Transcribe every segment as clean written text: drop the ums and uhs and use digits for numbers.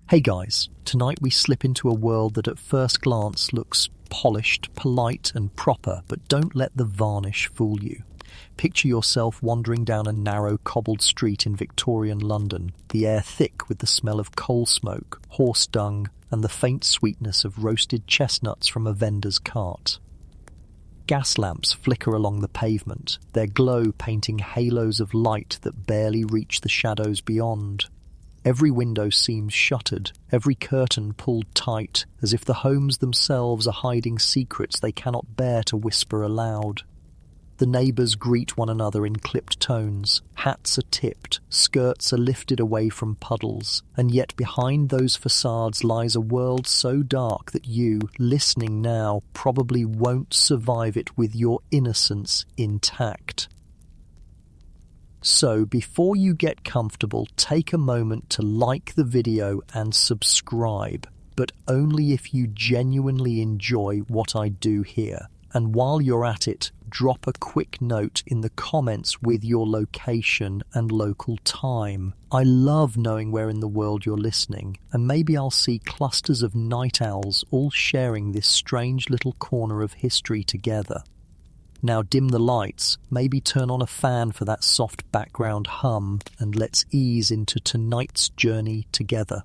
Hey guys, tonight we slip into a world that at first glance looks polished, polite and proper, but don't let the varnish fool you. Picture yourself wandering down a narrow cobbled street in Victorian London, the air thick with the smell of coal smoke, horse dung and the faint sweetness of roasted chestnuts from a vendor's cart. Gas lamps flicker along the pavement, their glow painting halos of light that barely reach the shadows beyond. Every window seems shuttered, every curtain pulled tight, as if the homes themselves are hiding secrets they cannot bear to whisper aloud. The neighbours greet one another in clipped tones, hats are tipped, skirts are lifted away from puddles, and yet behind those facades lies a world so dark that you, listening now, probably won't survive it with your innocence intact. So, before you get comfortable, take a moment to like the video and subscribe, but only if you genuinely enjoy what I do here. And while you're at it, drop a quick note in the comments with your location and local time. I love knowing where in the world you're listening, and maybe I'll see clusters of night owls all sharing this strange little corner of history together. Now dim the lights, maybe turn on a fan for that soft background hum, and let's ease into tonight's journey together.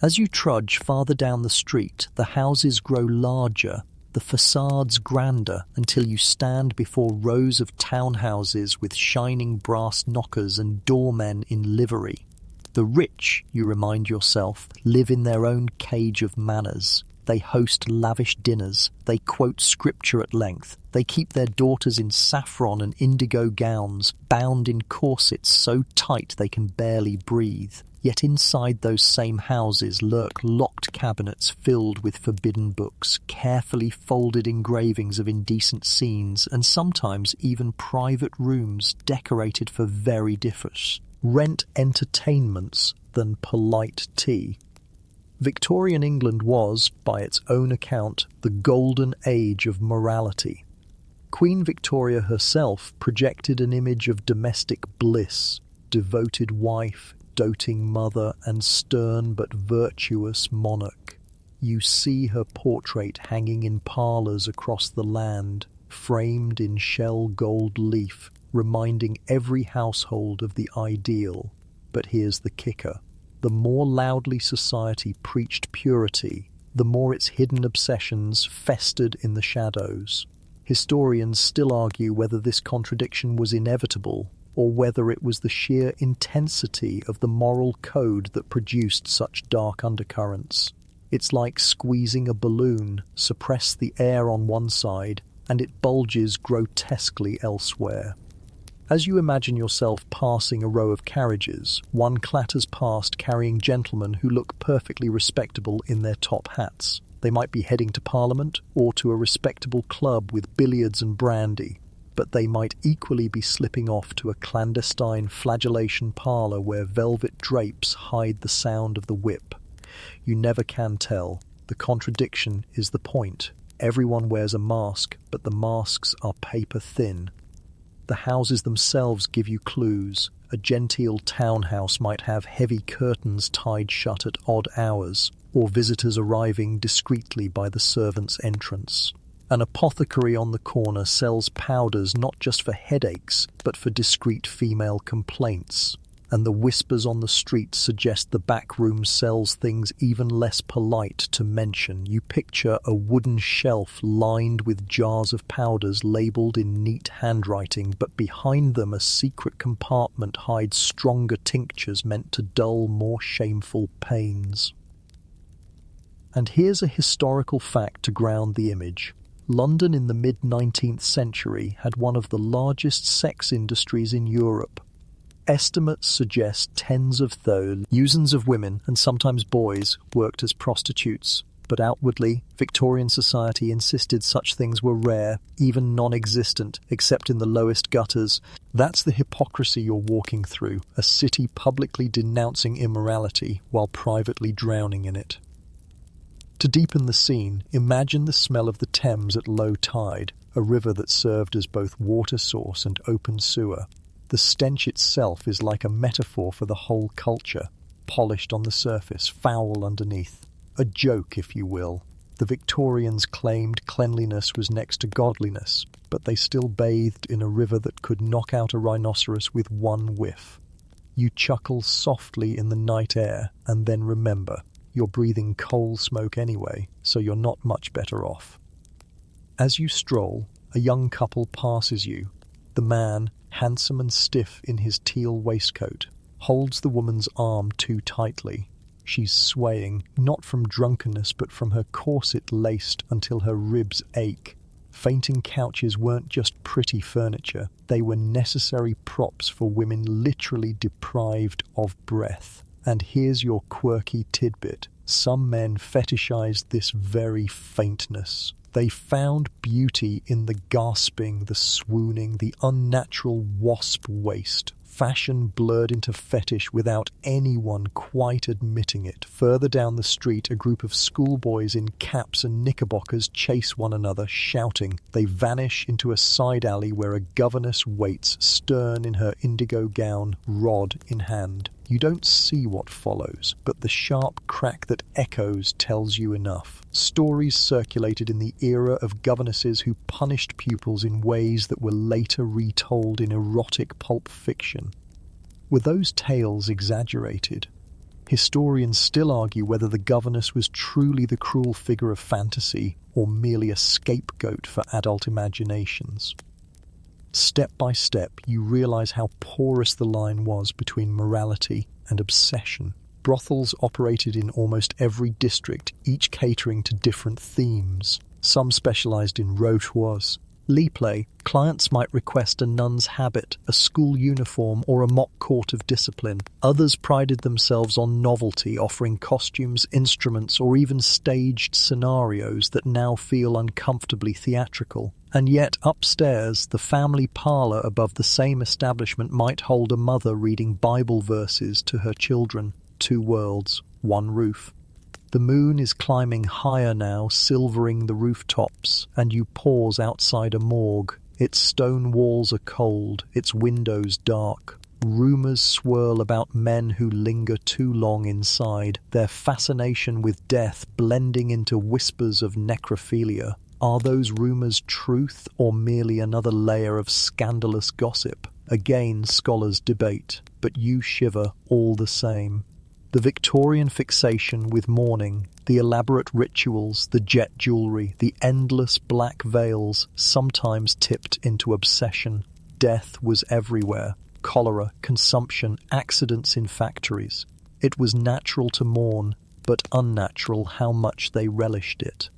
As you trudge farther down the street, the houses grow larger, the facades grander, until you stand before rows of townhouses with shining brass knockers and doormen in livery. The rich, you remind yourself, live in their own cage of manners. They host lavish dinners, they quote scripture at length, they keep their daughters in saffron and indigo gowns, bound in corsets so tight they can barely breathe. Yet inside those same houses lurk locked cabinets filled with forbidden books, carefully folded engravings of indecent scenes, and sometimes even private rooms decorated for very different rent entertainments than polite tea. Victorian England was, by its own account, the golden age of morality. Queen Victoria herself projected an image of domestic bliss, devoted wife, doting mother, and stern but virtuous monarch. You see her portrait hanging in parlours across the land, framed in shell gold leaf, reminding every household of the ideal. But here's the kicker. The more loudly society preached purity, the more its hidden obsessions festered in the shadows. Historians still argue whether this contradiction was inevitable, or whether it was the sheer intensity of the moral code that produced such dark undercurrents. It's like squeezing a balloon, suppress the air on one side, and it bulges grotesquely elsewhere. As you imagine yourself passing a row of carriages, one clatters past carrying gentlemen who look perfectly respectable in their top hats. They might be heading to Parliament or to a respectable club with billiards and brandy, but they might equally be slipping off to a clandestine flagellation parlour where velvet drapes hide the sound of the whip. You never can tell. The contradiction is the point. Everyone wears a mask, but the masks are paper thin. The houses themselves give you clues. A genteel townhouse might have heavy curtains tied shut at odd hours, or visitors arriving discreetly by the servant's entrance. An apothecary on the corner sells powders not just for headaches, but for discreet female complaints. And the whispers on the street suggest the back room sells things even less polite to mention. You picture a wooden shelf lined with jars of powders labelled in neat handwriting, but behind them a secret compartment hides stronger tinctures meant to dull more shameful pains. And here's a historical fact to ground the image. London in the mid-19th century had one of the largest sex industries in Europe. Estimates suggest tens of thousands of women, and sometimes boys, worked as prostitutes. But outwardly, Victorian society insisted such things were rare, even non-existent, except in the lowest gutters. That's the hypocrisy you're walking through, a city publicly denouncing immorality while privately drowning in it. To deepen the scene, imagine the smell of the Thames at low tide, a river that served as both water source and open sewer. The stench itself is like a metaphor for the whole culture. polished on the surface, foul underneath. A joke, if you will. The Victorians claimed cleanliness was next to godliness, but they still bathed in a river that could knock out a rhinoceros with one whiff. You chuckle softly in the night air, and then remember, you're breathing coal smoke anyway, so you're not much better off. As you stroll, a young couple passes you. The man, handsome and stiff in his teal waistcoat, holds the woman's arm too tightly. She's swaying, not from drunkenness but from her corset laced until her ribs ache. Fainting couches weren't just pretty furniture, they were necessary props for women literally deprived of breath. And here's your quirky tidbit. Some men fetishized this very faintness. They found beauty in the gasping, the swooning, the unnatural wasp waste. Fashion blurred into fetish without anyone quite admitting it. Further down the street, a group of schoolboys in caps and knickerbockers chase one another, shouting. They vanish into a side alley where a governess waits, stern in her indigo gown, rod in hand. You don't see what follows, but the sharp crack that echoes tells you enough. Stories circulated in the era of governesses who punished pupils in ways that were later retold in erotic pulp fiction. Were those tales exaggerated? Historians still argue whether the governess was truly the cruel figure of fantasy or merely a scapegoat for adult imaginations. Step by step, you realize how porous the line was between morality and obsession. Brothels operated in almost every district, each catering to different themes. Some specialized in rotoirs. Leplay, clients might request a nun's habit, a school uniform, or a mock court of discipline. Others prided themselves on novelty, offering costumes, instruments, or even staged scenarios that now feel uncomfortably theatrical. And yet, upstairs, the family parlor above the same establishment might hold a mother reading Bible verses to her children. 2 worlds, 1 roof. The moon is climbing higher now, silvering the rooftops, and you pause outside a morgue. Its stone walls are cold, its windows dark. Rumors swirl about men who linger too long inside, their fascination with death blending into whispers of necrophilia. Are those rumors truth or merely another layer of scandalous gossip? Again, scholars debate, but you shiver all the same. The Victorian fixation with mourning, the elaborate rituals, the jet jewellery, the endless black veils, sometimes tipped into obsession. Death was everywhere. Cholera, consumption, accidents in factories. It was natural to mourn, but unnatural how much they relished it.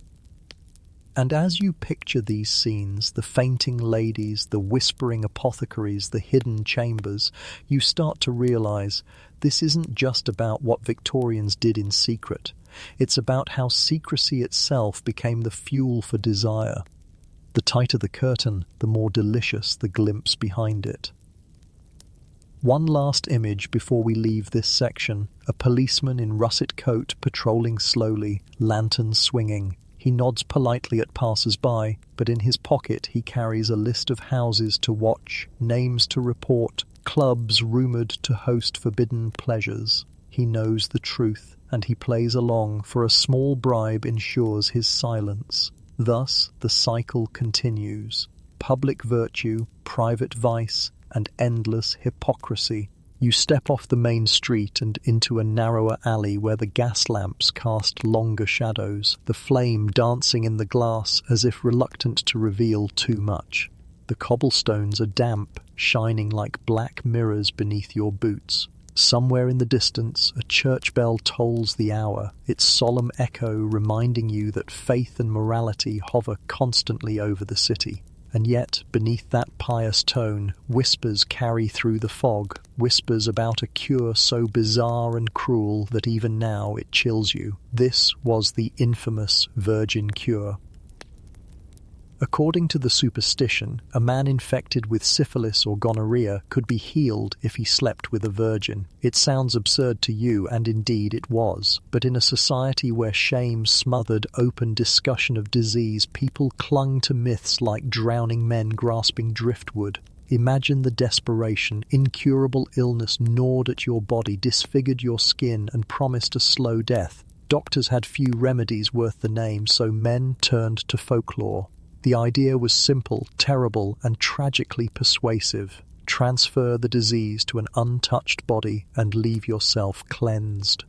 And as you picture these scenes, the fainting ladies, the whispering apothecaries, the hidden chambers, you start to realize this isn't just about what Victorians did in secret. It's about how secrecy itself became the fuel for desire. The tighter the curtain, the more delicious the glimpse behind it. One last image before we leave this section. A policeman in russet coat patrolling slowly, lantern swinging. He nods politely at passers-by, but in his pocket he carries a list of houses to watch, names to report, clubs rumoured to host forbidden pleasures. He knows the truth, and he plays along, for a small bribe ensures his silence. Thus the cycle continues. Public virtue, private vice, and endless hypocrisy. You step off the main street and into a narrower alley where the gas lamps cast longer shadows, the flame dancing in the glass as if reluctant to reveal too much. The cobblestones are damp, shining like black mirrors beneath your boots. Somewhere in the distance, a church bell tolls the hour, its solemn echo reminding you that faith and morality hover constantly over the city. And yet, beneath that pious tone, whispers carry through the fog, whispers about a cure so bizarre and cruel that even now it chills you. This was the infamous virgin cure. According to the superstition, a man infected with syphilis or gonorrhea could be healed if he slept with a virgin. It sounds absurd to you, and indeed it was. But in a society where shame smothered open discussion of disease, people clung to myths like drowning men grasping driftwood. Imagine the desperation. Incurable illness gnawed at your body, disfigured your skin, and promised a slow death. Doctors had few remedies worth the name, so men turned to folklore. The idea was simple, terrible, and tragically persuasive. Transfer the disease to an untouched body and leave yourself cleansed.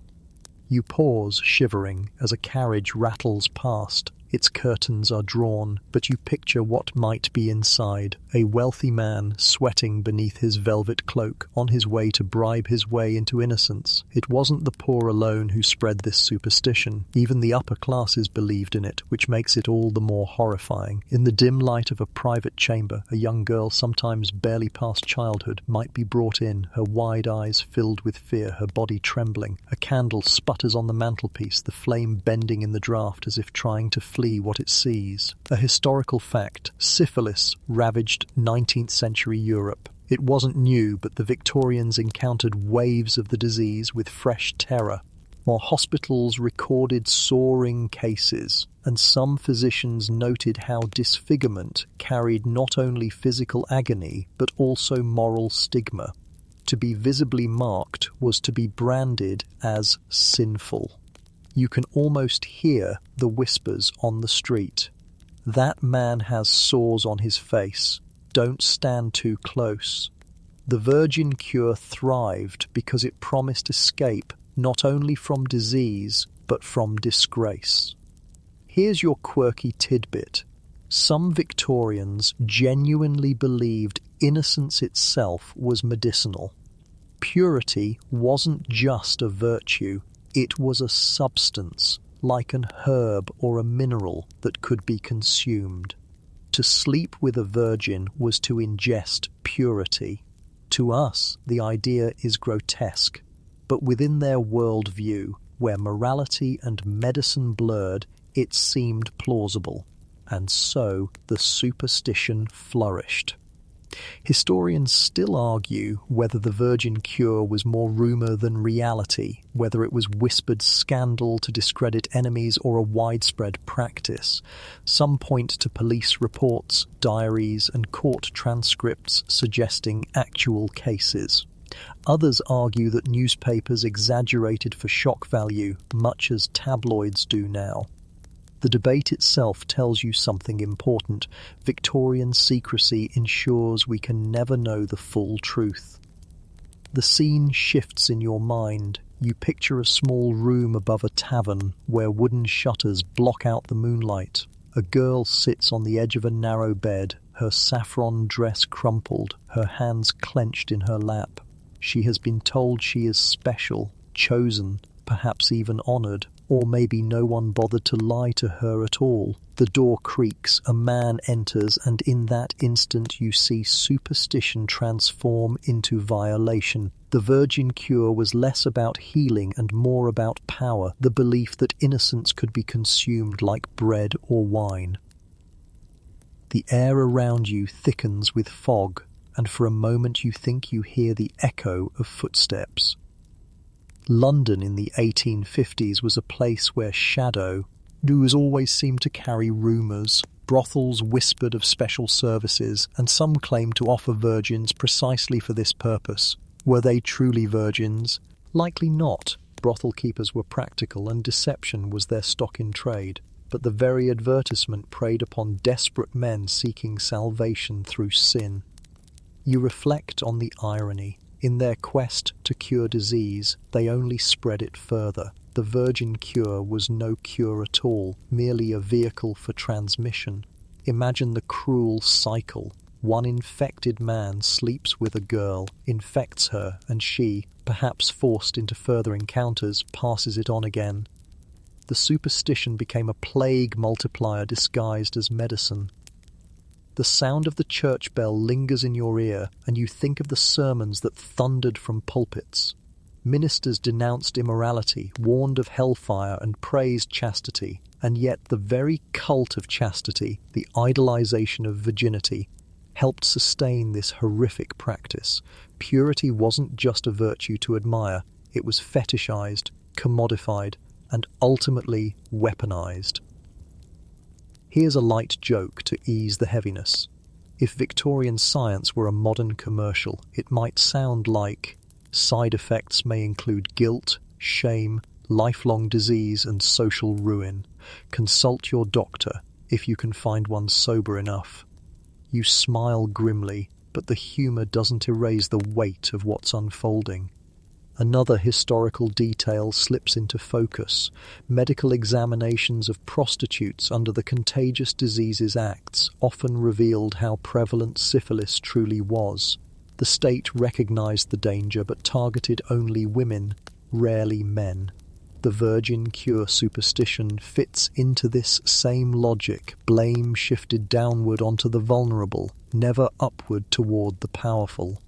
You pause, shivering, as a carriage rattles past. Its curtains are drawn, but you picture what might be inside. A wealthy man, sweating beneath his velvet cloak, on his way to bribe his way into innocence. It wasn't the poor alone who spread this superstition. Even the upper classes believed in it, which makes it all the more horrifying. In the dim light of a private chamber, a young girl, sometimes barely past childhood, might be brought in, her wide eyes filled with fear, her body trembling. A candle sputters on the mantelpiece, the flame bending in the draught as if trying to flee what it sees. A historical fact: syphilis ravaged 19th century Europe. It wasn't new, but the Victorians encountered waves of the disease with fresh terror, while hospitals recorded soaring cases, and some physicians noted how disfigurement carried not only physical agony but also moral stigma. To be visibly marked was to be branded as sinful. You can almost hear the whispers on the street. That man has sores on his face. Don't stand too close. The virgin cure thrived because it promised escape not only from disease but from disgrace. Here's your quirky tidbit. Some Victorians genuinely believed innocence itself was medicinal. Purity wasn't just a virtue. It was a substance, like an herb or a mineral that could be consumed. To sleep with a virgin was to ingest purity. To us, the idea is grotesque, but within their worldview, where morality and medicine blurred, it seemed plausible, and so the superstition flourished. Historians still argue whether the virgin cure was more rumour than reality, whether it was whispered scandal to discredit enemies or a widespread practice. Some point to police reports, diaries, and court transcripts suggesting actual cases. Others argue that newspapers exaggerated for shock value, much as tabloids do now. The debate itself tells you something important. Victorian secrecy ensures we can never know the full truth. The scene shifts in your mind. You picture a small room above a tavern where wooden shutters block out the moonlight. A girl sits on the edge of a narrow bed, her saffron dress crumpled, her hands clenched in her lap. She has been told she is special, chosen, perhaps even honoured. Or maybe no one bothered to lie to her at all. The door creaks, a man enters, and in that instant you see superstition transform into violation. The virgin cure was less about healing and more about power, the belief that innocence could be consumed like bread or wine. The air around you thickens with fog, and for a moment you think you hear the echo of footsteps. London in the 1850s was a place where shadow news always seemed to carry rumours. Brothels whispered of special services, and some claimed to offer virgins precisely for this purpose. Were they truly virgins? Likely not. Brothel keepers were practical, and deception was their stock in trade. But the very advertisement preyed upon desperate men seeking salvation through sin. You reflect on the irony. In their quest to cure disease, they only spread it further. The virgin cure was no cure at all, merely a vehicle for transmission. Imagine the cruel cycle. One infected man sleeps with a girl, infects her, and she, perhaps forced into further encounters, passes it on again. The superstition became a plague multiplier disguised as medicine. The sound of the church bell lingers in your ear, and you think of the sermons that thundered from pulpits. Ministers denounced immorality, warned of hellfire, and praised chastity. And yet the very cult of chastity, the idolization of virginity, helped sustain this horrific practice. Purity wasn't just a virtue to admire, it was fetishized, commodified, and ultimately weaponized. Here's a light joke to ease the heaviness. If Victorian science were a modern commercial, it might sound like side effects may include guilt, shame, lifelong disease and social ruin. Consult your doctor if you can find one sober enough. You smile grimly, but the humour doesn't erase the weight of what's unfolding. Another historical detail slips into focus. Medical examinations of prostitutes under the Contagious Diseases Acts often revealed how prevalent syphilis truly was. The state recognised the danger but targeted only women, rarely men. The virgin cure superstition fits into this same logic. Blame shifted downward onto the vulnerable, never upward toward the powerful.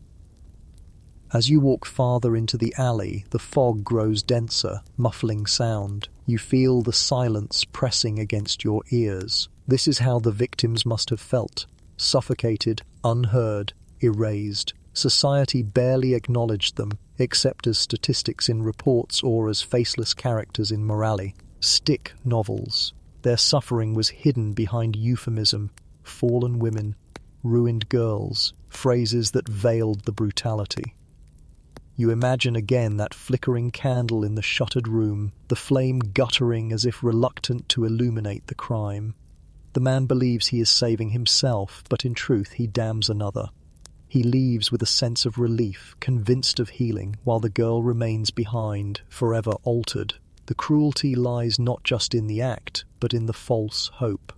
As you walk farther into the alley, the fog grows denser, muffling sound. You feel the silence pressing against your ears. This is how the victims must have felt. Suffocated, unheard, erased. Society barely acknowledged them, except as statistics in reports or as faceless characters in morale. Stick novels. Their suffering was hidden behind euphemism. Fallen women, ruined girls, phrases that veiled the brutality. You imagine again that flickering candle in the shuttered room, the flame guttering as if reluctant to illuminate the crime. The man believes he is saving himself, but in truth he damns another. He leaves with a sense of relief, convinced of healing, while the girl remains behind, forever altered. The cruelty lies not just in the act, but in the false hope.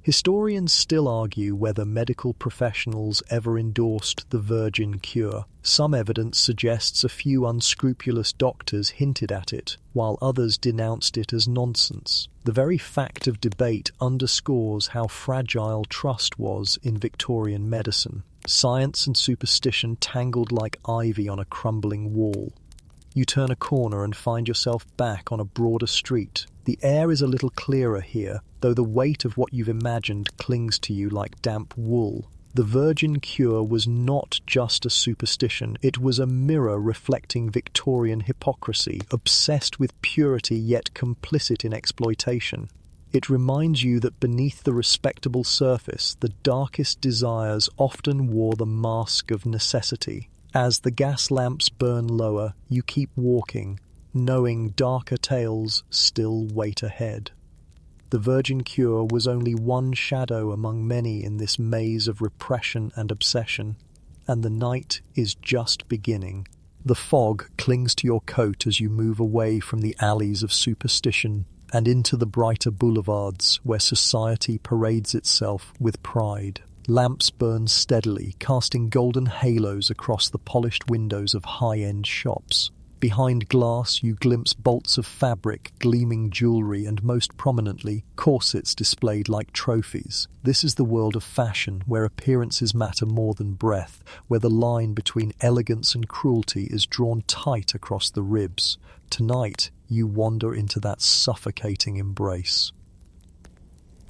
Historians still argue whether medical professionals ever endorsed the virgin cure. Some evidence suggests a few unscrupulous doctors hinted at it, while others denounced it as nonsense. The very fact of debate underscores how fragile trust was in Victorian medicine. Science and superstition tangled like ivy on a crumbling wall. You turn a corner and find yourself back on a broader street. The air is a little clearer here, though the weight of what you've imagined clings to you like damp wool. The virgin cure was not just a superstition, it was a mirror reflecting Victorian hypocrisy, obsessed with purity yet complicit in exploitation. It reminds you that beneath the respectable surface, the darkest desires often wore the mask of necessity. As the gas lamps burn lower, you keep walking, knowing darker tales still wait ahead. The virgin cure was only one shadow among many in this maze of repression and obsession, and the night is just beginning. The fog clings to your coat as you move away from the alleys of superstition and into the brighter boulevards where society parades itself with pride. Lamps burn steadily, casting golden halos across the polished windows of high-end shops. Behind glass, you glimpse bolts of fabric, gleaming jewellery, and most prominently, corsets displayed like trophies. This is the world of fashion, where appearances matter more than breadth, where the line between elegance and cruelty is drawn tight across the ribs. Tonight, you wander into that suffocating embrace.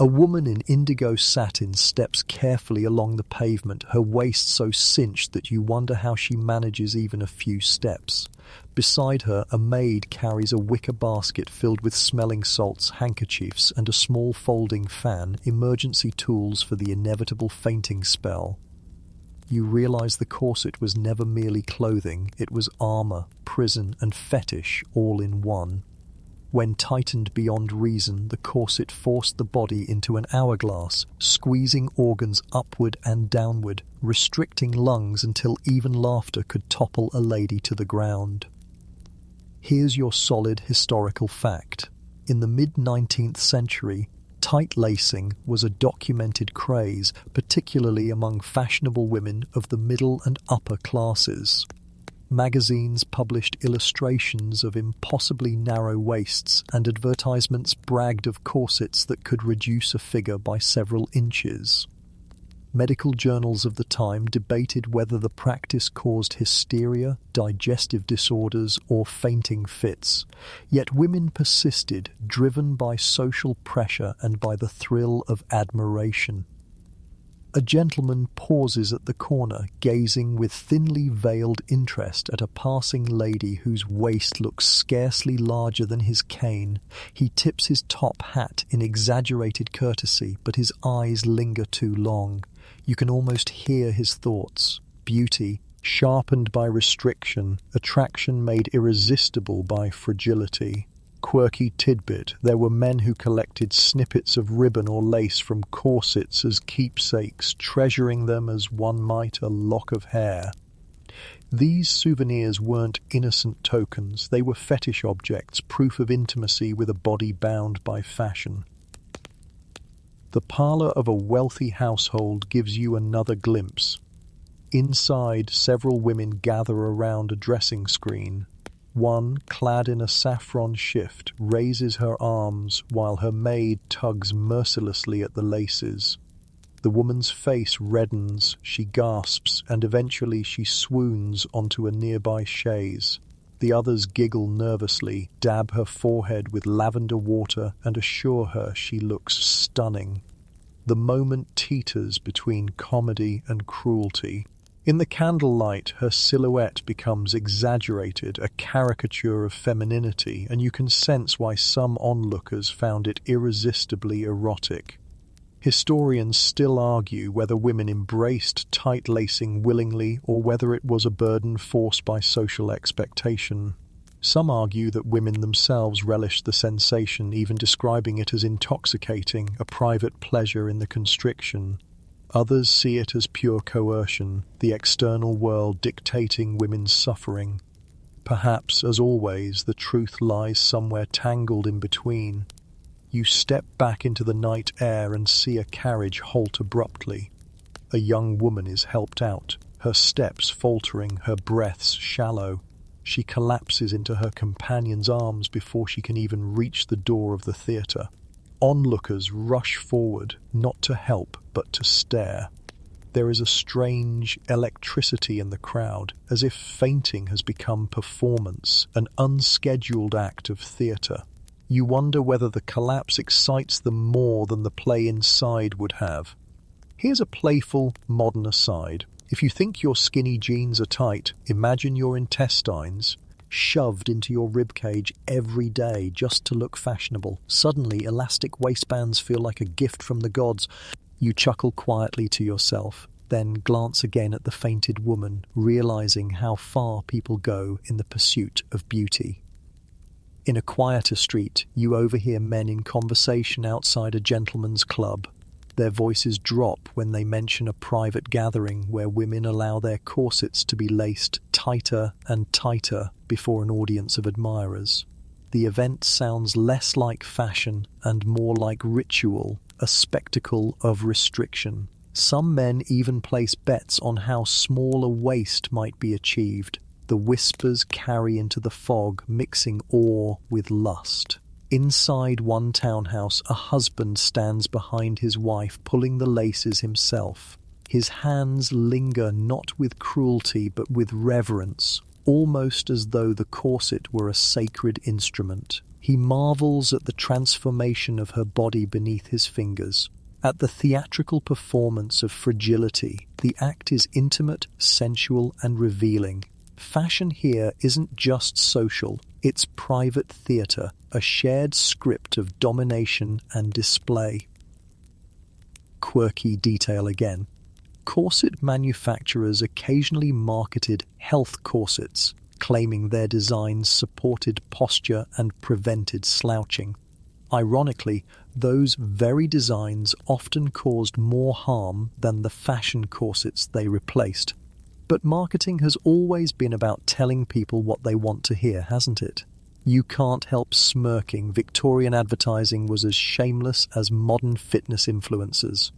A woman in indigo satin steps carefully along the pavement, her waist so cinched that you wonder how she manages even a few steps. Beside her, a maid carries a wicker basket filled with smelling salts, handkerchiefs, and a small folding fan, emergency tools for the inevitable fainting spell. You realize the corset was never merely clothing, it was armor, prison, and fetish all in one. When tightened beyond reason, the corset forced the body into an hourglass, squeezing organs upward and downward, restricting lungs until even laughter could topple a lady to the ground. Here's your solid historical fact. In the mid-19th century, tight lacing was a documented craze, particularly among fashionable women of the middle and upper classes. Magazines published illustrations of impossibly narrow waists, and advertisements bragged of corsets that could reduce a figure by several inches. Medical journals of the time debated whether the practice caused hysteria, digestive disorders, or fainting fits. Yet women persisted, driven by social pressure and by the thrill of admiration. A gentleman pauses at the corner, gazing with thinly veiled interest at a passing lady whose waist looks scarcely larger than his cane. He tips his top hat in exaggerated courtesy, but his eyes linger too long. You can almost hear his thoughts. Beauty, sharpened by restriction, attraction made irresistible by fragility. Quirky tidbit, there were men who collected snippets of ribbon or lace from corsets as keepsakes, treasuring them as one might a lock of hair. These souvenirs weren't innocent tokens, they were fetish objects, proof of intimacy with a body bound by fashion. The parlor of a wealthy household gives you another glimpse. Inside, several women gather around a dressing screen. One, clad in a saffron shift, raises her arms while her maid tugs mercilessly at the laces. The woman's face reddens, she gasps, and eventually she swoons onto a nearby chaise. The others giggle nervously, dab her forehead with lavender water, and assure her she looks stunning. The moment teeters between comedy and cruelty. In the candlelight, her silhouette becomes exaggerated, a caricature of femininity, and you can sense why some onlookers found it irresistibly erotic. Historians still argue whether women embraced tight lacing willingly or whether it was a burden forced by social expectation. Some argue that women themselves relished the sensation, even describing it as intoxicating, a private pleasure in the constriction. Others see it as pure coercion, the external world dictating women's suffering. Perhaps, as always, the truth lies somewhere tangled in between. You step back into the night air and see a carriage halt abruptly. A young woman is helped out, her steps faltering, her breaths shallow. She collapses into her companion's arms before she can even reach the door of the theatre. Onlookers rush forward, not to help, but to stare. There is a strange electricity in the crowd, as if fainting has become performance, an unscheduled act of theatre. You wonder whether the collapse excites them more than the play inside would have. Here's a playful, modern aside. If you think your skinny jeans are tight, imagine your intestines shoved into your ribcage every day just to look fashionable. Suddenly, elastic waistbands feel like a gift from the gods. You chuckle quietly to yourself, then glance again at the fainted woman, realizing how far people go in the pursuit of beauty. In a quieter street, you overhear men in conversation outside a gentleman's club. Their voices drop when they mention a private gathering where women allow their corsets to be laced tighter and tighter before an audience of admirers. The event sounds less like fashion and more like ritual, a spectacle of restriction. Some men even place bets on how small a waist might be achieved. The whispers carry into the fog, mixing awe with lust. Inside one townhouse, a husband stands behind his wife, pulling the laces himself. His hands linger not with cruelty but with reverence, almost as though the corset were a sacred instrument. He marvels at the transformation of her body beneath his fingers. At the theatrical performance of fragility, the act is intimate, sensual, and revealing. Fashion here isn't just social, it's private theatre, a shared script of domination and display. Quirky detail again. Corset manufacturers occasionally marketed health corsets, claiming their designs supported posture and prevented slouching. Ironically, those very designs often caused more harm than the fashion corsets they replaced. But marketing has always been about telling people what they want to hear, hasn't it? You can't help smirking. Victorian advertising was as shameless as modern fitness influencers.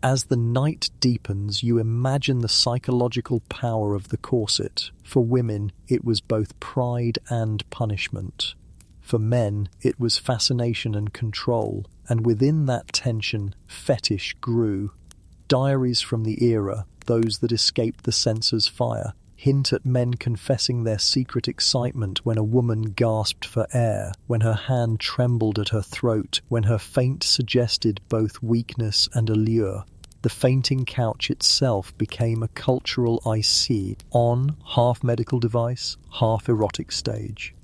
As the night deepens, you imagine the psychological power of the corset. For women, it was both pride and punishment. For men, it was fascination and control, and within that tension, fetish grew. Diaries from the era, those that escaped the censor's fire, hint at men confessing their secret excitement when a woman gasped for air, when her hand trembled at her throat, when her faint suggested both weakness and allure. The fainting couch itself became a cultural IC, on half medical device, half erotic stage.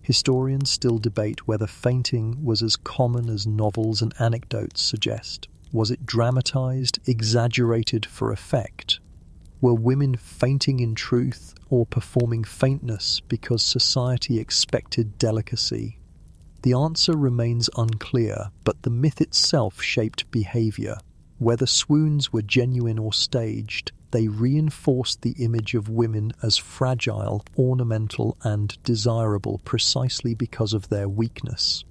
Historians still debate whether fainting was as common as novels and anecdotes suggest. Was it dramatized, exaggerated for effect? Were women fainting in truth or performing faintness because society expected delicacy? The answer remains unclear, but the myth itself shaped behavior. Whether swoons were genuine or staged, they reinforced the image of women as fragile, ornamental, and desirable precisely because of their weakness.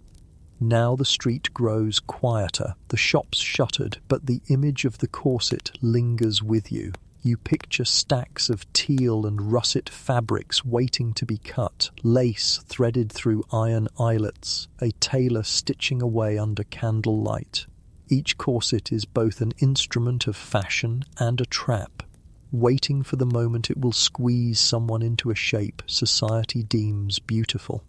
Now the street grows quieter, the shops shuttered, but the image of the corset lingers with you. You picture stacks of teal and russet fabrics waiting to be cut, lace threaded through iron eyelets, a tailor stitching away under candlelight. Each corset is both an instrument of fashion and a trap, waiting for the moment it will squeeze someone into a shape society deems beautiful.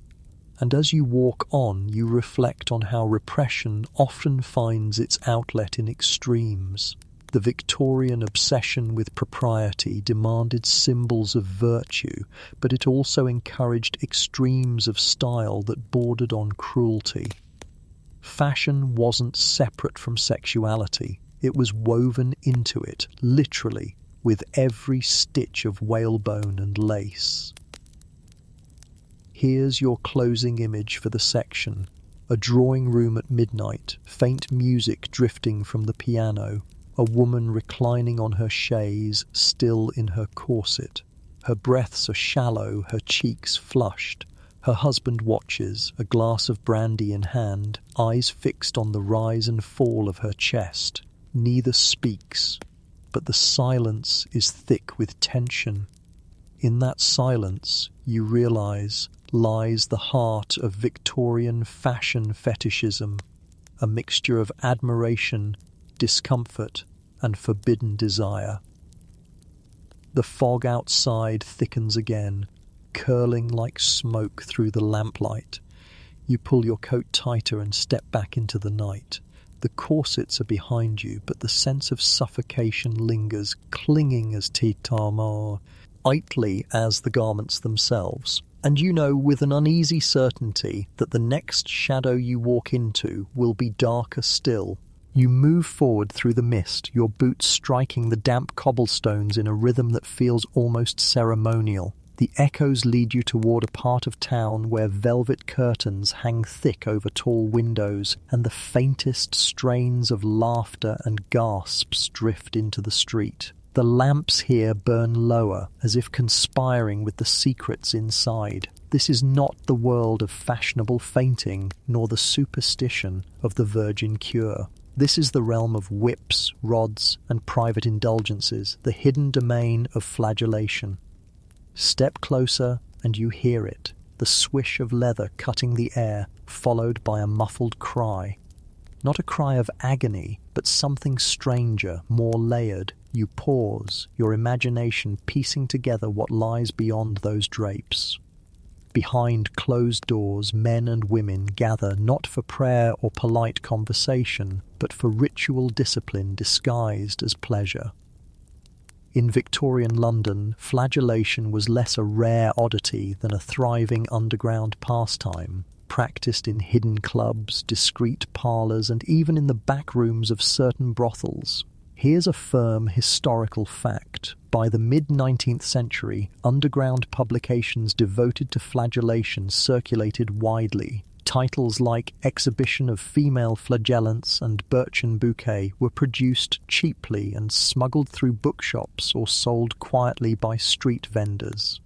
And as you walk on, you reflect on how repression often finds its outlet in extremes. The Victorian obsession with propriety demanded symbols of virtue, but it also encouraged extremes of style that bordered on cruelty. Fashion wasn't separate from sexuality. It was woven into it, literally, with every stitch of whalebone and lace. Here's your closing image for the section. A drawing room at midnight, faint music drifting from the piano, a woman reclining on her chaise, still in her corset. Her breaths are shallow, her cheeks flushed. Her husband watches, a glass of brandy in hand, eyes fixed on the rise and fall of her chest. Neither speaks, but the silence is thick with tension. In that silence, you realize, lies the heart of Victorian fashion fetishism, a mixture of admiration, discomfort, and forbidden desire. The fog outside thickens again, curling like smoke through the lamplight. You pull your coat tighter and step back into the night. The corsets are behind you, but the sense of suffocation lingers, clinging as tightly as the garments themselves. And you know with an uneasy certainty that the next shadow you walk into will be darker still. You move forward through the mist, your boots striking the damp cobblestones in a rhythm that feels almost ceremonial. The echoes lead you toward a part of town where velvet curtains hang thick over tall windows, and the faintest strains of laughter and gasps drift into the street. The lamps here burn lower, as if conspiring with the secrets inside. This is not the world of fashionable fainting, nor the superstition of the virgin cure. This is the realm of whips, rods, and private indulgences, the hidden domain of flagellation. Step closer, and you hear it, the swish of leather cutting the air, followed by a muffled cry. Not a cry of agony, but something stranger, more layered. You pause, your imagination piecing together what lies beyond those drapes. Behind closed doors, men and women gather not for prayer or polite conversation, but for ritual discipline disguised as pleasure. In Victorian London, flagellation was less a rare oddity than a thriving underground pastime, practiced in hidden clubs, discreet parlours, and even in the back rooms of certain brothels. Here's a firm historical fact. By the mid-19th century, underground publications devoted to flagellation circulated widely. Titles like Exhibition of Female Flagellants and Birch and Bouquet were produced cheaply and smuggled through bookshops or sold quietly by street vendors.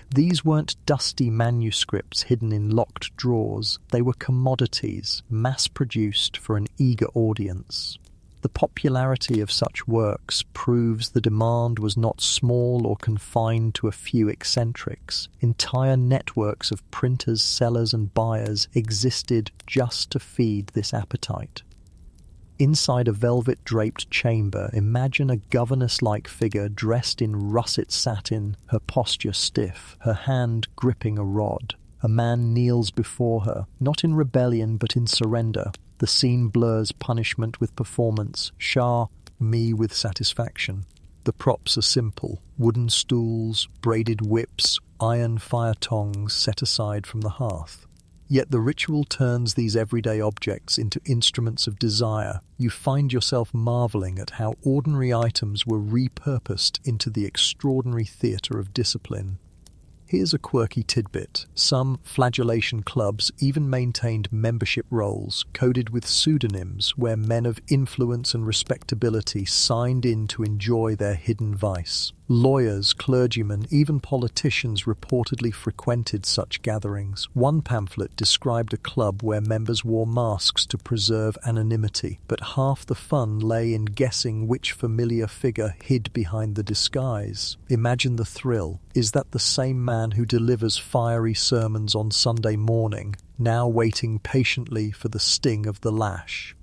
These weren't dusty manuscripts hidden in locked drawers. They were commodities, mass-produced for an eager audience. The popularity of such works proves the demand was not small or confined to a few eccentrics. Entire networks of printers, sellers, and buyers existed just to feed this appetite. Inside a velvet-draped chamber, imagine a governess-like figure dressed in russet satin, her posture stiff, her hand gripping a rod. A man kneels before her, not in rebellion but in surrender. The scene blurs punishment with performance, Shah, me with satisfaction. The props are simple: wooden stools, braided whips, iron fire tongs set aside from the hearth. Yet the ritual turns these everyday objects into instruments of desire. You find yourself marveling at how ordinary items were repurposed into the extraordinary theatre of discipline. Here's a quirky tidbit. Some flagellation clubs even maintained membership rolls coded with pseudonyms where men of influence and respectability signed in to enjoy their hidden vice. Lawyers, clergymen, even politicians reportedly frequented such gatherings. One pamphlet described a club where members wore masks to preserve anonymity, but half the fun lay in guessing which familiar figure hid behind the disguise. Imagine the thrill. Is that the same man who delivers fiery sermons on Sunday morning, now waiting patiently for the sting of the lash?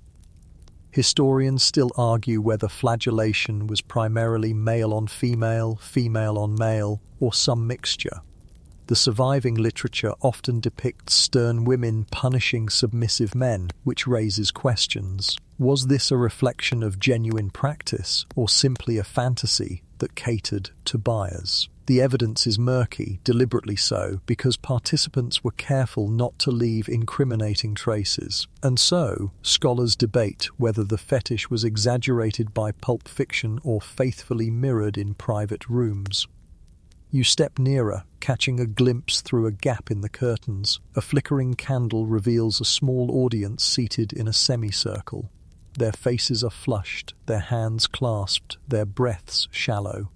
Historians still argue whether flagellation was primarily male on female, female on male, or some mixture. The surviving literature often depicts stern women punishing submissive men, which raises questions. Was this a reflection of genuine practice, or simply a fantasy that catered to buyers? The evidence is murky, deliberately so, because participants were careful not to leave incriminating traces. And so, scholars debate whether the fetish was exaggerated by pulp fiction or faithfully mirrored in private rooms. You step nearer, catching a glimpse through a gap in the curtains. A flickering candle reveals a small audience seated in a semicircle. Their faces are flushed, their hands clasped, their breaths shallow.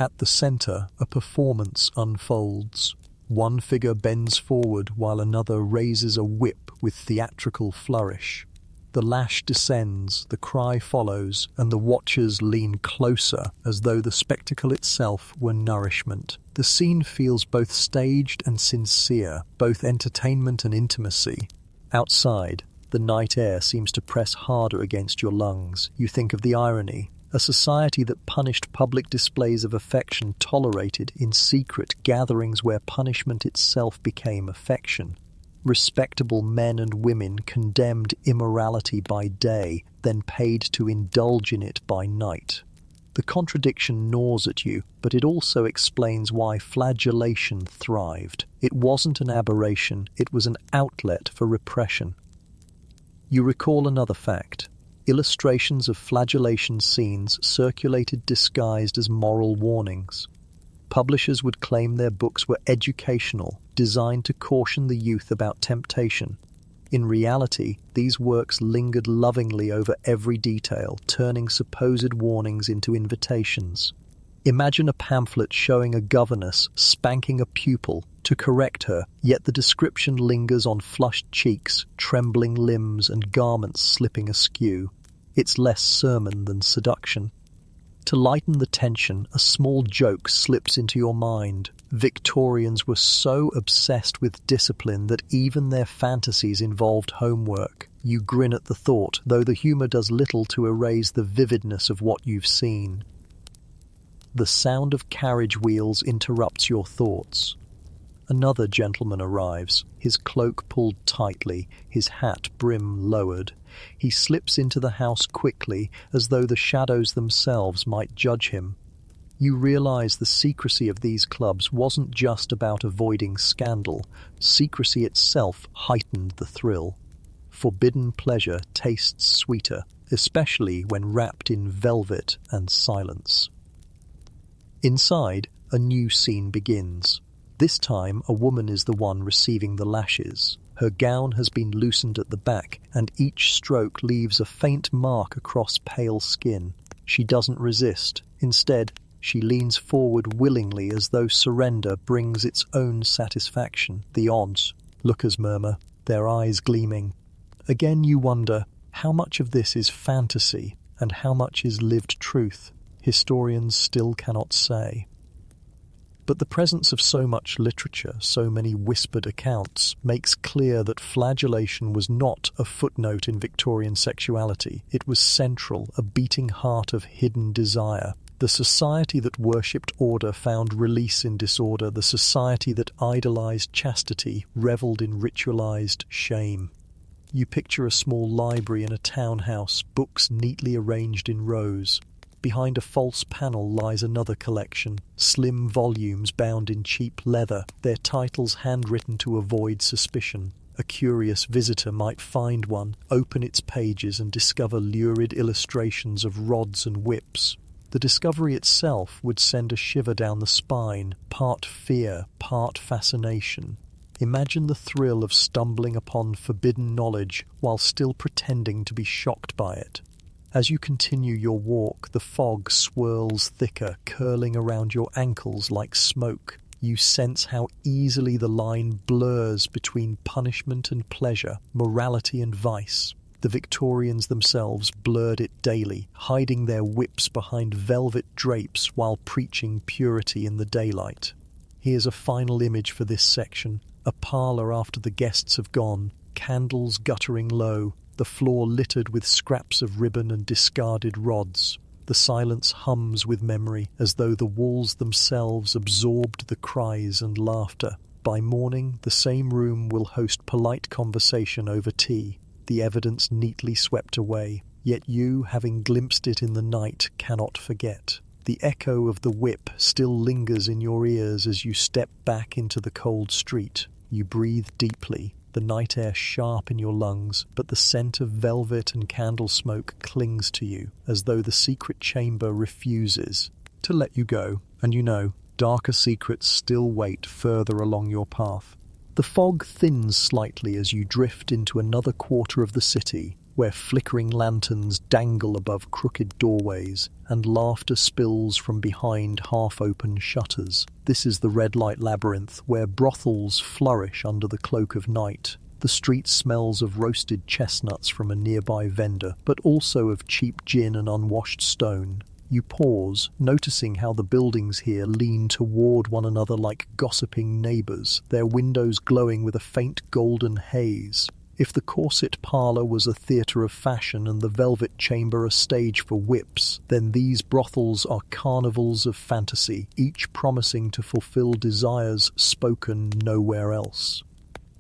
At the center, a performance unfolds. One figure bends forward while another raises a whip with theatrical flourish. The lash descends, the cry follows, and the watchers lean closer as though the spectacle itself were nourishment. The scene feels both staged and sincere, both entertainment and intimacy. Outside, the night air seems to press harder against your lungs. You think of the irony. A society that punished public displays of affection tolerated in secret gatherings where punishment itself became affection. Respectable men and women condemned immorality by day, then paid to indulge in it by night. The contradiction gnaws at you, but it also explains why flagellation thrived. It wasn't an aberration, it was an outlet for repression. You recall another fact. Illustrations of flagellation scenes circulated disguised as moral warnings. Publishers would claim their books were educational, designed to caution the youth about temptation. In reality, these works lingered lovingly over every detail, turning supposed warnings into invitations. Imagine a pamphlet showing a governess spanking a pupil to correct her, yet the description lingers on flushed cheeks, trembling limbs, and garments slipping askew. It's less sermon than seduction. To lighten the tension, a small joke slips into your mind. Victorians were so obsessed with discipline that even their fantasies involved homework. You grin at the thought, though the humour does little to erase the vividness of what you've seen. The sound of carriage wheels interrupts your thoughts. Another gentleman arrives, his cloak pulled tightly, his hat brim lowered. He slips into the house quickly, as though the shadows themselves might judge him. You realize the secrecy of these clubs wasn't just about avoiding scandal. Secrecy itself heightened the thrill. Forbidden pleasure tastes sweeter, especially when wrapped in velvet and silence. Inside, a new scene begins. This time, a woman is the one receiving the lashes. Her gown has been loosened at the back, and each stroke leaves a faint mark across pale skin. She doesn't resist. Instead, she leans forward willingly as though surrender brings its own satisfaction. The odds, lookers murmur, their eyes gleaming. Again you wonder, how much of this is fantasy, and how much is lived truth? Historians still cannot say. But the presence of so much literature, so many whispered accounts, makes clear that flagellation was not a footnote in Victorian sexuality. It was central, a beating heart of hidden desire. The society that worshipped order found release in disorder. The society that idolized chastity revelled in ritualized shame. You picture a small library in a townhouse, books neatly arranged in rows. Behind a false panel lies another collection, slim volumes bound in cheap leather, their titles handwritten to avoid suspicion. A curious visitor might find one, open its pages and discover lurid illustrations of rods and whips. The discovery itself would send a shiver down the spine, part fear, part fascination. Imagine the thrill of stumbling upon forbidden knowledge while still pretending to be shocked by it. As you continue your walk, the fog swirls thicker, curling around your ankles like smoke. You sense how easily the line blurs between punishment and pleasure, morality and vice. The Victorians themselves blurred it daily, hiding their whips behind velvet drapes while preaching purity in the daylight. Here's a final image for this section. A parlour after the guests have gone, candles guttering low, the floor littered with scraps of ribbon and discarded rods. The silence hums with memory, as though the walls themselves absorbed the cries and laughter. By morning, the same room will host polite conversation over tea, the evidence neatly swept away. Yet you, having glimpsed it in the night, cannot forget. The echo of the whip still lingers in your ears as you step back into the cold street. You breathe deeply, the night air sharp in your lungs, but the scent of velvet and candle smoke clings to you, as though the secret chamber refuses to let you go. And you know, darker secrets still wait further along your path. The fog thins slightly as you drift into another quarter of the city, where flickering lanterns dangle above crooked doorways and laughter spills from behind half-open shutters. This is the red light labyrinth, where brothels flourish under the cloak of night. The street smells of roasted chestnuts from a nearby vendor, but also of cheap gin and unwashed stone. You pause, noticing how the buildings here lean toward one another like gossiping neighbours, their windows glowing with a faint golden haze. If the corset parlour was a theatre of fashion and the velvet chamber a stage for whips, then these brothels are carnivals of fantasy, each promising to fulfill desires spoken nowhere else.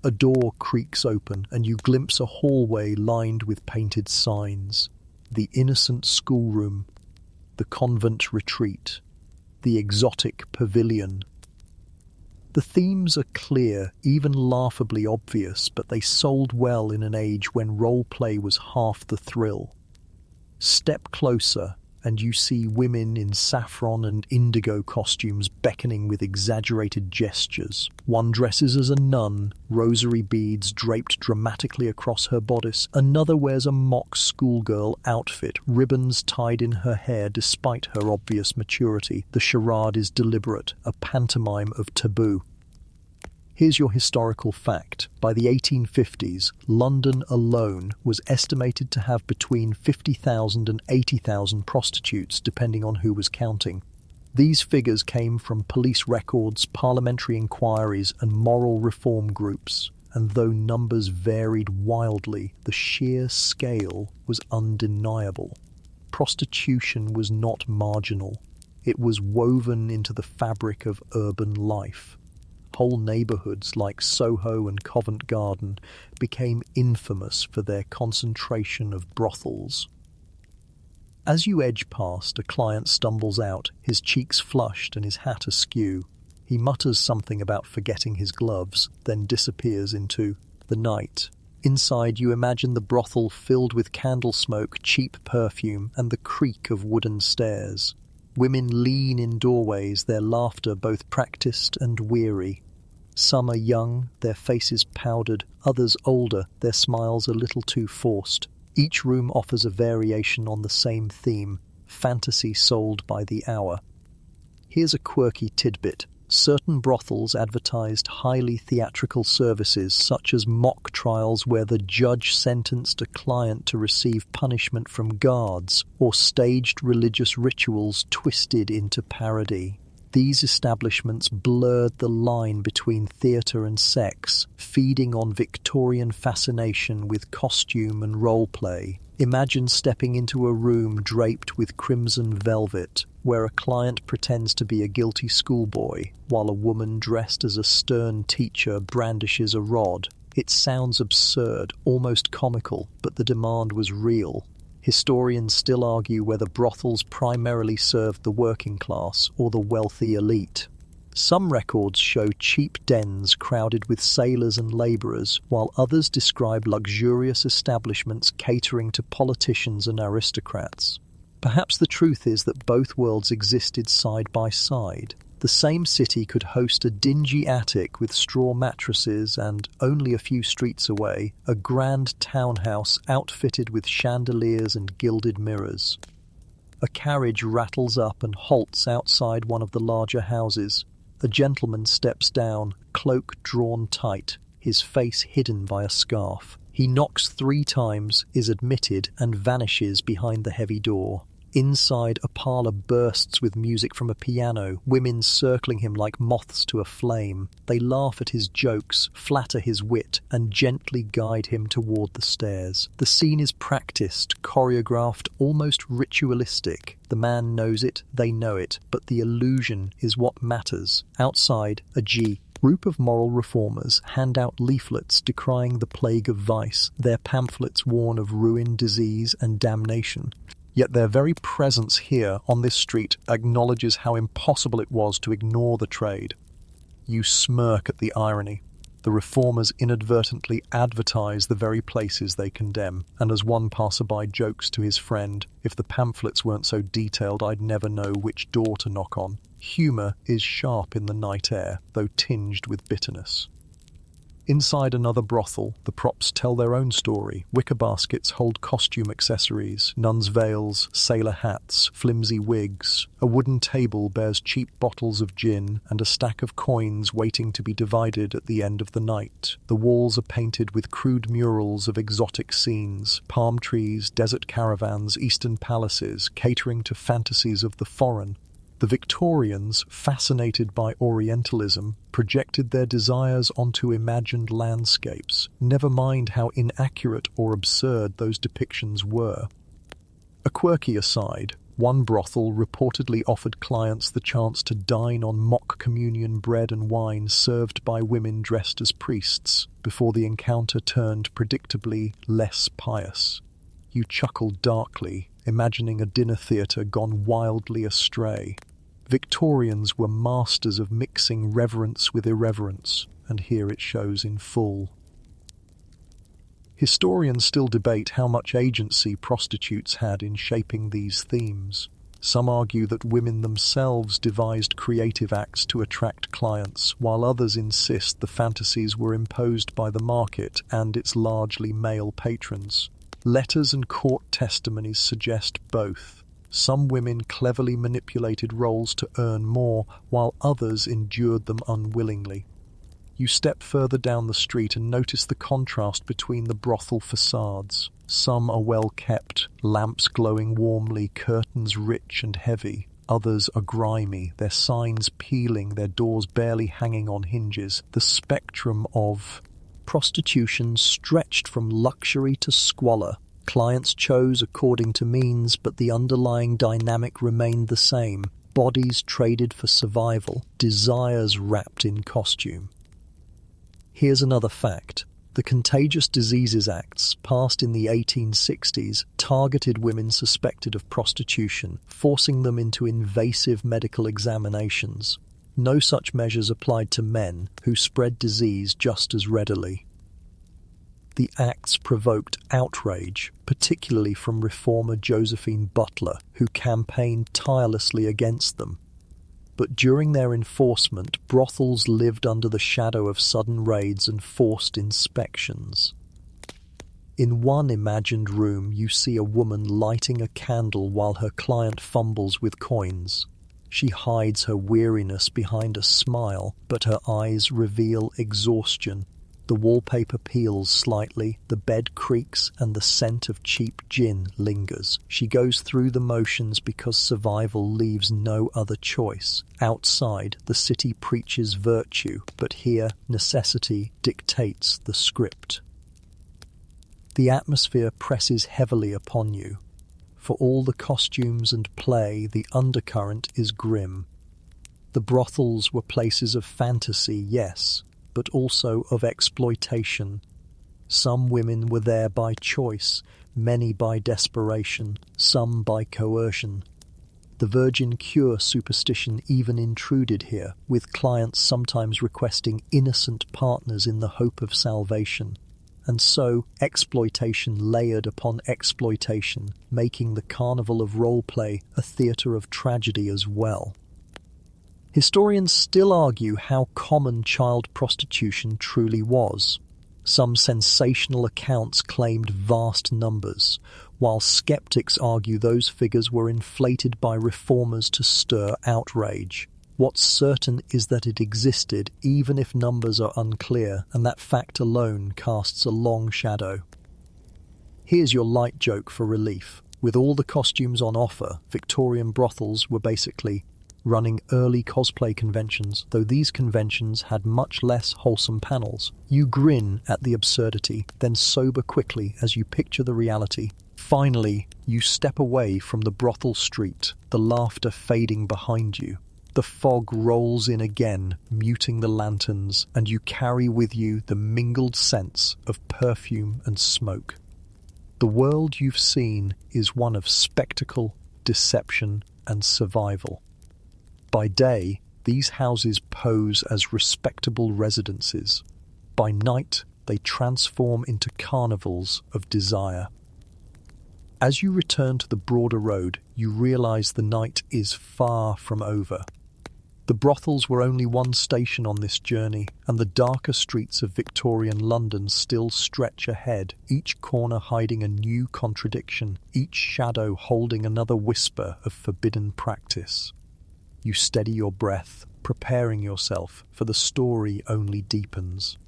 A door creaks open, and you glimpse a hallway lined with painted signs. The innocent schoolroom, the convent retreat, the exotic pavilion. The themes are clear, even laughably obvious, but they sold well in an age when role-play was half the thrill. Step closer, and you see women in saffron and indigo costumes beckoning with exaggerated gestures. One dresses as a nun, rosary beads draped dramatically across her bodice. Another wears a mock schoolgirl outfit, ribbons tied in her hair despite her obvious maturity. The charade is deliberate, a pantomime of taboo. Here's your historical fact. By the 1850s, London alone was estimated to have between 50,000 and 80,000 prostitutes, depending on who was counting. These figures came from police records, parliamentary inquiries, and moral reform groups. And though numbers varied wildly, the sheer scale was undeniable. Prostitution was not marginal. It was woven into the fabric of urban life. Whole neighbourhoods like Soho and Covent Garden became infamous for their concentration of brothels. As you edge past, a client stumbles out, his cheeks flushed and his hat askew. He mutters something about forgetting his gloves, then disappears into the night. Inside, you imagine the brothel filled with candle smoke, cheap perfume, and the creak of wooden stairs. Women lean in doorways, their laughter both practiced and weary. Some are young, their faces powdered, others older, their smiles a little too forced. Each room offers a variation on the same theme, fantasy sold by the hour. Here's a quirky tidbit. Certain brothels advertised highly theatrical services, such as mock trials where the judge sentenced a client to receive punishment from guards, or staged religious rituals twisted into parody. These establishments blurred the line between theatre and sex, feeding on Victorian fascination with costume and role-play. Imagine stepping into a room draped with crimson velvet, where a client pretends to be a guilty schoolboy, while a woman dressed as a stern teacher brandishes a rod. It sounds absurd, almost comical, but the demand was real. Historians still argue whether brothels primarily served the working class or the wealthy elite. Some records show cheap dens crowded with sailors and labourers, while others describe luxurious establishments catering to politicians and aristocrats. Perhaps the truth is that both worlds existed side by side. The same city could host a dingy attic with straw mattresses and, only a few streets away, a grand townhouse outfitted with chandeliers and gilded mirrors. A carriage rattles up and halts outside one of the larger houses. A gentleman steps down, cloak drawn tight, his face hidden by a scarf. He knocks 3 times, is admitted, and vanishes behind the heavy door. Inside, a parlour bursts with music from a piano, women circling him like moths to a flame. They laugh at his jokes, flatter his wit, and gently guide him toward the stairs. The scene is practiced, choreographed, almost ritualistic. The man knows it, they know it, but the illusion is what matters. Outside, a group of moral reformers hand out leaflets decrying the plague of vice, their pamphlets warn of ruin, disease, and damnation. Yet their very presence here on this street acknowledges how impossible it was to ignore the trade. You smirk at the irony. The reformers inadvertently advertise the very places they condemn, and as one passerby jokes to his friend, "If the pamphlets weren't so detailed, I'd never know which door to knock on." Humour is sharp in the night air, though tinged with bitterness. Inside another brothel, the props tell their own story. Wicker baskets hold costume accessories, nuns' veils, sailor hats, flimsy wigs. A wooden table bears cheap bottles of gin and a stack of coins waiting to be divided at the end of the night. The walls are painted with crude murals of exotic scenes, palm trees, desert caravans, eastern palaces, catering to fantasies of the foreign. The Victorians, fascinated by Orientalism, projected their desires onto imagined landscapes, never mind how inaccurate or absurd those depictions were. A quirky aside, one brothel reportedly offered clients the chance to dine on mock communion bread and wine served by women dressed as priests, before the encounter turned predictably less pious. You chuckle darkly, imagining a dinner theatre gone wildly astray. Victorians were masters of mixing reverence with irreverence, and here it shows in full. Historians still debate how much agency prostitutes had in shaping these themes. Some argue that women themselves devised creative acts to attract clients, while others insist the fantasies were imposed by the market and its largely male patrons. Letters and court testimonies suggest both. Some women cleverly manipulated roles to earn more, while others endured them unwillingly. You step further down the street and notice the contrast between the brothel facades. Some are well kept, lamps glowing warmly, curtains rich and heavy. Others are grimy, their signs peeling, their doors barely hanging on hinges. The spectrum of prostitution stretched from luxury to squalor. Clients chose according to means, but the underlying dynamic remained the same. Bodies traded for survival, desires wrapped in costume. Here's another fact. The Contagious Diseases Acts, passed in the 1860s, targeted women suspected of prostitution, forcing them into invasive medical examinations. No such measures applied to men, who spread disease just as readily. The acts provoked outrage, particularly from reformer Josephine Butler, who campaigned tirelessly against them. But during their enforcement, brothels lived under the shadow of sudden raids and forced inspections. In one imagined room, you see a woman lighting a candle while her client fumbles with coins. She hides her weariness behind a smile, but her eyes reveal exhaustion. The wallpaper peels slightly, the bed creaks, and the scent of cheap gin lingers. She goes through the motions because survival leaves no other choice. Outside, the city preaches virtue, but here, necessity dictates the script. The atmosphere presses heavily upon you. For all the costumes and play, the undercurrent is grim. The brothels were places of fantasy, yes, but also of exploitation. Some women were there by choice, many by desperation, some by coercion. The virgin cure superstition even intruded here, with clients sometimes requesting innocent partners in the hope of salvation. And so, exploitation layered upon exploitation, making the carnival of role-play a theatre of tragedy as well. Historians still argue how common child prostitution truly was. Some sensational accounts claimed vast numbers, while skeptics argue those figures were inflated by reformers to stir outrage. What's certain is that it existed, even if numbers are unclear, and that fact alone casts a long shadow. Here's your light joke for relief. With all the costumes on offer, Victorian brothels were basically running early cosplay conventions, though these conventions had much less wholesome panels. You grin at the absurdity, then sober quickly as you picture the reality. Finally, you step away from the brothel street, the laughter fading behind you. The fog rolls in again, muting the lanterns, and you carry with you the mingled scents of perfume and smoke. The world you've seen is one of spectacle, deception, and survival. By day, these houses pose as respectable residences. By night, they transform into carnivals of desire. As you return to the broader road, you realize the night is far from over. The brothels were only one station on this journey, and the darker streets of Victorian London still stretch ahead, each corner hiding a new contradiction, each shadow holding another whisper of forbidden practice. You steady your breath, preparing yourself, for the story only deepens.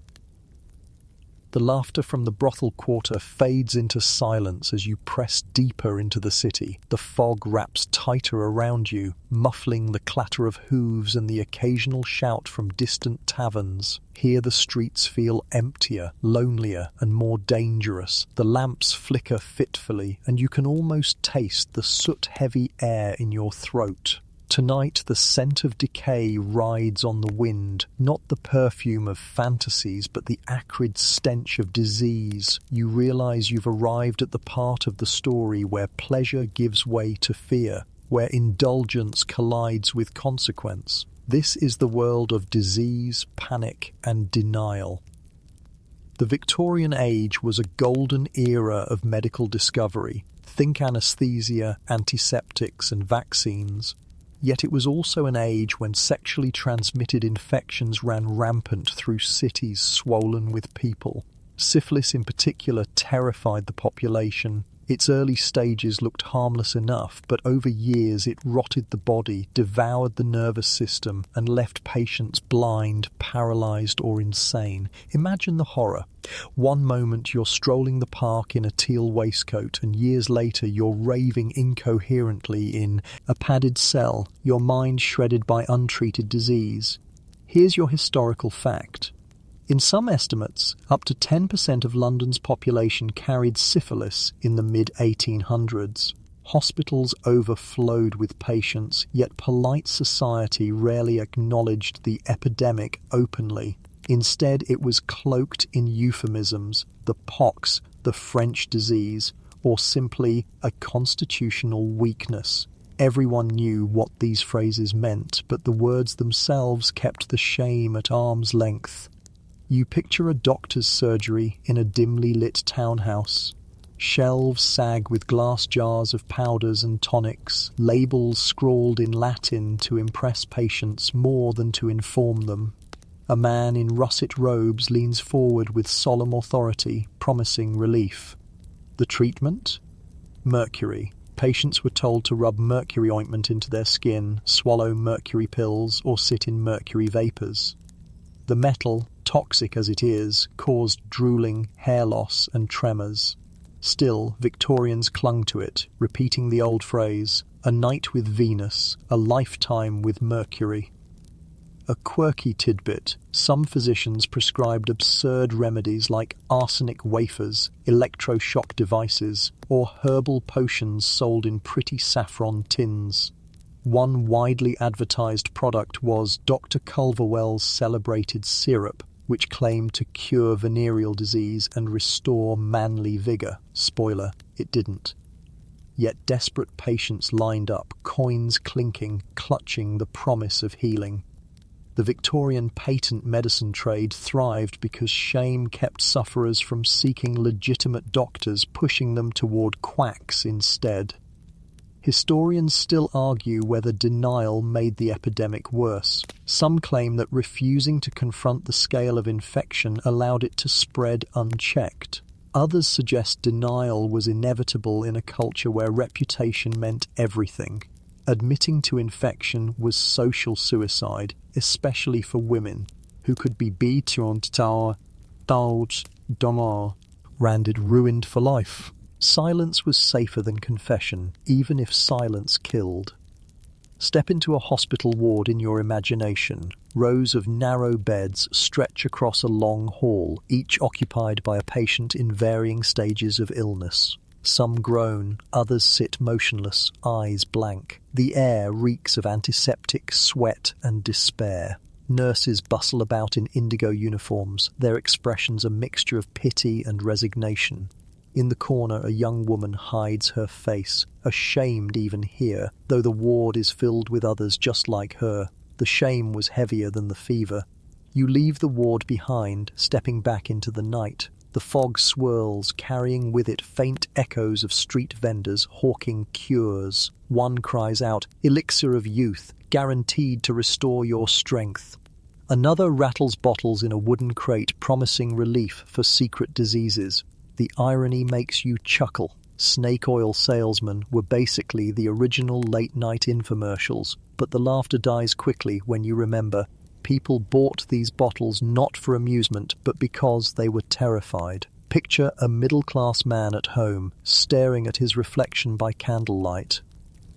The laughter from the brothel quarter fades into silence as you press deeper into the city. The fog wraps tighter around you, muffling the clatter of hooves and the occasional shout from distant taverns. Here the streets feel emptier, lonelier, and more dangerous. The lamps flicker fitfully, and you can almost taste the soot-heavy air in your throat. Tonight the scent of decay rides on the wind, not the perfume of fantasies, but the acrid stench of disease. You realize you've arrived at the part of the story where pleasure gives way to fear, where indulgence collides with consequence. This is the world of disease, panic, and denial. The Victorian age was a golden era of medical discovery. Think anesthesia, antiseptics, and vaccines. Yet it was also an age when sexually transmitted infections ran rampant through cities swollen with people. Syphilis in particular terrified the population. Its early stages looked harmless enough, but over years it rotted the body, devoured the nervous system, and left patients blind, paralyzed, or insane. Imagine the horror. One moment you're strolling the park in a teal waistcoat, and years later you're raving incoherently in a padded cell, your mind shredded by untreated disease. Here's your historical fact. In some estimates, up to 10% of London's population carried syphilis in the mid-1800s. Hospitals overflowed with patients, yet polite society rarely acknowledged the epidemic openly. Instead, it was cloaked in euphemisms, the pox, the French disease, or simply a constitutional weakness. Everyone knew what these phrases meant, but the words themselves kept the shame at arm's length. You picture a doctor's surgery in a dimly lit townhouse. Shelves sag with glass jars of powders and tonics, labels scrawled in Latin to impress patients more than to inform them. A man in russet robes leans forward with solemn authority, promising relief. The treatment? Mercury. Patients were told to rub mercury ointment into their skin, swallow mercury pills, or sit in mercury vapours. The metal, toxic as it is, caused drooling, hair loss, and tremors. Still, Victorians clung to it, repeating the old phrase, "A night with Venus, a lifetime with Mercury." A quirky tidbit, some physicians prescribed absurd remedies like arsenic wafers, electroshock devices, or herbal potions sold in pretty saffron tins. One widely advertised product was Dr. Culverwell's celebrated syrup, which claimed to cure venereal disease and restore manly vigour. Spoiler, it didn't. yet desperate patients lined up, coins clinking, clutching the promise of healing. The Victorian patent medicine trade thrived because shame kept sufferers from seeking legitimate doctors, pushing them toward quacks instead. Historians still argue whether denial made the epidemic worse. Some claim that refusing to confront the scale of infection allowed it to spread unchecked. Others suggest denial was inevitable in a culture where reputation meant everything. Admitting to infection was social suicide, especially for women, who could be beaten, branded ruined for life. Silence was safer than confession, even if silence killed. Step into a hospital ward in your imagination. Rows of narrow beds stretch across a long hall, each occupied by a patient in varying stages of illness. Some groan, others sit motionless, eyes blank. The air reeks of antiseptic, sweat, and despair. Nurses bustle about in indigo uniforms, their expressions a mixture of pity and resignation. In the corner, a young woman hides her face, ashamed even here, though the ward is filled with others just like her. The shame was heavier than the fever. You leave the ward behind, stepping back into the night. The fog swirls, carrying with it faint echoes of street vendors hawking cures. One cries out, "Elixir of youth, guaranteed to restore your strength." Another rattles bottles in a wooden crate, promising relief for secret diseases. The irony makes you chuckle. Snake oil salesmen were basically the original late-night infomercials, but the laughter dies quickly when you remember people bought these bottles not for amusement, but because they were terrified. Picture a middle-class man at home, staring at his reflection by candlelight.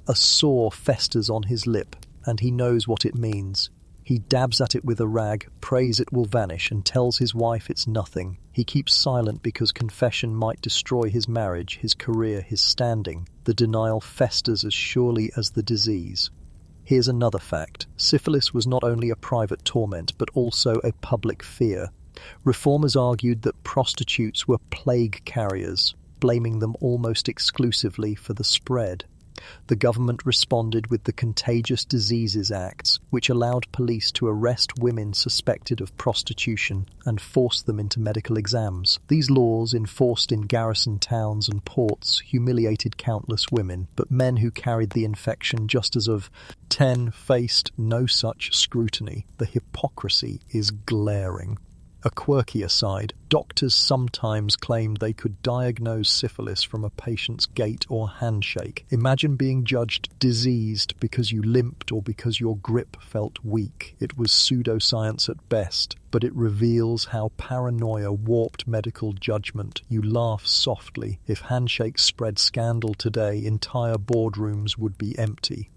A sore festers on his lip, and he knows what it means. He dabs at it with a rag, prays it will vanish, and tells his wife it's nothing. He keeps silent because confession might destroy his marriage, his career, his standing. The denial festers as surely as the disease. Here's another fact. Syphilis was not only a private torment, but also a public fear. Reformers argued that prostitutes were plague carriers, blaming them almost exclusively for the spread. The government responded with the Contagious Diseases Acts, which allowed police to arrest women suspected of prostitution and force them into medical exams. These laws, enforced in garrison towns and ports, humiliated countless women, but men who carried the infection just as of 10 faced no such scrutiny. The hypocrisy is glaring. A quirky aside, doctors sometimes claimed they could diagnose syphilis from a patient's gait or handshake. Imagine being judged diseased because you limped or because your grip felt weak. It was pseudoscience at best, but it reveals how paranoia warped medical judgment. You laugh softly. If handshakes spread scandal today, entire boardrooms would be empty.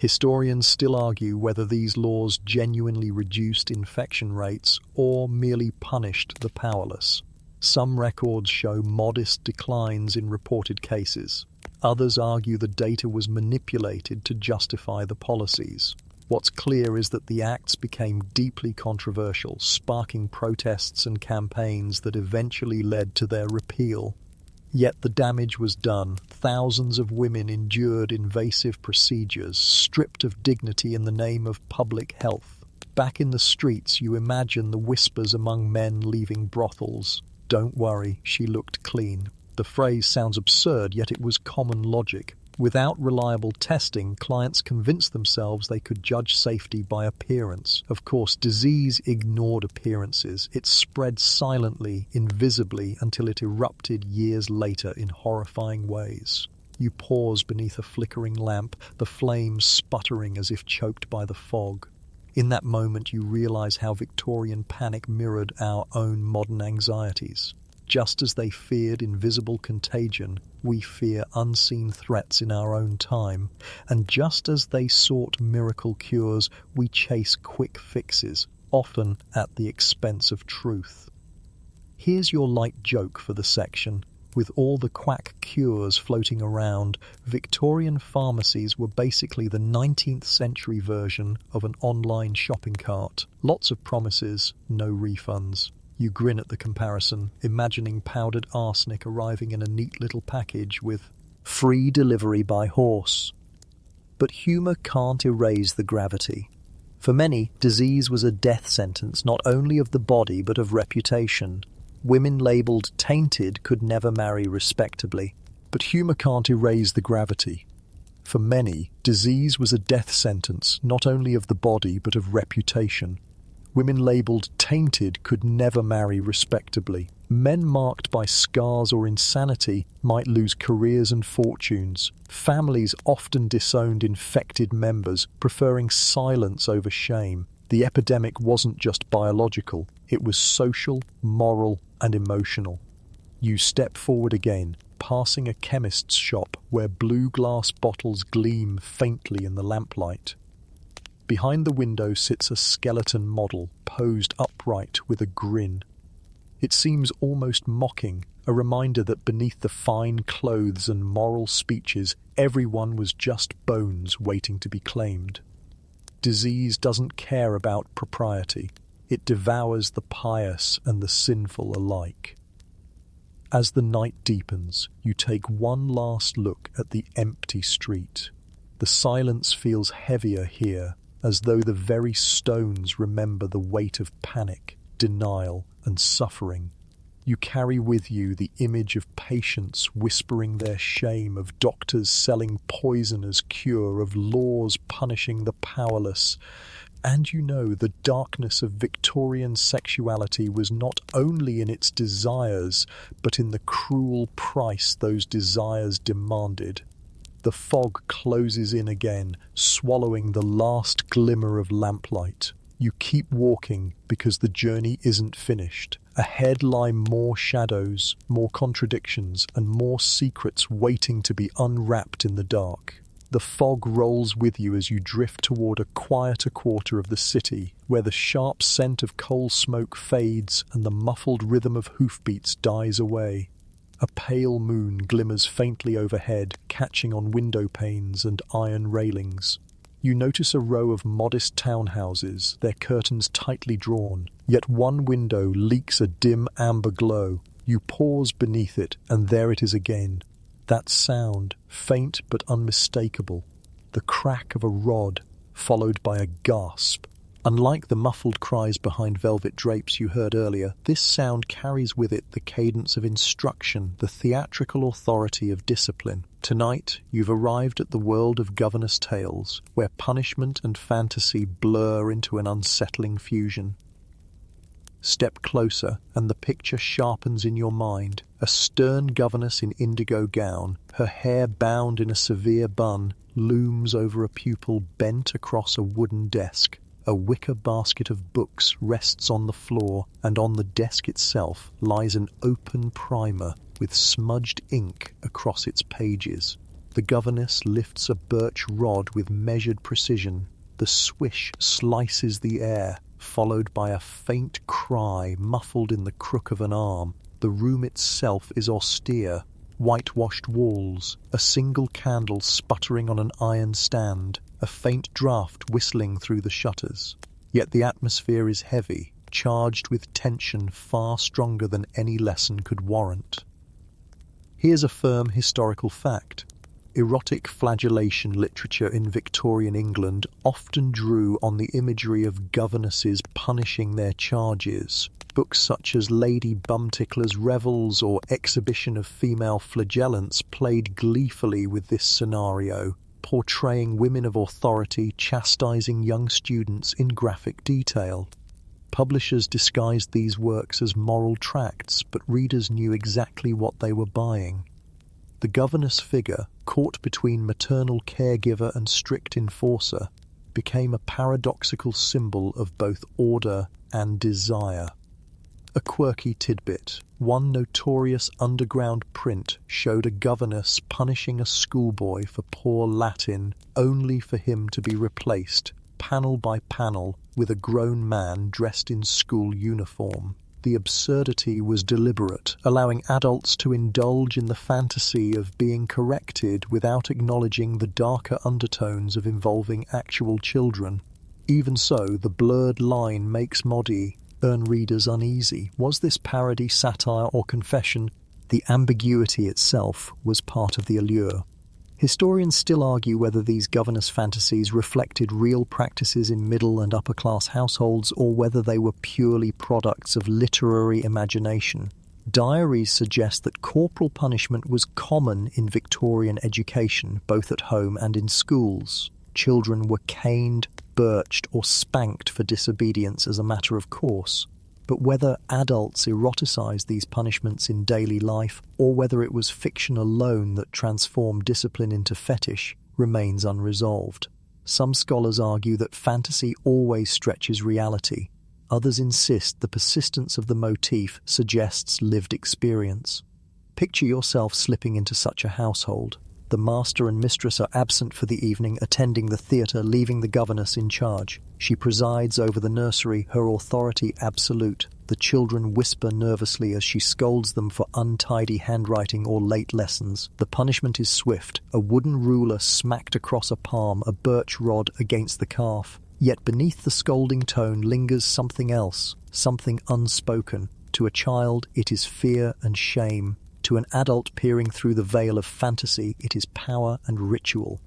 Historians still argue whether these laws genuinely reduced infection rates or merely punished the powerless. Some records show modest declines in reported cases. Others argue the data was manipulated to justify the policies. What's clear is that the acts became deeply controversial, sparking protests and campaigns that eventually led to their repeal. Yet the damage was done. Thousands of women endured invasive procedures, stripped of dignity in the name of public health. Back in the streets, you imagine the whispers among men leaving brothels. "Don't worry, she looked clean." The phrase sounds absurd, yet it was common logic. Without reliable testing, clients convinced themselves they could judge safety by appearance. Of course, disease ignored appearances. It spread silently, invisibly, until it erupted years later in horrifying ways. You pause beneath a flickering lamp, the flames sputtering as if choked by the fog. In that moment, you realize how Victorian panic mirrored our own modern anxieties. Just as they feared invisible contagion, we fear unseen threats in our own time. And just as they sought miracle cures, we chase quick fixes, often at the expense of truth. Here's your light joke for the section. With all the quack cures floating around, Victorian pharmacies were basically the 19th century version of an online shopping cart. Lots of promises, no refunds. You grin at the comparison, imagining powdered arsenic arriving in a neat little package with free delivery by horse. But humour can't erase the gravity. For many, disease was a death sentence not only of the body but of reputation. Women labelled tainted could never marry respectably. But humour can't erase the gravity. For many, disease was a death sentence not only of the body but of reputation. Women labelled tainted could never marry respectably. Men marked by scars or insanity might lose careers and fortunes. Families often disowned infected members, preferring silence over shame. The epidemic wasn't just biological, it was social, moral, and emotional. You step forward again, passing a chemist's shop where blue glass bottles gleam faintly in the lamplight. Behind the window sits a skeleton model, posed upright with a grin. It seems almost mocking, a reminder that beneath the fine clothes and moral speeches, everyone was just bones waiting to be claimed. Disease doesn't care about propriety. It devours the pious and the sinful alike. As the night deepens, you take one last look at the empty street. The silence feels heavier here, as though the very stones remember the weight of panic, denial, and suffering. You carry with you the image of patients whispering their shame, of doctors selling poison as cure, of laws punishing the powerless. And you know the darkness of Victorian sexuality was not only in its desires, but in the cruel price those desires demanded. The fog closes in again, swallowing the last glimmer of lamplight. You keep walking because the journey isn't finished. Ahead lie more shadows, more contradictions, and more secrets waiting to be unwrapped in the dark. The fog rolls with you as you drift toward a quieter quarter of the city, where the sharp scent of coal smoke fades and the muffled rhythm of hoofbeats dies away. A pale moon glimmers faintly overhead, catching on window panes and iron railings. You notice a row of modest townhouses, their curtains tightly drawn, yet one window leaks a dim amber glow. You pause beneath it, and there it is again. That sound, faint but unmistakable, the crack of a rod, followed by a gasp. Unlike the muffled cries behind velvet drapes you heard earlier, this sound carries with it the cadence of instruction, the theatrical authority of discipline. Tonight, you've arrived at the world of governess tales, where punishment and fantasy blur into an unsettling fusion. Step closer, and the picture sharpens in your mind. A stern governess in indigo gown, her hair bound in a severe bun, looms over a pupil bent across a wooden desk. A wicker basket of books rests on the floor, and on the desk itself lies an open primer with smudged ink across its pages. The governess lifts a birch rod with measured precision. The swish slices the air, followed by a faint cry muffled in the crook of an arm. The room itself is austere. Whitewashed walls, a single candle sputtering on an iron stand, a faint draught whistling through the shutters. Yet the atmosphere is heavy, charged with tension far stronger than any lesson could warrant. Here's a firm historical fact. Erotic flagellation literature in Victorian England often drew on the imagery of governesses punishing their charges. Books such as Lady Bumtickler's Revels or Exhibition of Female Flagellants played gleefully with this scenario, portraying women of authority chastising young students in graphic detail. Publishers disguised these works as moral tracts, but readers knew exactly what they were buying. The governess figure, caught between maternal caregiver and strict enforcer, became a paradoxical symbol of both order and desire. A quirky tidbit. One notorious underground print showed a governess punishing a schoolboy for poor Latin, only for him to be replaced, panel by panel, with a grown man dressed in school uniform. The absurdity was deliberate, allowing adults to indulge in the fantasy of being corrected without acknowledging the darker undertones of involving actual children. Even so, the blurred line makes Maudie earn readers uneasy. Was this parody, satire, or confession? The ambiguity itself was part of the allure. Historians still argue whether these governess fantasies reflected real practices in middle and upper-class households or whether they were purely products of literary imagination. Diaries suggest that corporal punishment was common in Victorian education, both at home and in schools. Children were caned, birched, or spanked for disobedience as a matter of course. But whether adults eroticized these punishments in daily life, or whether it was fiction alone that transformed discipline into fetish, remains unresolved. Some scholars argue that fantasy always stretches reality. Others insist the persistence of the motif suggests lived experience. Picture yourself slipping into such a household. The master and mistress are absent for the evening, attending the theatre, leaving the governess in charge. She presides over the nursery, her authority absolute. The children whisper nervously as she scolds them for untidy handwriting or late lessons. The punishment is swift, a wooden ruler smacked across a palm, a birch rod against the calf. Yet beneath the scolding tone lingers something else, something unspoken. To a child, it is fear and shame. To an adult peering through the veil of fantasy, it is power and ritual.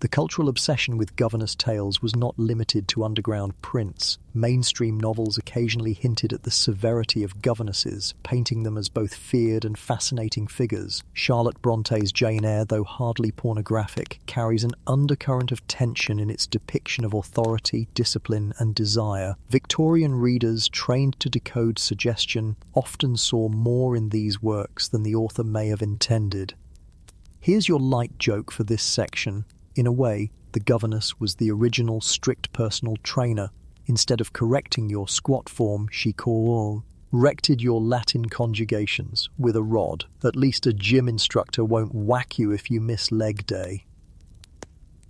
The cultural obsession with governess tales was not limited to underground prints. Mainstream novels occasionally hinted at the severity of governesses, painting them as both feared and fascinating figures. Charlotte Bronte's Jane Eyre, though hardly pornographic, carries an undercurrent of tension in its depiction of authority, discipline, and desire. Victorian readers, trained to decode suggestion, often saw more in these works than the author may have intended. Here's your light joke for this section. In a way, the governess was the original strict personal trainer. Instead of correcting your squat form, she corrected your Latin conjugations with a rod. At least a gym instructor won't whack you if you miss leg day.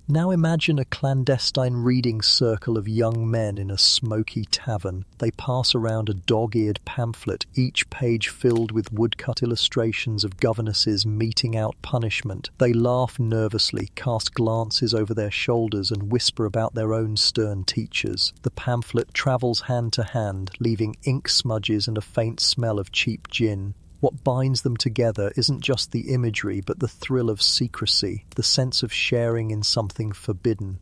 Now imagine a clandestine reading circle of young men in a smoky tavern. They pass around a dog-eared pamphlet, each page filled with woodcut illustrations of governesses meting out punishment. They laugh nervously, cast glances over their shoulders, and whisper about their own stern teachers. The pamphlet travels hand to hand, leaving ink smudges and a faint smell of cheap gin. What binds them together isn't just the imagery, but the thrill of secrecy, the sense of sharing in something forbidden.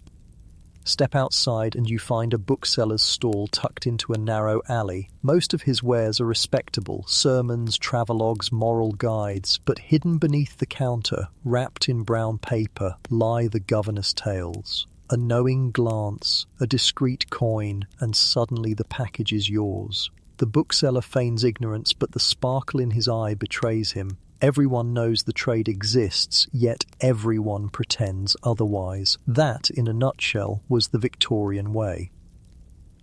Step outside and you find a bookseller's stall tucked into a narrow alley. Most of his wares are respectable, sermons, travelogues, moral guides, but hidden beneath the counter, wrapped in brown paper, lie the governess tales. A knowing glance, a discreet coin, and suddenly the package is yours. The bookseller feigns ignorance, but the sparkle in his eye betrays him. Everyone knows the trade exists, yet everyone pretends otherwise. That, in a nutshell, was the Victorian way.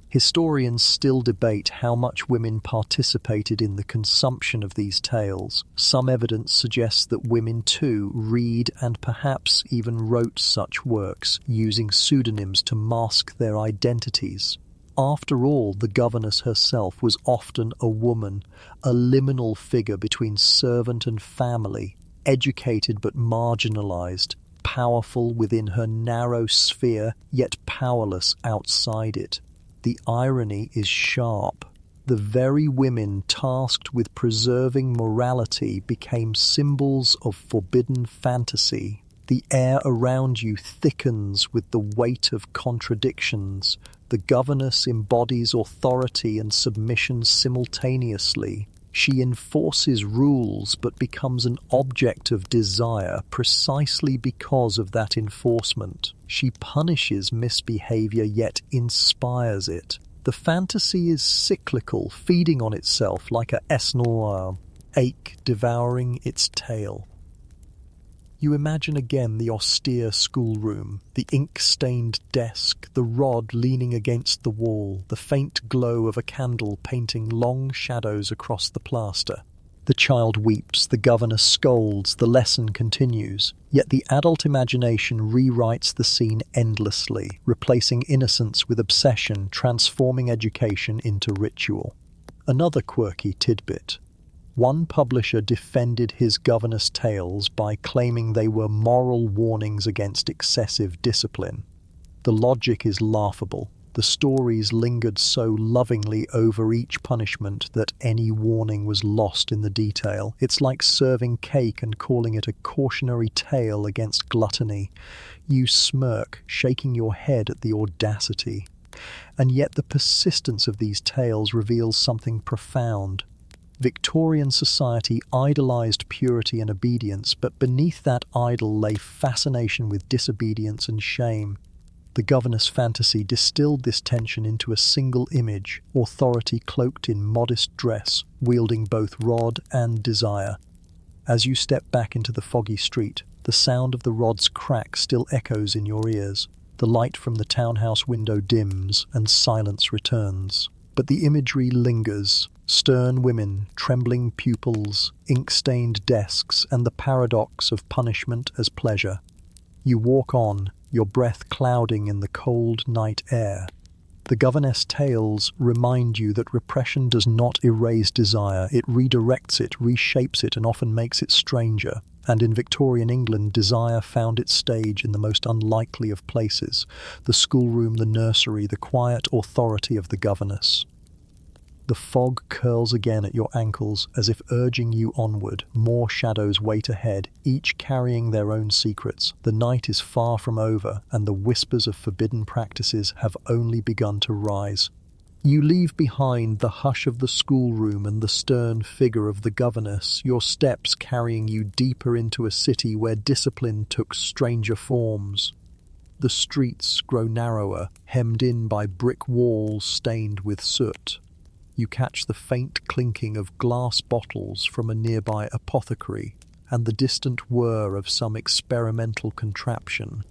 Historians still debate how much women participated in the consumption of these tales. Some evidence suggests that women too read and perhaps even wrote such works, using pseudonyms to mask their identities. After all, the governess herself was often a woman, a liminal figure between servant and family, educated but marginalized, powerful within her narrow sphere, yet powerless outside it. The irony is sharp. The very women tasked with preserving morality became symbols of forbidden fantasy. The air around you thickens with the weight of contradictions. The governess embodies authority and submission simultaneously. She enforces rules but becomes an object of desire precisely because of that enforcement. She punishes misbehavior yet inspires it. The fantasy is cyclical, feeding on itself like a S-noir, ache devouring its tail. You imagine again the austere schoolroom, the ink-stained desk, the rod leaning against the wall, the faint glow of a candle painting long shadows across the plaster. The child weeps, the governess scolds, the lesson continues. Yet the adult imagination rewrites the scene endlessly, replacing innocence with obsession, transforming education into ritual. Another quirky tidbit. One publisher defended his governess tales by claiming they were moral warnings against excessive discipline. The logic is laughable. The stories lingered so lovingly over each punishment that any warning was lost in the detail. It's like serving cake and calling it a cautionary tale against gluttony. You smirk, shaking your head at the audacity. And yet the persistence of these tales reveals something profound. Victorian society idolized purity and obedience, but beneath that idol lay fascination with disobedience and shame. The governess fantasy distilled this tension into a single image, authority cloaked in modest dress, wielding both rod and desire. As you step back into the foggy street, the sound of the rod's crack still echoes in your ears. The light from the townhouse window dims, and silence returns. But the imagery lingers. Stern women, trembling pupils, ink-stained desks, and the paradox of punishment as pleasure. You walk on, your breath clouding in the cold night air. The governess tales remind you that repression does not erase desire, it redirects it, reshapes it, and often makes it stranger. And in Victorian England, desire found its stage in the most unlikely of places: the schoolroom, the nursery, the quiet authority of the governess. The fog curls again at your ankles, as if urging you onward. More shadows wait ahead, each carrying their own secrets. The night is far from over, and the whispers of forbidden practices have only begun to rise. You leave behind the hush of the schoolroom and the stern figure of the governess, your steps carrying you deeper into a city where discipline took stranger forms. The streets grow narrower, hemmed in by brick walls stained with soot. You catch the faint clinking of glass bottles from a nearby apothecary and the distant whir of some experimental contraption.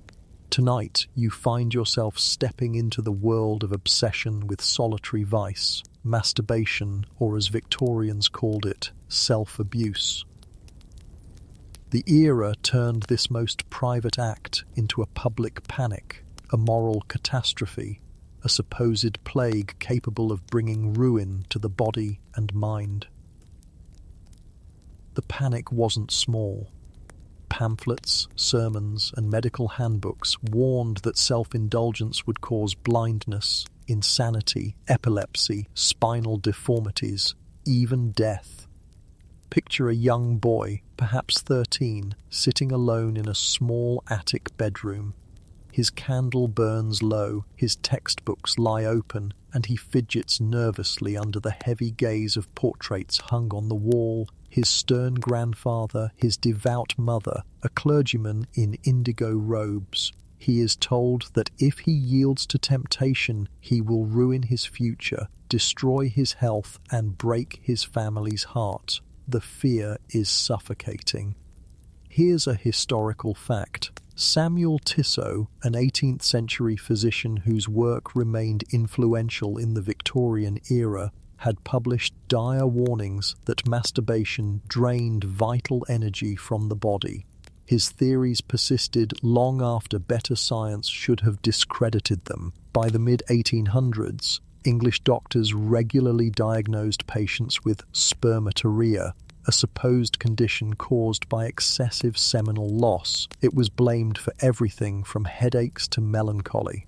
Tonight, you find yourself stepping into the world of obsession with solitary vice, masturbation, or as Victorians called it, self-abuse. The era turned this most private act into a public panic, a moral catastrophe, a supposed plague capable of bringing ruin to the body and mind. The panic wasn't small. Pamphlets, sermons, and medical handbooks warned that self-indulgence would cause blindness, insanity, epilepsy, spinal deformities, even death. Picture a young boy, perhaps 13, sitting alone in a small attic bedroom. His candle burns low, his textbooks lie open, and he fidgets nervously under the heavy gaze of portraits hung on the wall. His stern grandfather, his devout mother, a clergyman in indigo robes. He is told that if he yields to temptation, he will ruin his future, destroy his health, and break his family's heart. The fear is suffocating. Here's a historical fact. Samuel Tissot, an 18th century physician whose work remained influential in the Victorian era, had published dire warnings that masturbation drained vital energy from the body. His theories persisted long after better science should have discredited them. By the mid-1800s, English doctors regularly diagnosed patients with spermatorrhea, a supposed condition caused by excessive seminal loss. It was blamed for everything from headaches to melancholy.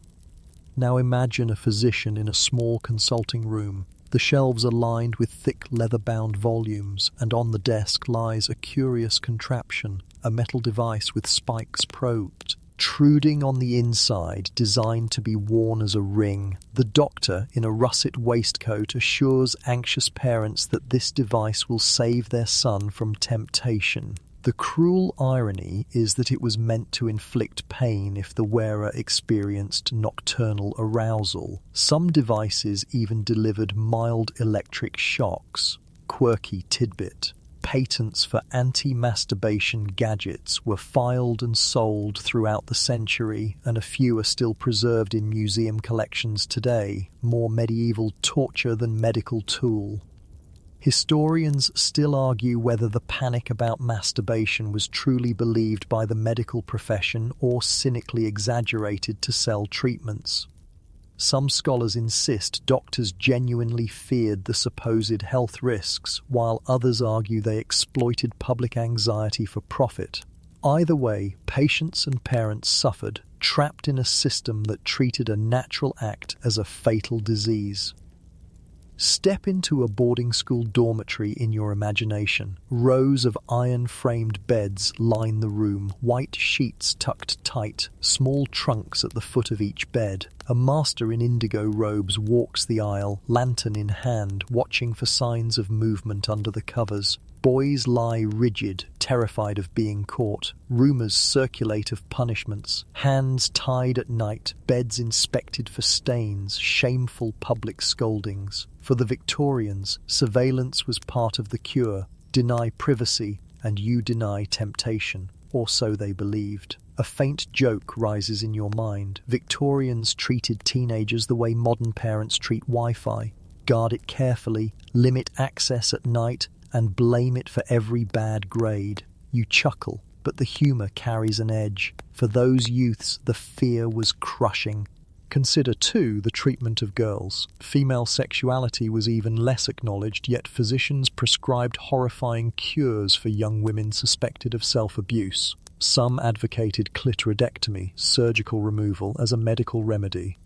Now imagine a physician in a small consulting room. The shelves are lined with thick leather-bound volumes, and on the desk lies a curious contraption, a metal device with spikes probed, truding on the inside, designed to be worn as a ring. The doctor, in a russet waistcoat, assures anxious parents that this device will save their son from temptation. The cruel irony is that it was meant to inflict pain if the wearer experienced nocturnal arousal. Some devices even delivered mild electric shocks. Quirky tidbit. Patents for anti-masturbation gadgets were filed and sold throughout the century, and a few are still preserved in museum collections today. More medieval torture than medical tool. Historians still argue whether the panic about masturbation was truly believed by the medical profession or cynically exaggerated to sell treatments. Some scholars insist doctors genuinely feared the supposed health risks, while others argue they exploited public anxiety for profit. Either way, patients and parents suffered, trapped in a system that treated a natural act as a fatal disease. Step into a boarding school dormitory in your imagination. Rows of iron-framed beds line the room, white sheets tucked tight, small trunks at the foot of each bed. A master in indigo robes walks the aisle, lantern in hand, watching for signs of movement under the covers. Boys lie rigid, terrified of being caught. Rumours circulate of punishments. Hands tied at night, beds inspected for stains, shameful public scoldings. For the Victorians, surveillance was part of the cure. Deny privacy, and you deny temptation. Or so they believed. A faint joke rises in your mind. Victorians treated teenagers the way modern parents treat Wi-Fi. Guard it carefully, limit access at night, and blame it for every bad grade. You chuckle, but the humour carries an edge. For those youths, the fear was crushing. Consider, too, the treatment of girls. Female sexuality was even less acknowledged, yet physicians prescribed horrifying cures for young women suspected of self-abuse. Some advocated clitoridectomy, surgical removal, as a medical remedy.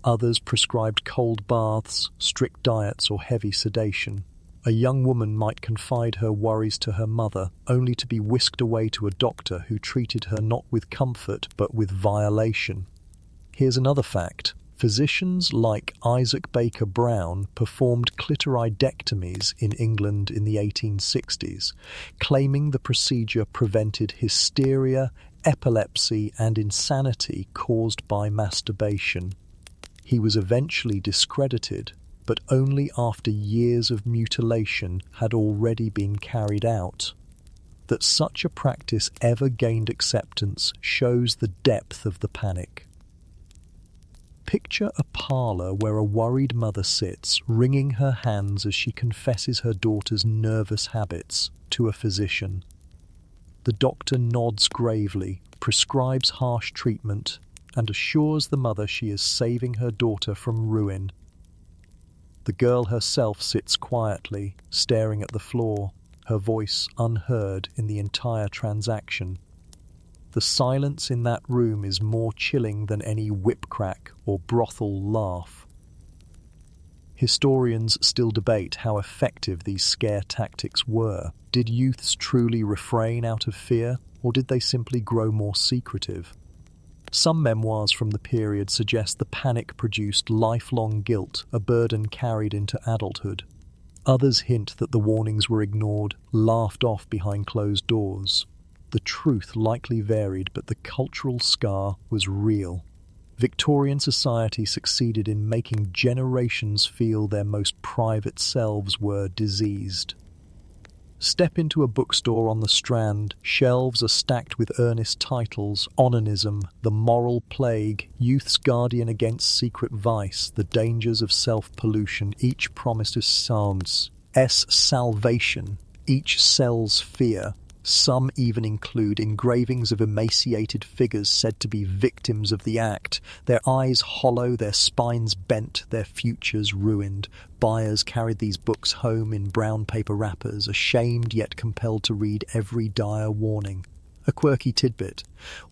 Others prescribed cold baths, strict diets, or heavy sedation. A young woman might confide her worries to her mother, only to be whisked away to a doctor who treated her not with comfort but with violation. Here's another fact. Physicians like Isaac Baker Brown performed clitoridectomies in England in the 1860s, claiming the procedure prevented hysteria, epilepsy, and insanity caused by masturbation. He was eventually discredited, but only after years of mutilation had already been carried out. That such a practice ever gained acceptance shows the depth of the panic. Picture a parlour where a worried mother sits, wringing her hands as she confesses her daughter's nervous habits to a physician. The doctor nods gravely, prescribes harsh treatment, and assures the mother she is saving her daughter from ruin. The girl herself sits quietly, staring at the floor, her voice unheard in the entire transaction. The silence in that room is more chilling than any whip-crack or brothel laugh. Historians still debate how effective these scare tactics were. Did youths truly refrain out of fear, or did they simply grow more secretive? Some memoirs from the period suggest the panic produced lifelong guilt, a burden carried into adulthood. Others hint that the warnings were ignored, laughed off behind closed doors. The truth likely varied, but the cultural scar was real. Victorian society succeeded in making generations feel their most private selves were diseased. Step into a bookstore on the Strand. Shelves are stacked with earnest titles: Onanism, The Moral Plague, Youth's Guardian Against Secret Vice, The Dangers of Self-Pollution. Each promises salvation. Each sells fear. Some even include engravings of emaciated figures said to be victims of the act, their eyes hollow, their spines bent, their futures ruined. Buyers carried these books home in brown paper wrappers, ashamed yet compelled to read every dire warning. A quirky tidbit.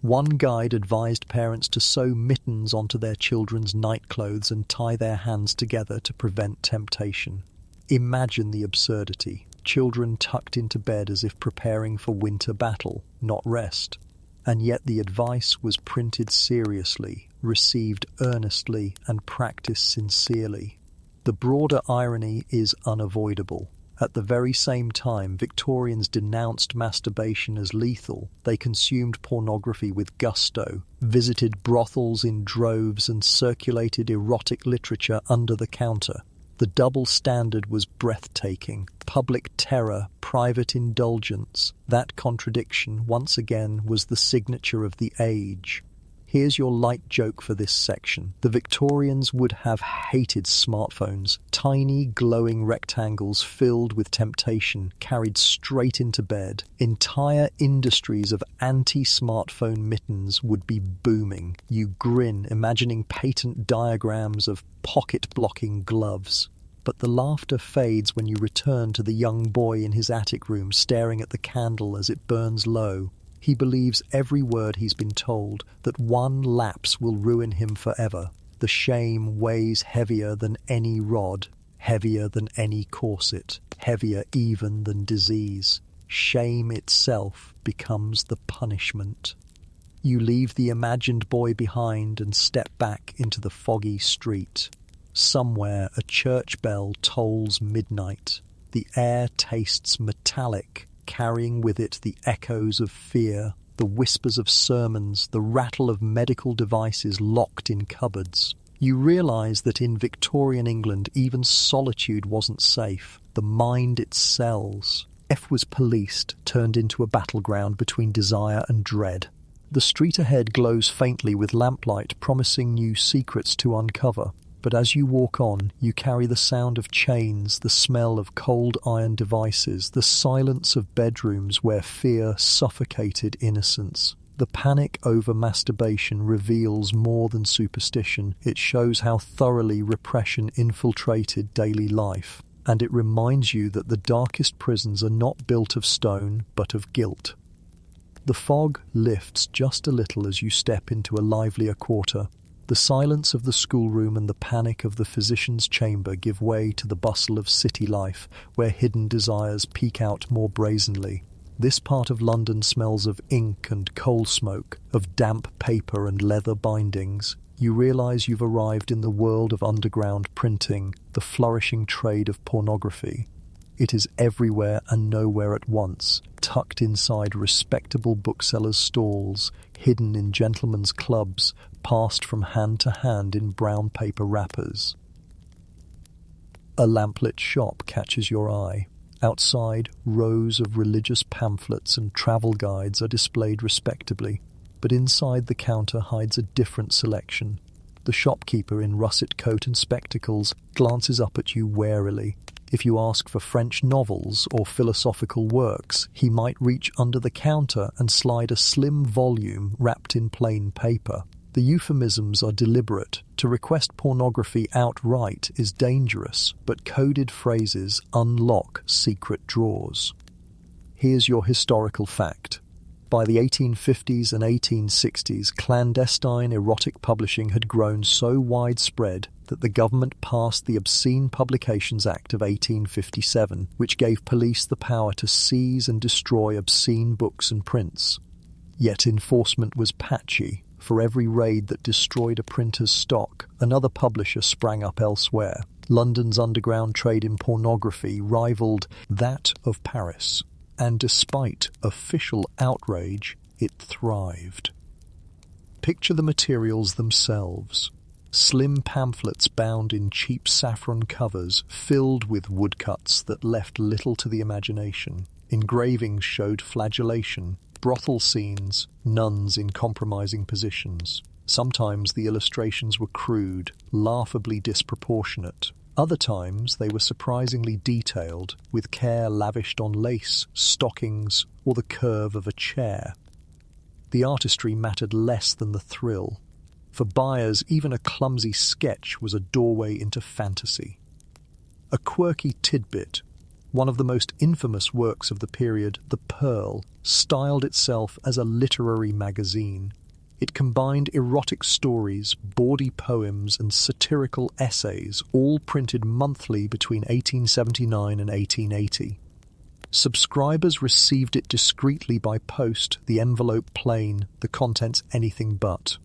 One guide advised parents to sew mittens onto their children's nightclothes and tie their hands together to prevent temptation. Imagine the absurdity. Children tucked into bed as if preparing for winter battle, not rest. And yet the advice was printed seriously, received earnestly, and practiced sincerely. The broader irony is unavoidable. At the very same time Victorians denounced masturbation as lethal, they consumed pornography with gusto, visited brothels in droves, and circulated erotic literature under the counter. The double standard was breathtaking. Public terror, private indulgence. That contradiction, once again, was the signature of the age. Here's your light joke for this section. The Victorians would have hated smartphones. Tiny, glowing rectangles filled with temptation, carried straight into bed. Entire industries of anti-smartphone mittens would be booming. You grin, imagining patent diagrams of pocket-blocking gloves. But the laughter fades when you return to the young boy in his attic room staring at the candle as it burns low. He believes every word he's been told, that one lapse will ruin him forever. The shame weighs heavier than any rod, heavier than any corset, heavier even than disease. Shame itself becomes the punishment. You leave the imagined boy behind and step back into the foggy street. Somewhere a church bell tolls midnight. The air tastes metallic, carrying with it the echoes of fear, the whispers of sermons, the rattle of medical devices locked in cupboards. You realise that in Victorian England even solitude wasn't safe. The mind it sells. Life was policed, turned into a battleground between desire and dread. The street ahead glows faintly with lamplight, promising new secrets to uncover. But as you walk on, you carry the sound of chains, the smell of cold iron devices, the silence of bedrooms where fear suffocated innocence. The panic over masturbation reveals more than superstition. It shows how thoroughly repression infiltrated daily life. And it reminds you that the darkest prisons are not built of stone, but of guilt. The fog lifts just a little as you step into a livelier quarter. The silence of the schoolroom and the panic of the physician's chamber give way to the bustle of city life, where hidden desires peek out more brazenly. This part of London smells of ink and coal smoke, of damp paper and leather bindings. You realise you've arrived in the world of underground printing, the flourishing trade of pornography. It is everywhere and nowhere at once, tucked inside respectable booksellers' stalls, hidden in gentlemen's clubs, passed from hand to hand in brown paper wrappers. A lamplit shop catches your eye. Outside, rows of religious pamphlets and travel guides are displayed respectably, but inside the counter hides a different selection. The shopkeeper in russet coat and spectacles glances up at you warily. If you ask for French novels or philosophical works, he might reach under the counter and slide a slim volume wrapped in plain paper. The euphemisms are deliberate. To request pornography outright is dangerous, but coded phrases unlock secret drawers. Here's your historical fact. By the 1850s and 1860s, clandestine erotic publishing had grown so widespread that the government passed the Obscene Publications Act of 1857, which gave police the power to seize and destroy obscene books and prints. Yet enforcement was patchy. For every raid that destroyed a printer's stock, another publisher sprang up elsewhere. London's underground trade in pornography rivaled that of Paris, and despite official outrage, it thrived. Picture the materials themselves. Slim pamphlets bound in cheap saffron covers, filled with woodcuts that left little to the imagination. Engravings showed flagellation, brothel scenes, nuns in compromising positions. Sometimes the illustrations were crude, laughably disproportionate. Other times they were surprisingly detailed, with care lavished on lace, stockings, or the curve of a chair. The artistry mattered less than the thrill. For buyers, even a clumsy sketch was a doorway into fantasy. A quirky tidbit, one of the most infamous works of the period, The Pearl, styled itself as a literary magazine. It combined erotic stories, bawdy poems, and satirical essays, all printed monthly between 1879 and 1880. Subscribers received it discreetly by post, the envelope plain, the contents anything but.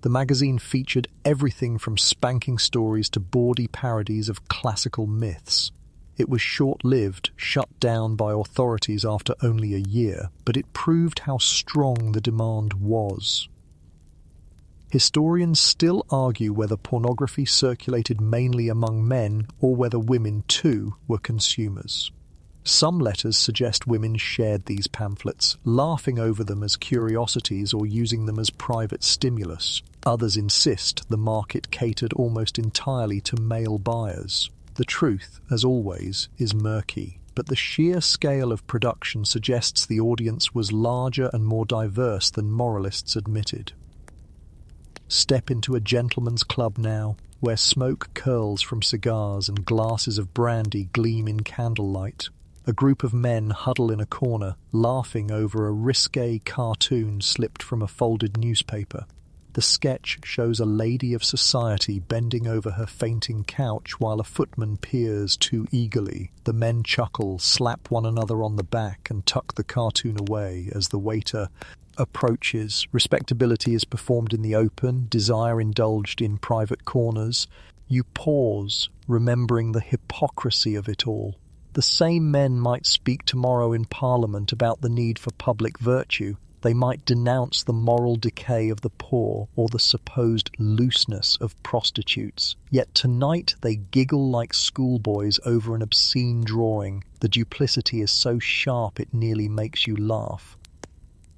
The magazine featured everything from spanking stories to bawdy parodies of classical myths. It was short-lived, shut down by authorities after only a year, but it proved how strong the demand was. Historians still argue whether pornography circulated mainly among men or whether women too were consumers. Some letters suggest women shared these pamphlets, laughing over them as curiosities or using them as private stimulus. Others insist the market catered almost entirely to male buyers. The truth, as always, is murky, but the sheer scale of production suggests the audience was larger and more diverse than moralists admitted. Step into a gentleman's club now, where smoke curls from cigars and glasses of brandy gleam in candlelight. A group of men huddle in a corner, laughing over a risque cartoon slipped from a folded newspaper. The sketch shows a lady of society bending over her fainting couch while a footman peers too eagerly. The men chuckle, slap one another on the back, and tuck the cartoon away as the waiter approaches. Respectability is performed in the open, desire indulged in private corners. You pause, remembering the hypocrisy of it all. The same men might speak tomorrow in Parliament about the need for public virtue. They might denounce the moral decay of the poor or the supposed looseness of prostitutes. Yet tonight they giggle like schoolboys over an obscene drawing. The duplicity is so sharp it nearly makes you laugh.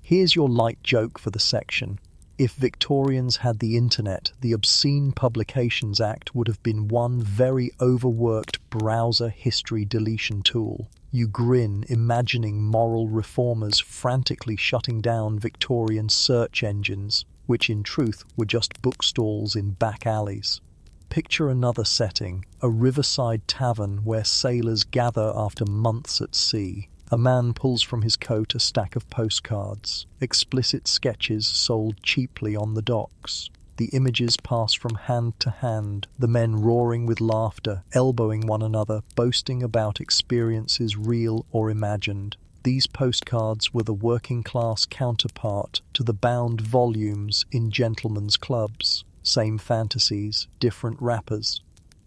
Here's your light joke for the section. If Victorians had the internet, the Obscene Publications Act would have been one very overworked browser history deletion tool. You grin, imagining moral reformers frantically shutting down Victorian search engines, which in truth were just bookstalls in back alleys. Picture another setting, a riverside tavern where sailors gather after months at sea. A man pulls from his coat a stack of postcards, explicit sketches sold cheaply on the docks. The images pass from hand to hand, the men roaring with laughter, elbowing one another, boasting about experiences real or imagined. These postcards were the working-class counterpart to the bound volumes in gentlemen's clubs. Same fantasies, different wrappers.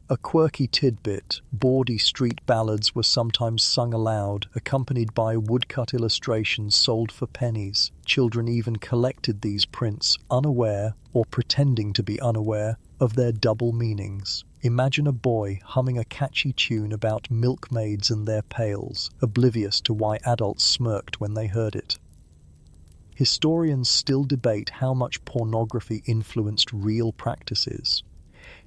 A quirky tidbit, bawdy street ballads were sometimes sung aloud, accompanied by woodcut illustrations sold for pennies. Children even collected these prints, unaware, or pretending to be unaware, of their double meanings. Imagine a boy humming a catchy tune about milkmaids and their pails, oblivious to why adults smirked when they heard it. Historians still debate how much pornography influenced real practices.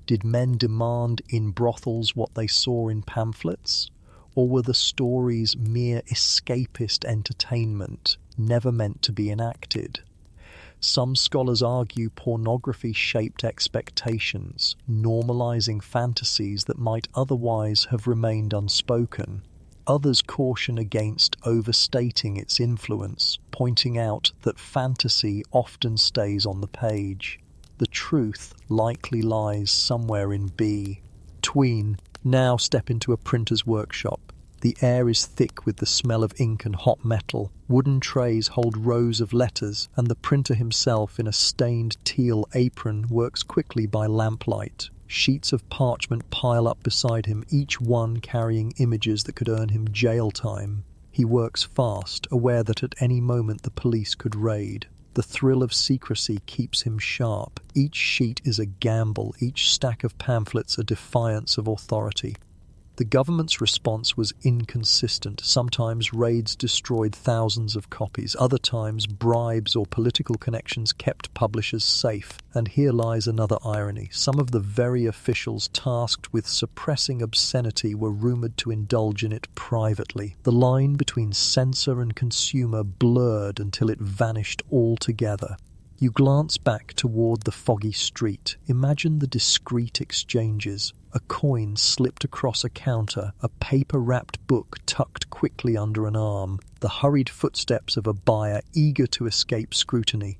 Did men demand in brothels what they saw in pamphlets? Or were the stories mere escapist entertainment, never meant to be enacted? Some scholars argue pornography shaped expectations, normalizing fantasies that might otherwise have remained unspoken. Others caution against overstating its influence, pointing out that fantasy often stays on the page. The truth likely lies somewhere in between. Now step into a printer's workshop. The air is thick with the smell of ink and hot metal. Wooden trays hold rows of letters, and the printer himself in a stained teal apron works quickly by lamplight. Sheets of parchment pile up beside him, each one carrying images that could earn him jail time. He works fast, aware that at any moment the police could raid. The thrill of secrecy keeps him sharp. Each sheet is a gamble, each stack of pamphlets a defiance of authority. The government's response was inconsistent. Sometimes raids destroyed thousands of copies. Other times bribes or political connections kept publishers safe. And here lies another irony. Some of the very officials tasked with suppressing obscenity were rumoured to indulge in it privately. The line between censor and consumer blurred until it vanished altogether. You glance back toward the foggy street. Imagine the discreet exchanges. A coin slipped across a counter, a paper-wrapped book tucked quickly under an arm, the hurried footsteps of a buyer eager to escape scrutiny.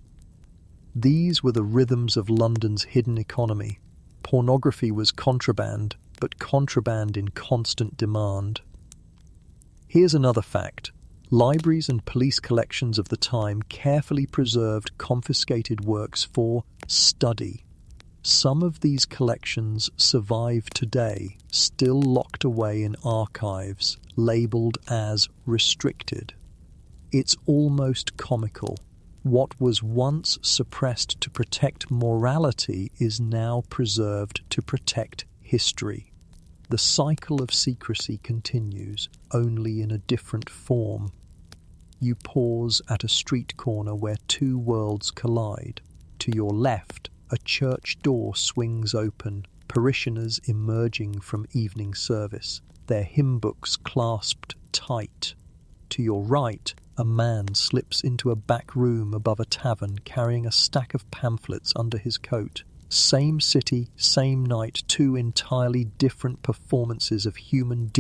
These were the rhythms of London's hidden economy. Pornography was contraband, but contraband in constant demand. Here's another fact. Libraries and police collections of the time carefully preserved confiscated works for study. Some of these collections survive today, still locked away in archives, labelled as restricted. It's almost comical. What was once suppressed to protect morality is now preserved to protect history. The cycle of secrecy continues, only in a different form. You pause at a street corner where two worlds collide. To your left, a church door swings open, parishioners emerging from evening service, their hymn books clasped tight. To your right, a man slips into a back room above a tavern carrying a stack of pamphlets under his coat. Same city, same night, two entirely different performances of human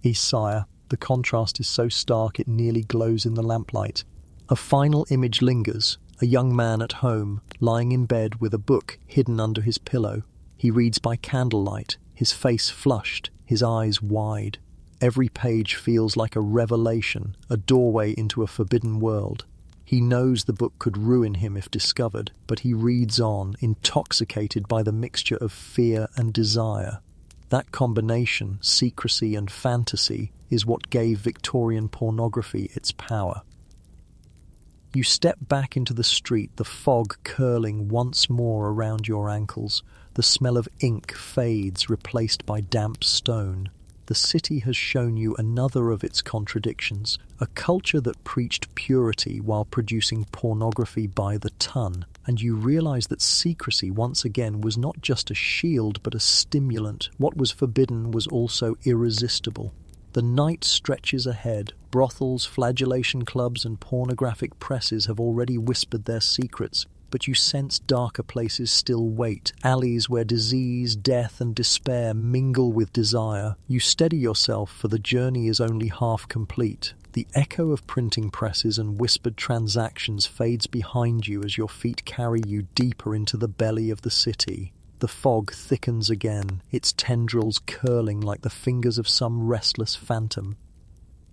Isaiah. The contrast is so stark it nearly glows in the lamplight. A final image lingers, a young man at home, lying in bed with a book hidden under his pillow. He reads by candlelight, his face flushed, his eyes wide. Every page feels like a revelation, a doorway into a forbidden world. He knows the book could ruin him if discovered, but he reads on, intoxicated by the mixture of fear and desire. That combination, secrecy and fantasy, is what gave Victorian pornography its power. You step back into the street, the fog curling once more around your ankles. The smell of ink fades, replaced by damp stone. The city has shown you another of its contradictions, a culture that preached purity while producing pornography by the ton, and you realize that secrecy once again was not just a shield but a stimulant. What was forbidden was also irresistible. The night stretches ahead. Brothels, flagellation clubs and pornographic presses have already whispered their secrets, but you sense darker places still wait, alleys where disease, death and despair mingle with desire. You steady yourself, for the journey is only half complete. The echo of printing presses and whispered transactions fades behind you as your feet carry you deeper into the belly of the city. The fog thickens again, its tendrils curling like the fingers of some restless phantom.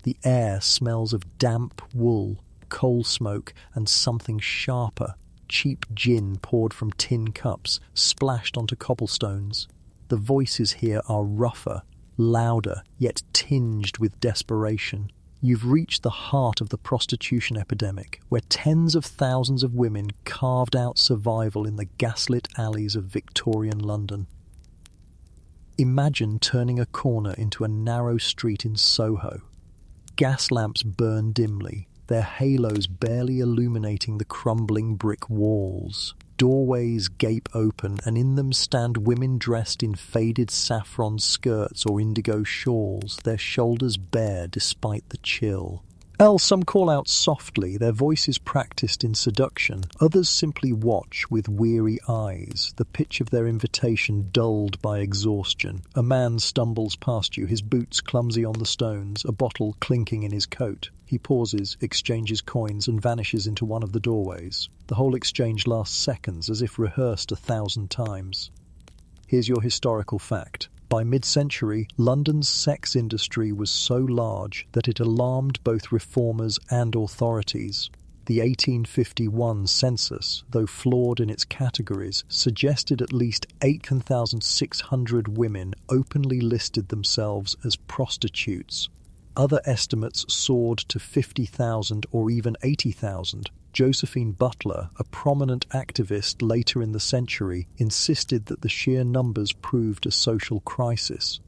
The air smells of damp wool, coal smoke and something sharper. Cheap gin poured from tin cups, splashed onto cobblestones. The voices here are rougher, louder, yet tinged with desperation. You've reached the heart of the prostitution epidemic, where tens of thousands of women carved out survival in the gaslit alleys of Victorian London. Imagine turning a corner into a narrow street in Soho. Gas lamps burn dimly, their halos barely illuminating the crumbling brick walls. Doorways gape open, and in them stand women dressed in faded saffron skirts or indigo shawls, their shoulders bare despite the chill. Some call out softly, their voices practiced in seduction. Others simply watch with weary eyes, the pitch of their invitation dulled by exhaustion. A man stumbles past you, his boots clumsy on the stones, a bottle clinking in his coat. He pauses, exchanges coins, and vanishes into one of the doorways. The whole exchange lasts seconds, as if rehearsed 1,000 times. Here's your historical fact. By mid-century, London's sex industry was so large that it alarmed both reformers and authorities. The 1851 census, though flawed in its categories, suggested at least 8,600 women openly listed themselves as prostitutes. Other estimates soared to 50,000 or even 80,000. Josephine Butler, a prominent activist later in the century, insisted that the sheer numbers proved a social crisis.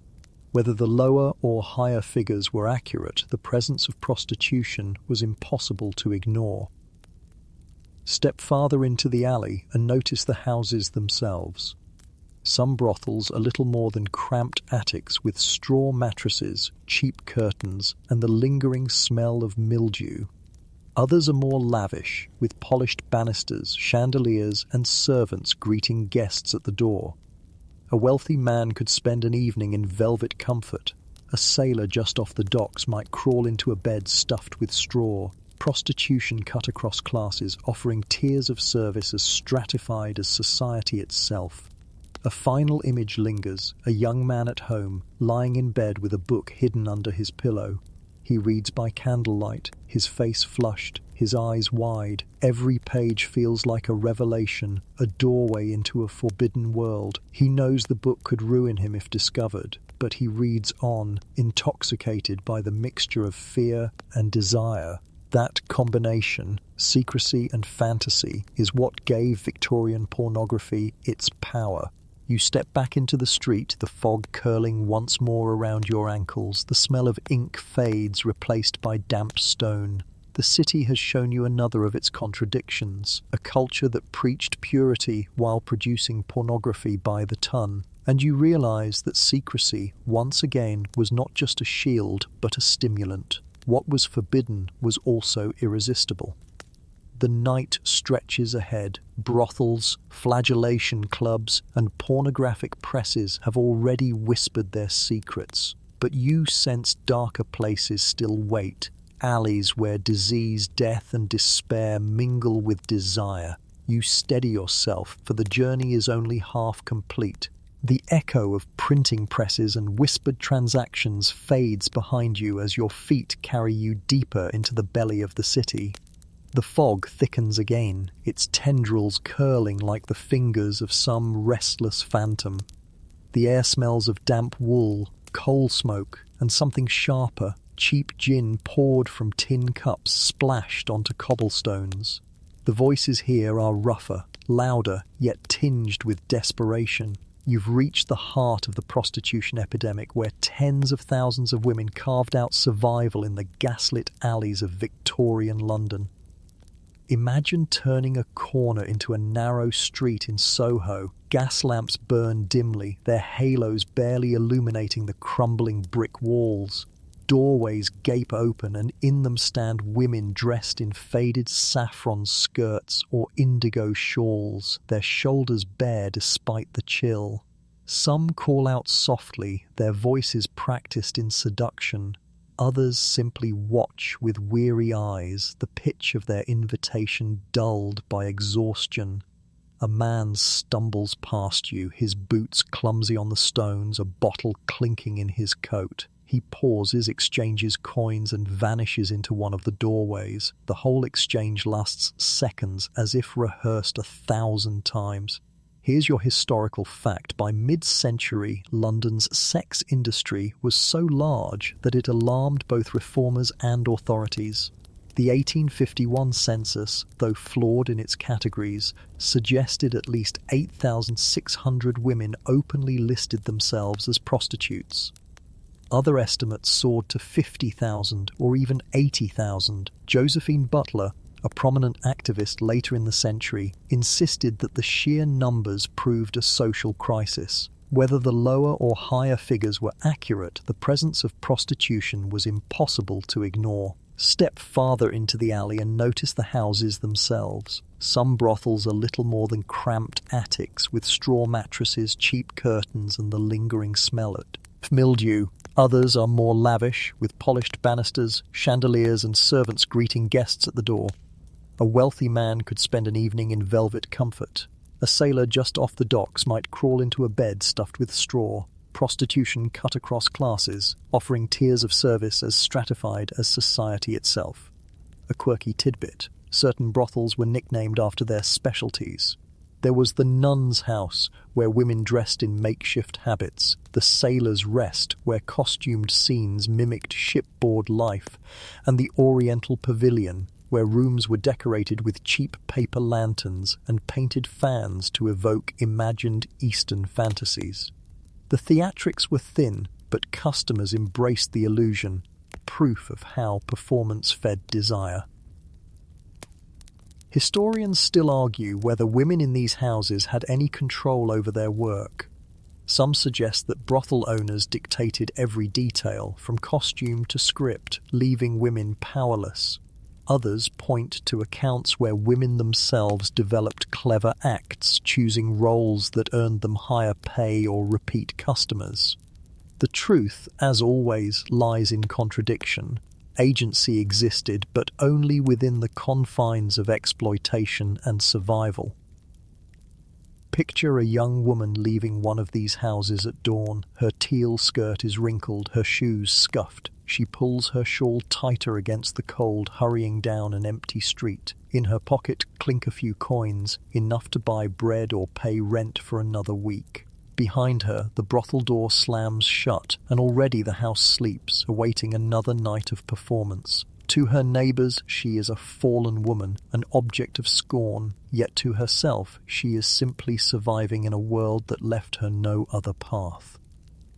Whether the lower or higher figures were accurate, the presence of prostitution was impossible to ignore. Step farther into the alley and notice the houses themselves. Some brothels are little more than cramped attics with straw mattresses, cheap curtains, and the lingering smell of mildew. Others are more lavish, with polished banisters, chandeliers, and servants greeting guests at the door. A wealthy man could spend an evening in velvet comfort. A sailor just off the docks might crawl into a bed stuffed with straw. Prostitution cut across classes, offering tiers of service as stratified as society itself. A final image lingers, a young man at home, lying in bed with a book hidden under his pillow. He reads by candlelight, his face flushed, his eyes wide. Every page feels like a revelation, a doorway into a forbidden world. He knows the book could ruin him if discovered, but he reads on, intoxicated by the mixture of fear and desire. That combination, secrecy and fantasy, is what gave Victorian pornography its power. You step back into the street, the fog curling once more around your ankles. The smell of ink fades, replaced by damp stone. The city has shown you another of its contradictions, a culture that preached purity while producing pornography by the ton. And you realize that secrecy, once again, was not just a shield, but a stimulant. What was forbidden was also irresistible. The night stretches ahead. Brothels, flagellation clubs, and pornographic presses have already whispered their secrets. But you sense darker places still wait, alleys where disease, death, and despair mingle with desire. You steady yourself, for the journey is only half complete. The echo of printing presses and whispered transactions fades behind you as your feet carry you deeper into the belly of the city. The fog thickens again, its tendrils curling like the fingers of some restless phantom. The air smells of damp wool, coal smoke, and something sharper, cheap gin poured from tin cups splashed onto cobblestones. The voices here are rougher, louder, yet tinged with desperation. You've reached the heart of the prostitution epidemic, where tens of thousands of women carved out survival in the gaslit alleys of Victorian London. Imagine turning a corner into a narrow street in Soho. Gas lamps burn dimly, their halos barely illuminating the crumbling brick walls. Doorways gape open, and in them stand women dressed in faded saffron skirts or indigo shawls, their shoulders bare despite the chill. Some call out softly, their voices practiced in seduction. Others simply watch with weary eyes, the pitch of their invitation dulled by exhaustion. A man stumbles past you, his boots clumsy on the stones, a bottle clinking in his coat. He pauses, exchanges coins, and vanishes into one of the doorways. The whole exchange lasts seconds, as if rehearsed 1,000 times. Here's your historical fact. By mid-century, London's sex industry was so large that it alarmed both reformers and authorities. The 1851 census, though flawed in its categories, suggested at least 8,600 women openly listed themselves as prostitutes. Other estimates soared to 50,000 or even 80,000. Josephine Butler, a prominent activist later in the century, insisted that the sheer numbers proved a social crisis. Whether the lower or higher figures were accurate, the presence of prostitution was impossible to ignore. Step farther into the alley and notice the houses themselves. Some brothels are little more than cramped attics with straw mattresses, cheap curtains, and the lingering smell of mildew. Others are more lavish, with polished banisters, chandeliers, and servants greeting guests at the door. A wealthy man could spend an evening in velvet comfort. A sailor just off the docks might crawl into a bed stuffed with straw. Prostitution cut across classes, offering tiers of service as stratified as society itself. A quirky tidbit: certain brothels were nicknamed after their specialties. There was the Nun's House, where women dressed in makeshift habits, the Sailor's Rest, where costumed scenes mimicked shipboard life, and the Oriental Pavilion, where rooms were decorated with cheap paper lanterns and painted fans to evoke imagined Eastern fantasies. The theatrics were thin, but customers embraced the illusion, proof of how performance fed desire. Historians still argue whether women in these houses had any control over their work. Some suggest that brothel owners dictated every detail, from costume to script, leaving women powerless. Others point to accounts where women themselves developed clever acts, choosing roles that earned them higher pay or repeat customers. The truth, as always, lies in contradiction. Agency existed, but only within the confines of exploitation and survival. Picture a young woman leaving one of these houses at dawn. Her teal skirt is wrinkled, her shoes scuffed. She pulls her shawl tighter against the cold, hurrying down an empty street. In her pocket clink a few coins, enough to buy bread or pay rent for another week. Behind her, the brothel door slams shut, and already the house sleeps, awaiting another night of performance. To her neighbours, she is a fallen woman, an object of scorn, yet to herself, she is simply surviving in a world that left her no other path.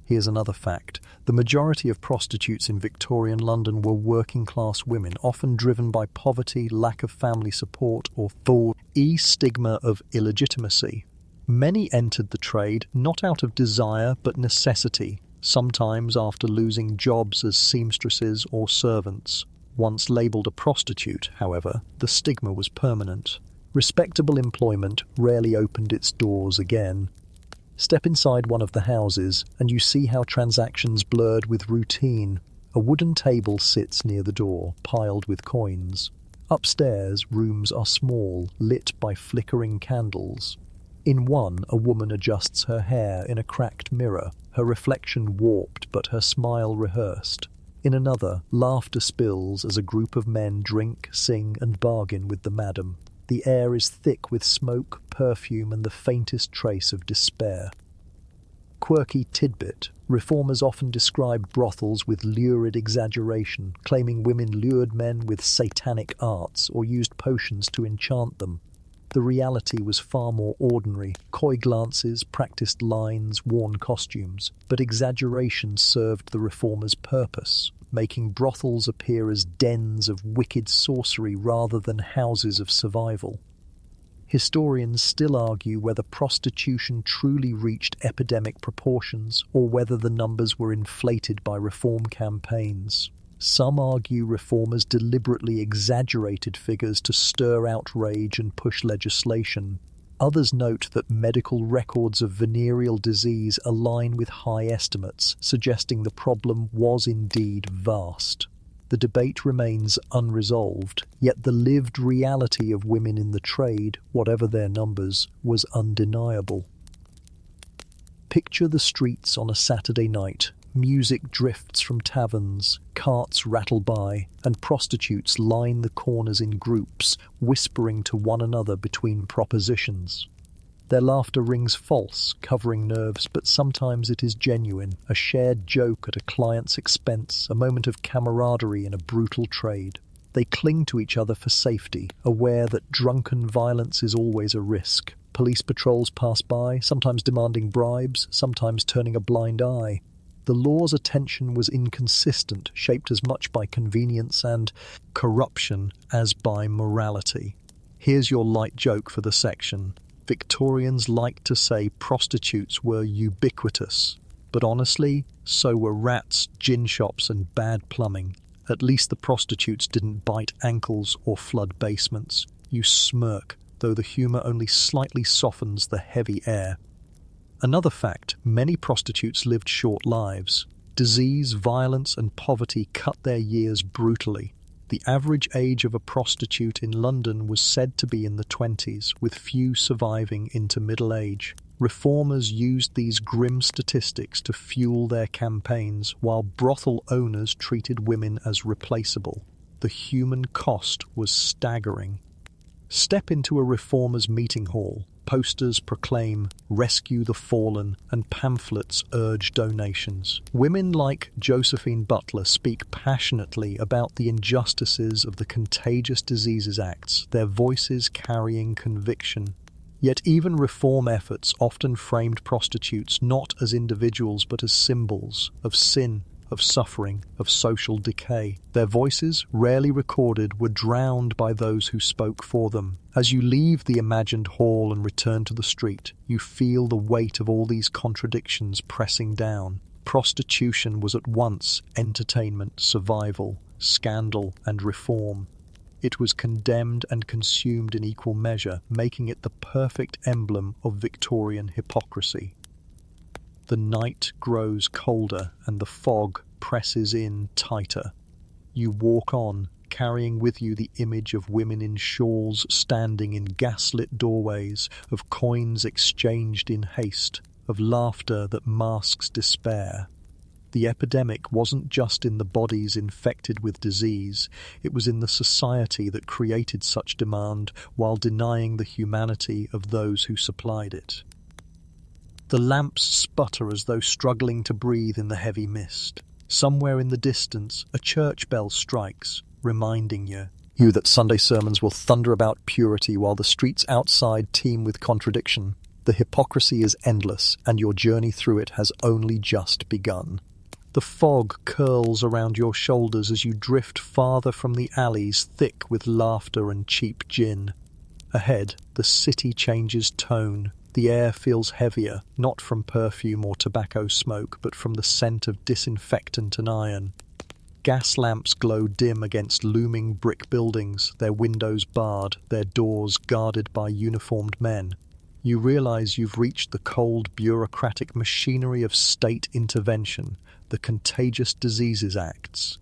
Here's another fact. The majority of prostitutes in Victorian London were working-class women, often driven by poverty, lack of family support, or the stigma of illegitimacy. Many entered the trade not out of desire but necessity, sometimes after losing jobs as seamstresses or servants. Once labelled a prostitute, however, the stigma was permanent. Respectable employment rarely opened its doors again. Step inside one of the houses, and you see how transactions blurred with routine. A wooden table sits near the door, piled with coins. Upstairs, rooms are small, lit by flickering candles. In one, a woman adjusts her hair in a cracked mirror, her reflection warped but her smile rehearsed. In another, laughter spills as a group of men drink, sing, and bargain with the madam. The air is thick with smoke, perfume, and the faintest trace of despair. Quirky tidbit: reformers often described brothels with lurid exaggeration, claiming women lured men with satanic arts or used potions to enchant them. The reality was far more ordinary: coy glances, practiced lines, worn costumes. But exaggeration served the reformers' purpose, making brothels appear as dens of wicked sorcery rather than houses of survival. Historians still argue whether prostitution truly reached epidemic proportions or whether the numbers were inflated by reform campaigns. Some argue reformers deliberately exaggerated figures to stir outrage and push legislation. Others note that medical records of venereal disease align with high estimates, suggesting the problem was indeed vast. The debate remains unresolved, yet the lived reality of women in the trade, whatever their numbers, was undeniable. Picture the streets on a Saturday night. Music drifts from taverns, carts rattle by, and prostitutes line the corners in groups, whispering to one another between propositions. Their laughter rings false, covering nerves, but sometimes it is genuine, a shared joke at a client's expense, a moment of camaraderie in a brutal trade. They cling to each other for safety, aware that drunken violence is always a risk. Police patrols pass by, sometimes demanding bribes, sometimes turning a blind eye. The law's attention was inconsistent, shaped as much by convenience and corruption as by morality. Here's your light joke for the section. Victorians liked to say prostitutes were ubiquitous, but honestly, so were rats, gin shops, and bad plumbing. At least the prostitutes didn't bite ankles or flood basements. You smirk, though the humour only slightly softens the heavy air. Another fact: many prostitutes lived short lives. Disease, violence, and poverty cut their years brutally. The average age of a prostitute in London was said to be in the 20s, with few surviving into middle age. Reformers used these grim statistics to fuel their campaigns, while brothel owners treated women as replaceable. The human cost was staggering. Step into a reformer's meeting hall. Posters proclaim "Rescue the Fallen" and pamphlets urge donations. Women like Josephine Butler speak passionately about the injustices of the Contagious Diseases Acts, their voices carrying conviction. Yet even reform efforts often framed prostitutes not as individuals but as symbols of sin, of suffering, of social decay. Their voices, rarely recorded, were drowned by those who spoke for them. As you leave the imagined hall and return to the street, you feel the weight of all these contradictions pressing down. Prostitution was at once entertainment, survival, scandal, and reform. It was condemned and consumed in equal measure, making it the perfect emblem of Victorian hypocrisy. The night grows colder and the fog presses in tighter. You walk on, carrying with you the image of women in shawls standing in gaslit doorways, of coins exchanged in haste, of laughter that masks despair. The epidemic wasn't just in the bodies infected with disease, it was in the society that created such demand while denying the humanity of those who supplied it. The lamps sputter as though struggling to breathe in the heavy mist. Somewhere in the distance, a church bell strikes, reminding you that Sunday sermons will thunder about purity while the streets outside teem with contradiction. The hypocrisy is endless, and your journey through it has only just begun. The fog curls around your shoulders as you drift farther from the alleys thick with laughter and cheap gin. Ahead, the city changes tone. The air feels heavier, not from perfume or tobacco smoke, but from the scent of disinfectant and iron. Gas lamps glow dim against looming brick buildings, their windows barred, their doors guarded by uniformed men. You realize you've reached the cold, bureaucratic machinery of state intervention, the Contagious Diseases Acts.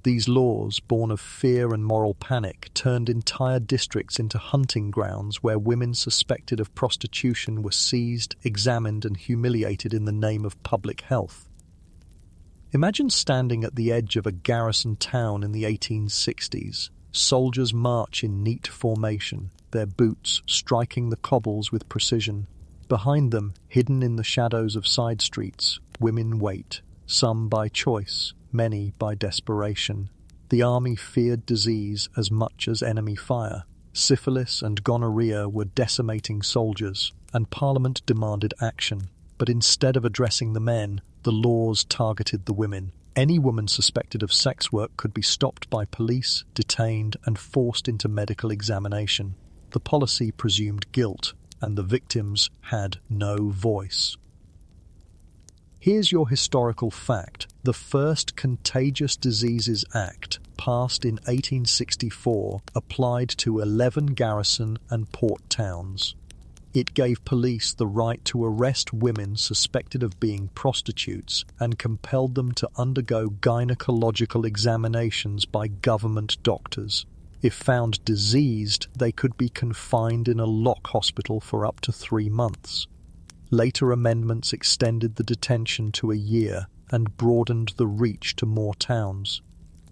These laws, born of fear and moral panic, turned entire districts into hunting grounds where women suspected of prostitution were seized, examined, and humiliated in the name of public health. Imagine standing at the edge of a garrison town in the 1860s. Soldiers march in neat formation, their boots striking the cobbles with precision. Behind them, hidden in the shadows of side streets, women wait, some by choice, many by desperation. The army feared disease as much as enemy fire. Syphilis and gonorrhea were decimating soldiers, and Parliament demanded action. But instead of addressing the men, the laws targeted the women. Any woman suspected of sex work could be stopped by police, detained, and forced into medical examination. The policy presumed guilt, and the victims had no voice. Here's your historical fact. The first Contagious Diseases Act, passed in 1864, applied to 11 garrison and port towns. It gave police the right to arrest women suspected of being prostitutes and compelled them to undergo gynecological examinations by government doctors. If found diseased, they could be confined in a lock hospital for up to 3 months. Later amendments extended the detention to a year and broadened the reach to more towns.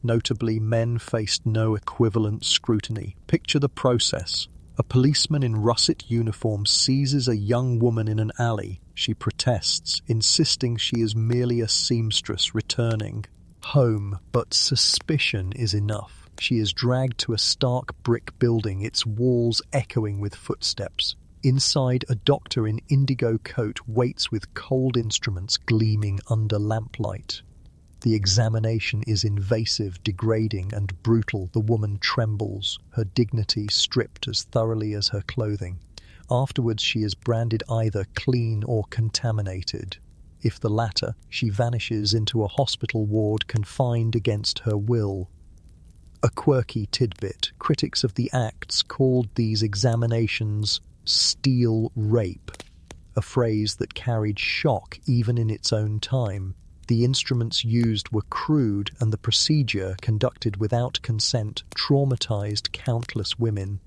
Notably, men faced no equivalent scrutiny. Picture the process. A policeman in russet uniform seizes a young woman in an alley. She protests, insisting she is merely a seamstress returning home, but suspicion is enough. She is dragged to a stark brick building, its walls echoing with footsteps. Inside, a doctor in indigo coat waits with cold instruments gleaming under lamplight. The examination is invasive, degrading, and brutal. The woman trembles, her dignity stripped as thoroughly as her clothing. Afterwards, she is branded either clean or contaminated. If the latter, she vanishes into a hospital ward confined against her will. A quirky tidbit, critics of the Acts called these examinations steel rape, a phrase that carried shock even in its own time. The instruments used were crude, and the procedure, conducted without consent, traumatized countless women.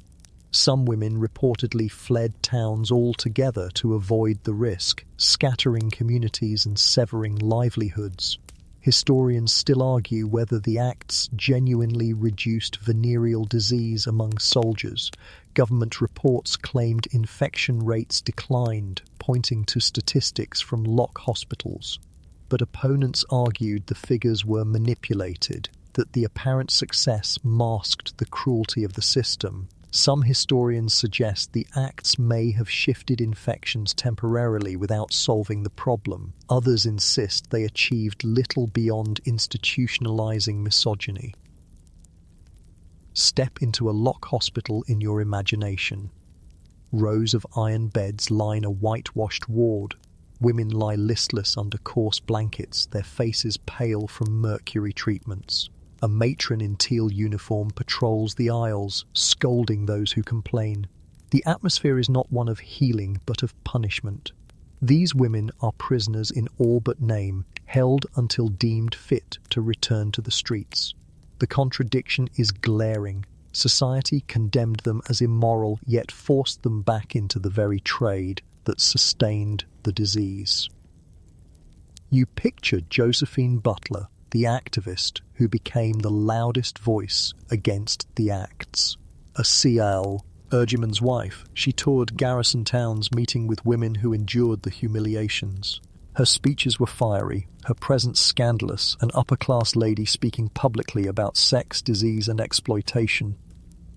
Some women reportedly fled towns altogether to avoid the risk, scattering communities and severing livelihoods. Historians still argue whether the acts genuinely reduced venereal disease among soldiers. Government reports claimed infection rates declined, pointing to statistics from lock hospitals. But opponents argued the figures were manipulated, that the apparent success masked the cruelty of the system. Some historians suggest the acts may have shifted infections temporarily without solving the problem. Others insist they achieved little beyond institutionalizing misogyny. Step into a lock hospital in your imagination. Rows of iron beds line a whitewashed ward. Women lie listless under coarse blankets, their faces pale from mercury treatments. A matron in teal uniform patrols the aisles, scolding those who complain. The atmosphere is not one of healing, but of punishment. These women are prisoners in all but name, held until deemed fit to return to the streets. The contradiction is glaring. Society condemned them as immoral, yet forced them back into the very trade that sustained the disease. You picture Josephine Butler, the activist who became the loudest voice against the acts. A CL, Urgyman's wife, she toured garrison towns meeting with women who endured the humiliations. Her speeches were fiery, her presence scandalous, an upper-class lady speaking publicly about sex, disease, and exploitation.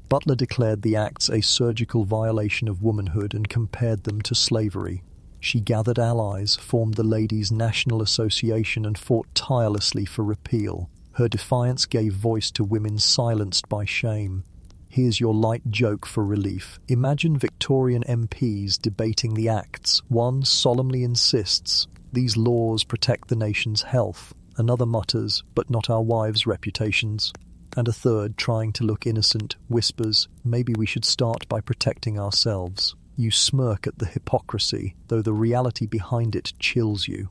Butler declared the acts a surgical violation of womanhood and compared them to slavery. She gathered allies, formed the Ladies' National Association, and fought tirelessly for repeal. Her defiance gave voice to women silenced by shame. Here's your light joke for relief. Imagine Victorian MPs debating the acts. One solemnly insists, "These laws protect the nation's health." Another mutters, "But not our wives' reputations." And a third, trying to look innocent, whispers, "Maybe we should start by protecting ourselves." You smirk at the hypocrisy, though the reality behind it chills you.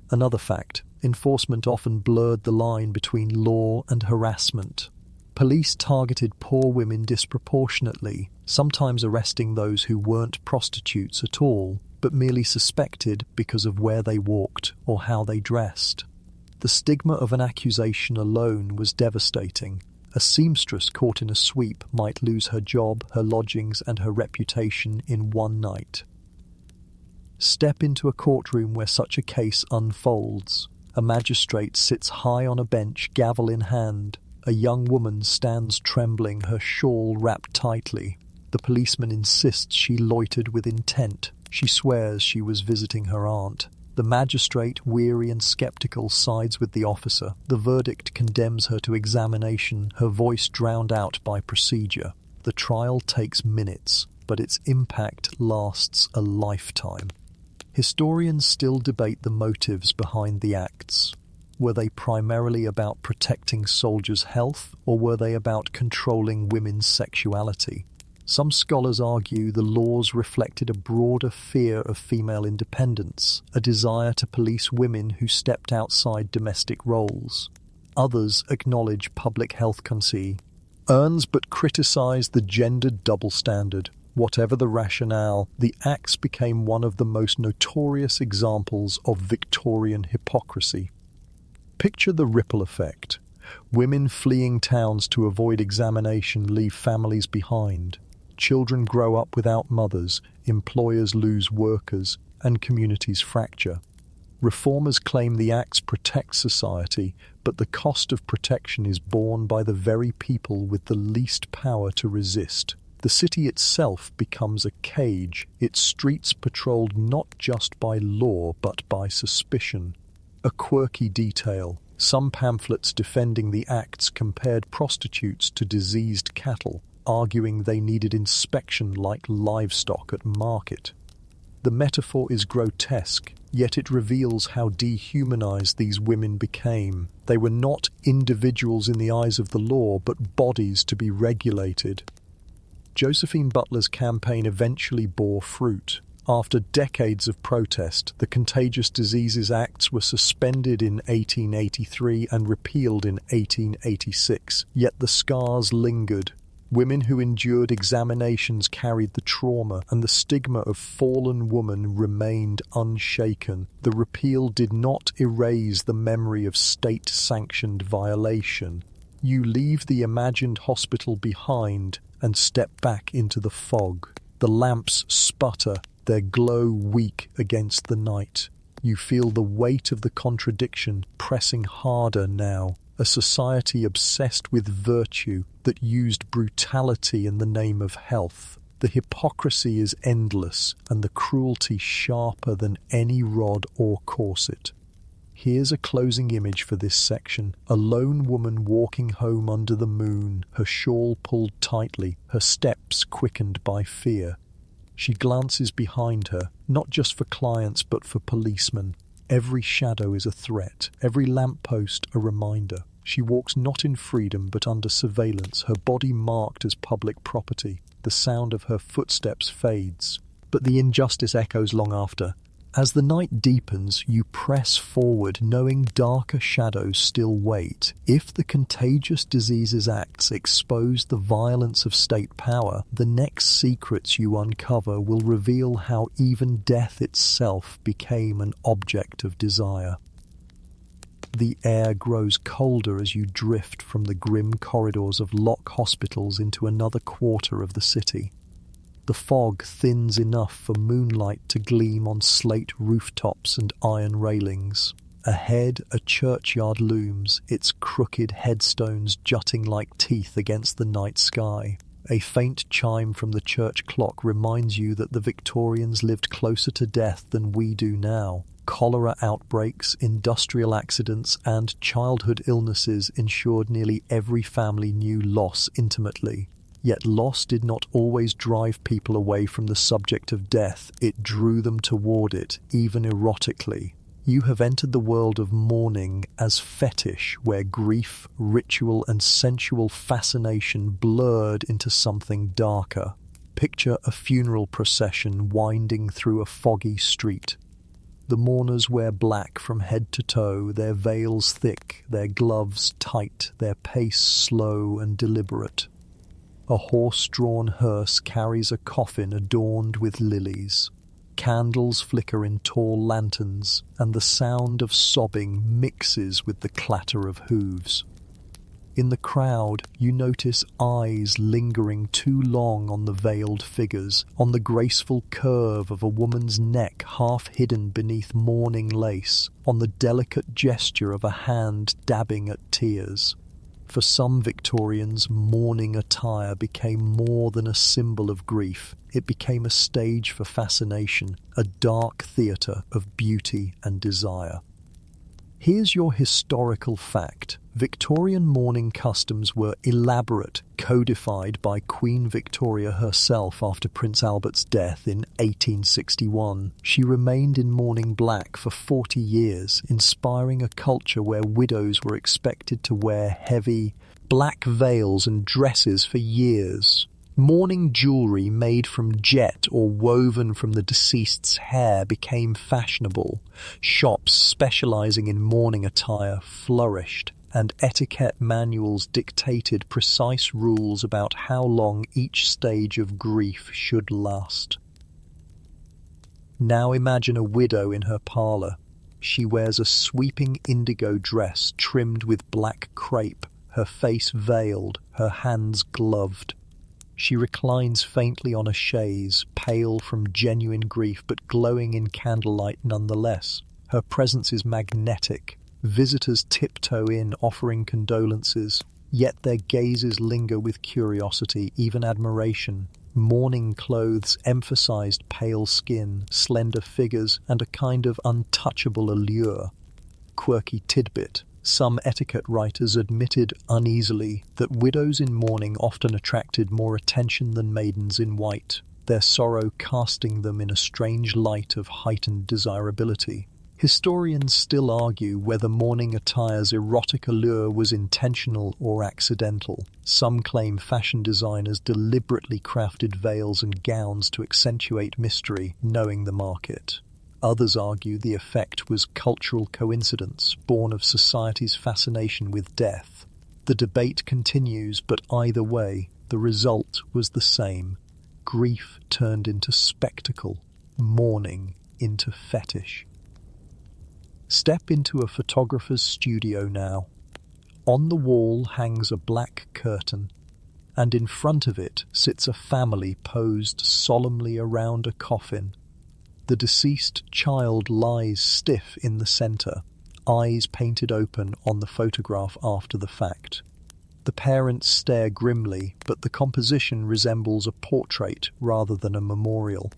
Another fact, enforcement often blurred the line between law and harassment. Police targeted poor women disproportionately, sometimes arresting those who weren't prostitutes at all, but merely suspected because of where they walked or how they dressed. The stigma of an accusation alone was devastating. A seamstress caught in a sweep might lose her job, her lodgings, and her reputation in one night. Step into a courtroom where such a case unfolds. A magistrate sits high on a bench, gavel in hand. A young woman stands trembling, her shawl wrapped tightly. The policeman insists she loitered with intent. She swears she was visiting her aunt. The magistrate, weary and skeptical, sides with the officer. The verdict condemns her to examination, her voice drowned out by procedure. The trial takes minutes, but its impact lasts a lifetime. Historians still debate the motives behind the acts. Were they primarily about protecting soldiers' health, or were they about controlling women's sexuality? Some scholars argue the laws reflected a broader fear of female independence, a desire to police women who stepped outside domestic roles. Others acknowledge public health concerns, but criticize the gendered double standard. Whatever the rationale, the acts became one of the most notorious examples of Victorian hypocrisy. Picture the ripple effect. Women fleeing towns to avoid examination leave families behind. Children grow up without mothers, employers lose workers, and communities fracture. Reformers claim the acts protect society, but the cost of protection is borne by the very people with the least power to resist. The city itself becomes a cage, its streets patrolled not just by law but by suspicion. A quirky detail. Some pamphlets defending the acts compared prostitutes to diseased cattle, arguing they needed inspection like livestock at market. The metaphor is grotesque, yet it reveals how dehumanized these women became. They were not individuals in the eyes of the law, but bodies to be regulated. Josephine Butler's campaign eventually bore fruit. After decades of protest, the Contagious Diseases Acts were suspended in 1883 and repealed in 1886, yet the scars lingered. Women who endured examinations carried the trauma, and the stigma of fallen woman remained unshaken. The repeal did not erase the memory of state-sanctioned violation. You leave the imagined hospital behind and step back into the fog. The lamps sputter, their glow weak against the night. You feel the weight of the contradiction pressing harder now. A society obsessed with virtue that used brutality in the name of health. The hypocrisy is endless and the cruelty sharper than any rod or corset. Here's a closing image for this section. A lone woman walking home under the moon, her shawl pulled tightly, her steps quickened by fear. She glances behind her, not just for clients but for policemen. Every shadow is a threat, every lamppost a reminder. She walks not in freedom but under surveillance, her body marked as public property. The sound of her footsteps fades, but the injustice echoes long after. As the night deepens, you press forward, knowing darker shadows still wait. If the Contagious Diseases Acts expose the violence of state power, the next secrets you uncover will reveal how even death itself became an object of desire. The air grows colder as you drift from the grim corridors of lock hospitals into another quarter of the city. The fog thins enough for moonlight to gleam on slate rooftops and iron railings. Ahead, a churchyard looms, its crooked headstones jutting like teeth against the night sky. A faint chime from the church clock reminds you that the Victorians lived closer to death than we do now. Cholera outbreaks, industrial accidents, and childhood illnesses ensured nearly every family knew loss intimately. Yet loss did not always drive people away from the subject of death, it drew them toward it, even erotically. You have entered the world of mourning as fetish, where grief, ritual, and sensual fascination blurred into something darker. Picture a funeral procession winding through a foggy street. The mourners wear black from head to toe, their veils thick, their gloves tight, their pace slow and deliberate. A horse-drawn hearse carries a coffin adorned with lilies. Candles flicker in tall lanterns, and the sound of sobbing mixes with the clatter of hooves. In the crowd, you notice eyes lingering too long on the veiled figures, on the graceful curve of a woman's neck half hidden beneath mourning lace, on the delicate gesture of a hand dabbing at tears. For some Victorians, mourning attire became more than a symbol of grief. It became a stage for fascination, a dark theatre of beauty and desire. Here's your historical fact. Victorian mourning customs were elaborate, codified by Queen Victoria herself after Prince Albert's death in 1861. She remained in mourning black for 40 years, inspiring a culture where widows were expected to wear heavy, black veils and dresses for years. Mourning jewellery made from jet or woven from the deceased's hair became fashionable. Shops specialising in mourning attire flourished, and etiquette manuals dictated precise rules about how long each stage of grief should last. Now imagine a widow in her parlour. She wears a sweeping indigo dress trimmed with black crepe, her face veiled, her hands gloved. She reclines faintly on a chaise, pale from genuine grief but glowing in candlelight nonetheless. Her presence is magnetic. Visitors tiptoe in, offering condolences, yet their gazes linger with curiosity, even admiration. Mourning clothes emphasized pale skin, slender figures, and a kind of untouchable allure. Quirky tidbit. Some etiquette writers admitted uneasily that widows in mourning often attracted more attention than maidens in white, their sorrow casting them in a strange light of heightened desirability. Historians still argue whether mourning attire's erotic allure was intentional or accidental. Some claim fashion designers deliberately crafted veils and gowns to accentuate mystery, knowing the market. Others argue the effect was cultural coincidence, born of society's fascination with death. The debate continues, but either way, the result was the same. Grief turned into spectacle, mourning into fetish. Step into a photographer's studio now. On the wall hangs a black curtain, and in front of it sits a family posed solemnly around a coffin. The deceased child lies stiff in the centre, eyes painted open on the photograph after the fact. The parents stare grimly, but the composition resembles a portrait rather than a memorial.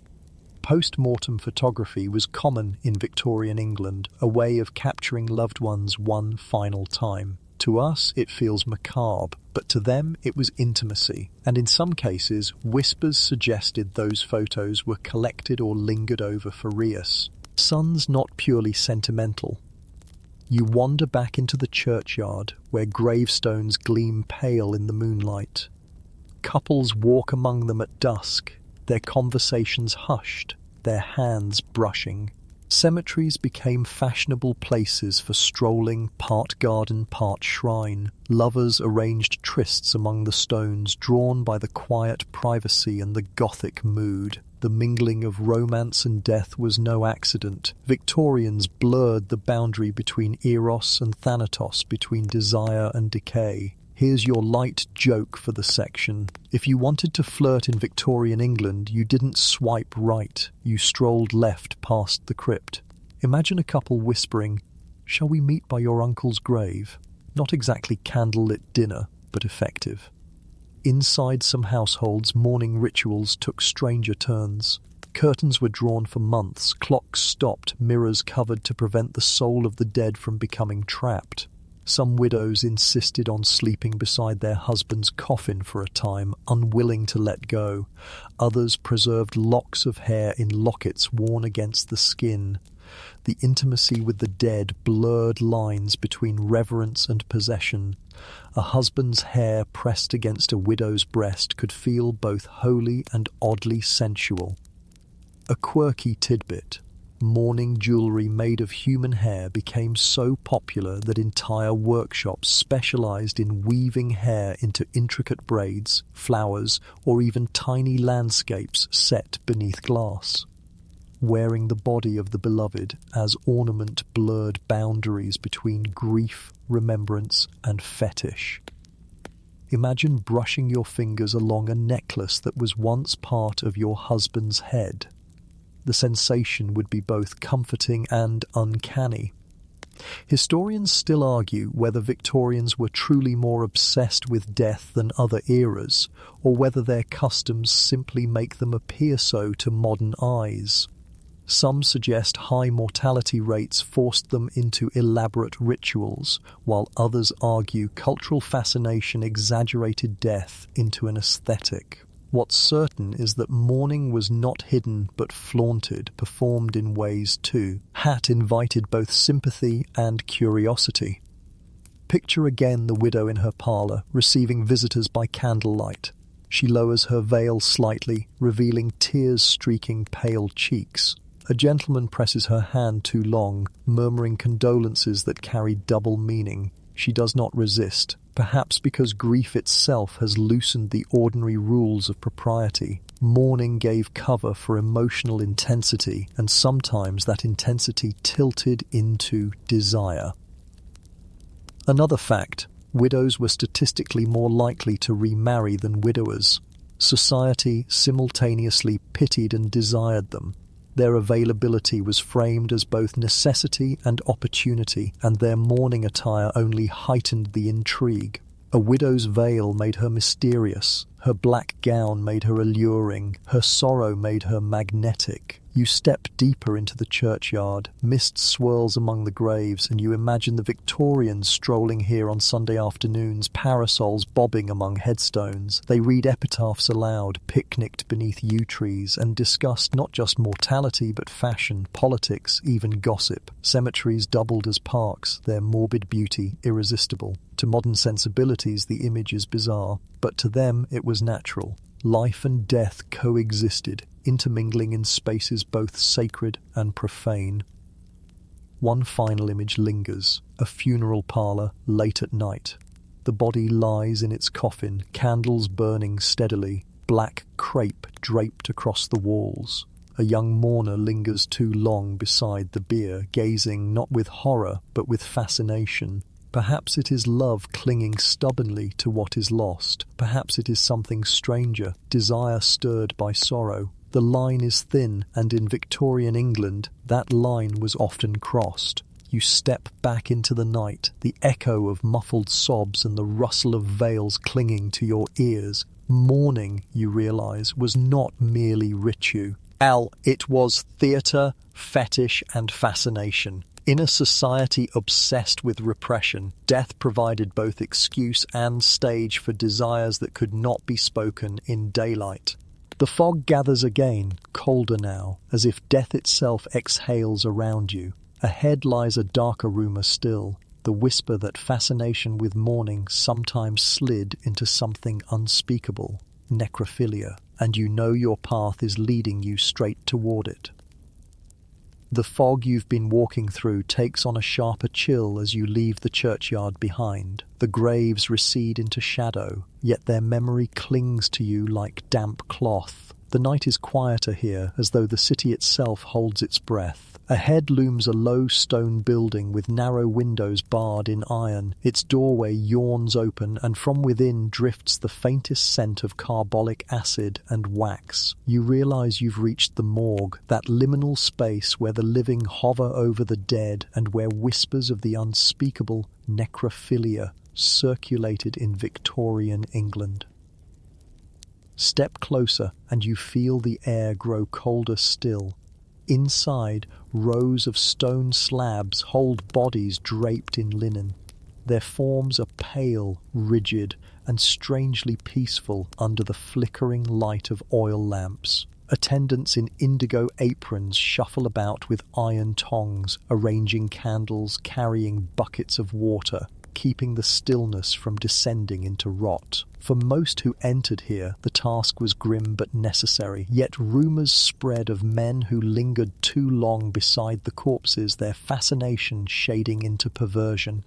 Post-mortem photography was common in Victorian England, a way of capturing loved ones one final time. To us, it feels macabre, but to them it was intimacy, and in some cases, whispers suggested those photos were collected or lingered over for reus. Son's not purely sentimental. You wander back into the churchyard, where gravestones gleam pale in the moonlight. Couples walk among them at dusk, their conversations hushed, their hands brushing. Cemeteries became fashionable places for strolling, part garden, part shrine. Lovers arranged trysts among the stones, drawn by the quiet privacy and the Gothic mood. The mingling of romance and death was no accident. Victorians blurred the boundary between Eros and Thanatos, between desire and decay. Here's your light joke for the section. If you wanted to flirt in Victorian England, you didn't swipe right. You strolled left past the crypt. Imagine a couple whispering, "Shall we meet by your uncle's grave?" Not exactly candlelit dinner, but effective. Inside some households, mourning rituals took stranger turns. Curtains were drawn for months, clocks stopped, mirrors covered to prevent the soul of the dead from becoming trapped. Some widows insisted on sleeping beside their husband's coffin for a time, unwilling to let go. Others preserved locks of hair in lockets worn against the skin. The intimacy with the dead blurred lines between reverence and possession. A husband's hair pressed against a widow's breast could feel both holy and oddly sensual. A quirky tidbit. Mourning jewellery made of human hair became so popular that entire workshops specialised in weaving hair into intricate braids, flowers, or even tiny landscapes set beneath glass. Wearing the body of the beloved as ornament blurred boundaries between grief, remembrance, and fetish. Imagine brushing your fingers along a necklace that was once part of your husband's head. The sensation would be both comforting and uncanny. Historians still argue whether Victorians were truly more obsessed with death than other eras, or whether their customs simply make them appear so to modern eyes. Some suggest high mortality rates forced them into elaborate rituals, while others argue cultural fascination exaggerated death into an aesthetic. What's certain is that mourning was not hidden but flaunted, performed in ways too. Hat invited both sympathy and curiosity. Picture again the widow in her parlour, receiving visitors by candlelight. She lowers her veil slightly, revealing tears-streaking pale cheeks. A gentleman presses her hand too long, murmuring condolences that carry double meaning. She does not resist, perhaps because grief itself has loosened the ordinary rules of propriety. Mourning gave cover for emotional intensity, and sometimes that intensity tilted into desire. Another fact: widows were statistically more likely to remarry than widowers. Society simultaneously pitied and desired them. Their availability was framed as both necessity and opportunity, and their mourning attire only heightened the intrigue. A widow's veil made her mysterious, her black gown made her alluring, her sorrow made her magnetic. You step deeper into the churchyard, mist swirls among the graves, and you imagine the Victorians strolling here on Sunday afternoons, parasols bobbing among headstones. They read epitaphs aloud, picnicked beneath yew trees, and discussed not just mortality but fashion, politics, even gossip. Cemeteries doubled as parks, their morbid beauty irresistible. To modern sensibilities the image is bizarre, but to them it was natural. Life and death coexisted, intermingling in spaces both sacred and profane. One final image lingers, a funeral parlour late at night. The body lies in its coffin, candles burning steadily, black crepe draped across the walls. A young mourner lingers too long beside the bier, gazing not with horror but with fascination. Perhaps it is love clinging stubbornly to what is lost. Perhaps it is something stranger, desire stirred by sorrow. The line is thin, and in Victorian England, that line was often crossed. You step back into the night, the echo of muffled sobs and the rustle of veils clinging to your ears. Mourning, you realise, was not merely ritual. It was theatre, fetish, and fascination. In a society obsessed with repression, death provided both excuse and stage for desires that could not be spoken in daylight. The fog gathers again, colder now, as if death itself exhales around you. Ahead lies a darker rumour still, the whisper that fascination with mourning sometimes slid into something unspeakable, necrophilia, and you know your path is leading you straight toward it. The fog you've been walking through takes on a sharper chill as you leave the churchyard behind. The graves recede into shadow, yet their memory clings to you like damp cloth. The night is quieter here, as though the city itself holds its breath. Ahead looms a low stone building with narrow windows barred in iron. Its doorway yawns open, and from within drifts the faintest scent of carbolic acid and wax. You realise you've reached the morgue, that liminal space where the living hover over the dead and where whispers of the unspeakable necrophilia circulated in Victorian England. Step closer, and you feel the air grow colder still. Inside, rows of stone slabs hold bodies draped in linen. Their forms are pale, rigid, and strangely peaceful under the flickering light of oil lamps. Attendants in indigo aprons shuffle about with iron tongs, arranging candles, carrying buckets of water, keeping the stillness from descending into rot. For most who entered here, the task was grim but necessary, yet rumours spread of men who lingered too long beside the corpses, their fascination shading into perversion.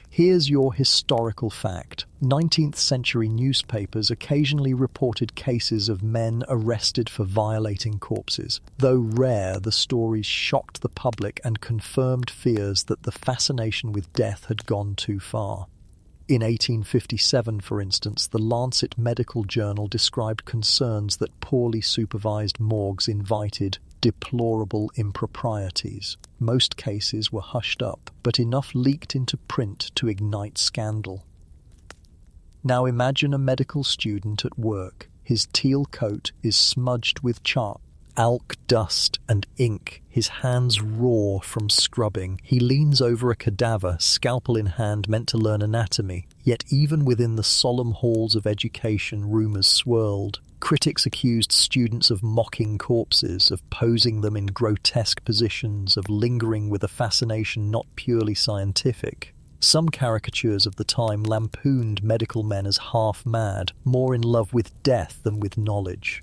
Here's your historical fact. 19th century newspapers occasionally reported cases of men arrested for violating corpses. Though rare, the stories shocked the public and confirmed fears that the fascination with death had gone too far. In 1857, for instance, the Lancet Medical Journal described concerns that poorly supervised morgues invited deplorable improprieties. Most cases were hushed up, but enough leaked into print to ignite scandal. Now imagine a medical student at work. His teal coat is smudged with chalk, alk dust and ink. His hands raw from scrubbing. He leans over a cadaver, scalpel in hand, meant to learn anatomy. Yet even within the solemn halls of education, rumours swirled. Critics accused students of mocking corpses, of posing them in grotesque positions, of lingering with a fascination not purely scientific. Some caricatures of the time lampooned medical men as half-mad, more in love with death than with knowledge.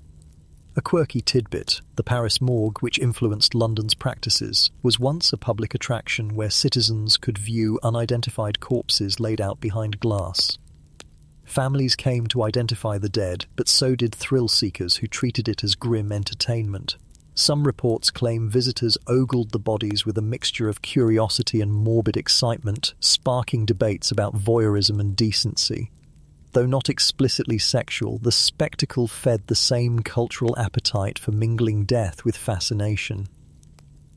A quirky tidbit, the Paris morgue, which influenced London's practices, was once a public attraction where citizens could view unidentified corpses laid out behind glass. Families came to identify the dead, but so did thrill-seekers who treated it as grim entertainment. Some reports claim visitors ogled the bodies with a mixture of curiosity and morbid excitement, sparking debates about voyeurism and decency. Though not explicitly sexual, the spectacle fed the same cultural appetite for mingling death with fascination.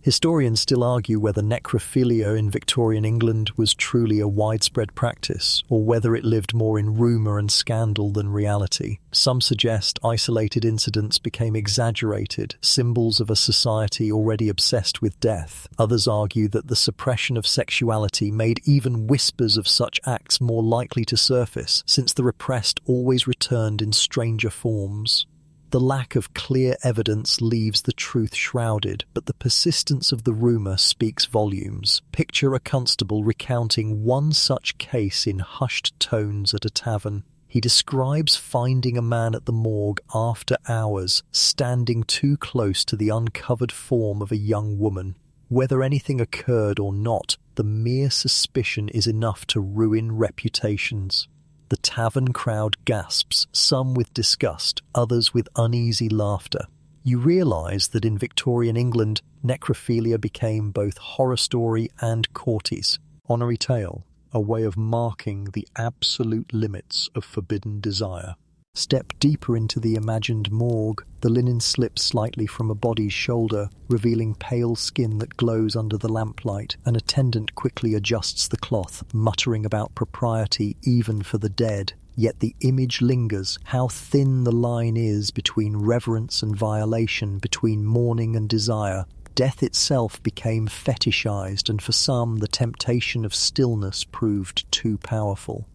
Historians still argue whether necrophilia in Victorian England was truly a widespread practice, or whether it lived more in rumour and scandal than reality. Some suggest isolated incidents became exaggerated, symbols of a society already obsessed with death. Others argue that the suppression of sexuality made even whispers of such acts more likely to surface, since the repressed always returned in stranger forms. The lack of clear evidence leaves the truth shrouded, but the persistence of the rumour speaks volumes. Picture a constable recounting one such case in hushed tones at a tavern. He describes finding a man at the morgue after hours, standing too close to the uncovered form of a young woman. Whether anything occurred or not, the mere suspicion is enough to ruin reputations. The tavern crowd gasps, some with disgust, others with uneasy laughter. You realise that in Victorian England, necrophilia became both horror story and courtice, honorary tale, a way of marking the absolute limits of forbidden desire. Step deeper into the imagined morgue. The linen slips slightly from a body's shoulder, revealing pale skin that glows under the lamplight. An attendant quickly adjusts the cloth, muttering about propriety even for the dead. Yet the image lingers, how thin the line is between reverence and violation, between mourning and desire. Death itself became fetishized, and for some the temptation of stillness proved too powerful.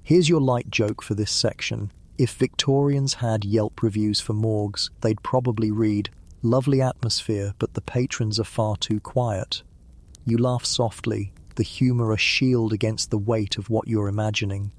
Here's your light joke for this section. If Victorians had Yelp reviews for morgues, they'd probably read, "Lovely atmosphere, but the patrons are far too quiet." You laugh softly, the humour a shield against the weight of what you're imagining.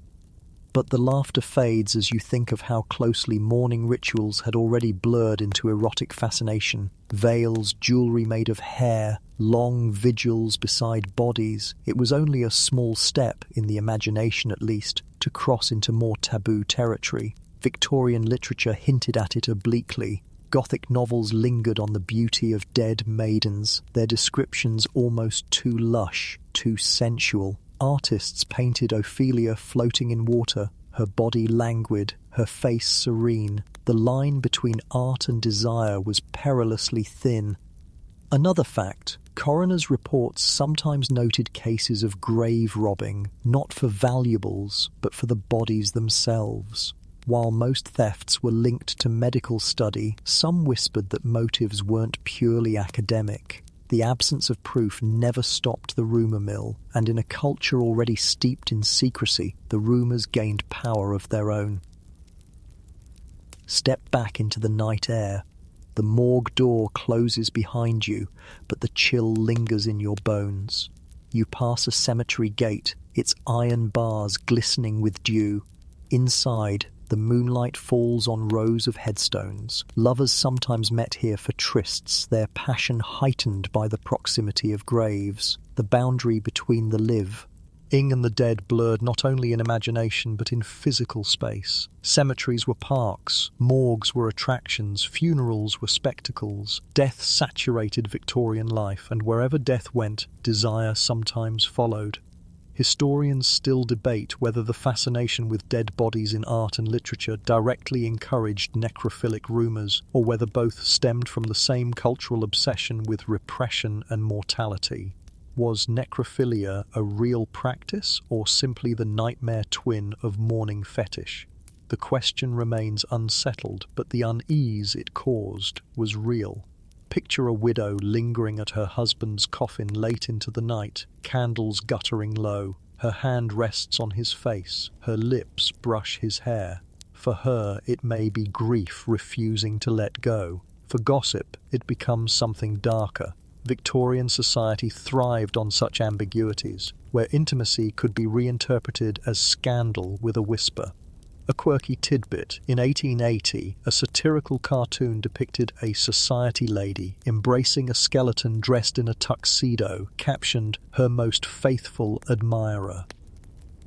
But the laughter fades as you think of how closely mourning rituals had already blurred into erotic fascination. Veils, jewellery made of hair, long vigils beside bodies. It was only a small step, in the imagination at least, to cross into more taboo territory. Victorian literature hinted at it obliquely. Gothic novels lingered on the beauty of dead maidens, their descriptions almost too lush, too sensual. Artists painted Ophelia floating in water, her body languid, her face serene. The line between art and desire was perilously thin. Another fact, coroner's reports sometimes noted cases of grave robbing, not for valuables, but for the bodies themselves. While most thefts were linked to medical study, some whispered that motives weren't purely academic. The absence of proof never stopped the rumour mill, and in a culture already steeped in secrecy, the rumours gained power of their own. Step back into the night air. The morgue door closes behind you, but the chill lingers in your bones. You pass a cemetery gate, its iron bars glistening with dew. Inside, the moonlight falls on rows of headstones. Lovers sometimes met here for trysts, their passion heightened by the proximity of graves. The boundary between the living and the dead blurred not only in imagination but in physical space. Cemeteries were parks, morgues were attractions, funerals were spectacles. Death saturated Victorian life, and wherever death went, desire sometimes followed. Historians still debate whether the fascination with dead bodies in art and literature directly encouraged necrophilic rumours, or whether both stemmed from the same cultural obsession with repression and mortality. Was necrophilia a real practice, or simply the nightmare twin of mourning fetish? The question remains unsettled, but the unease it caused was real. Picture a widow lingering at her husband's coffin late into the night, candles guttering low. Her hand rests on his face, her lips brush his hair. For her, it may be grief refusing to let go. For gossip, it becomes something darker. Victorian society thrived on such ambiguities, where intimacy could be reinterpreted as scandal with a whisper. A quirky tidbit: in 1880, a satirical cartoon depicted a society lady embracing a skeleton dressed in a tuxedo, captioned, "Her most faithful admirer."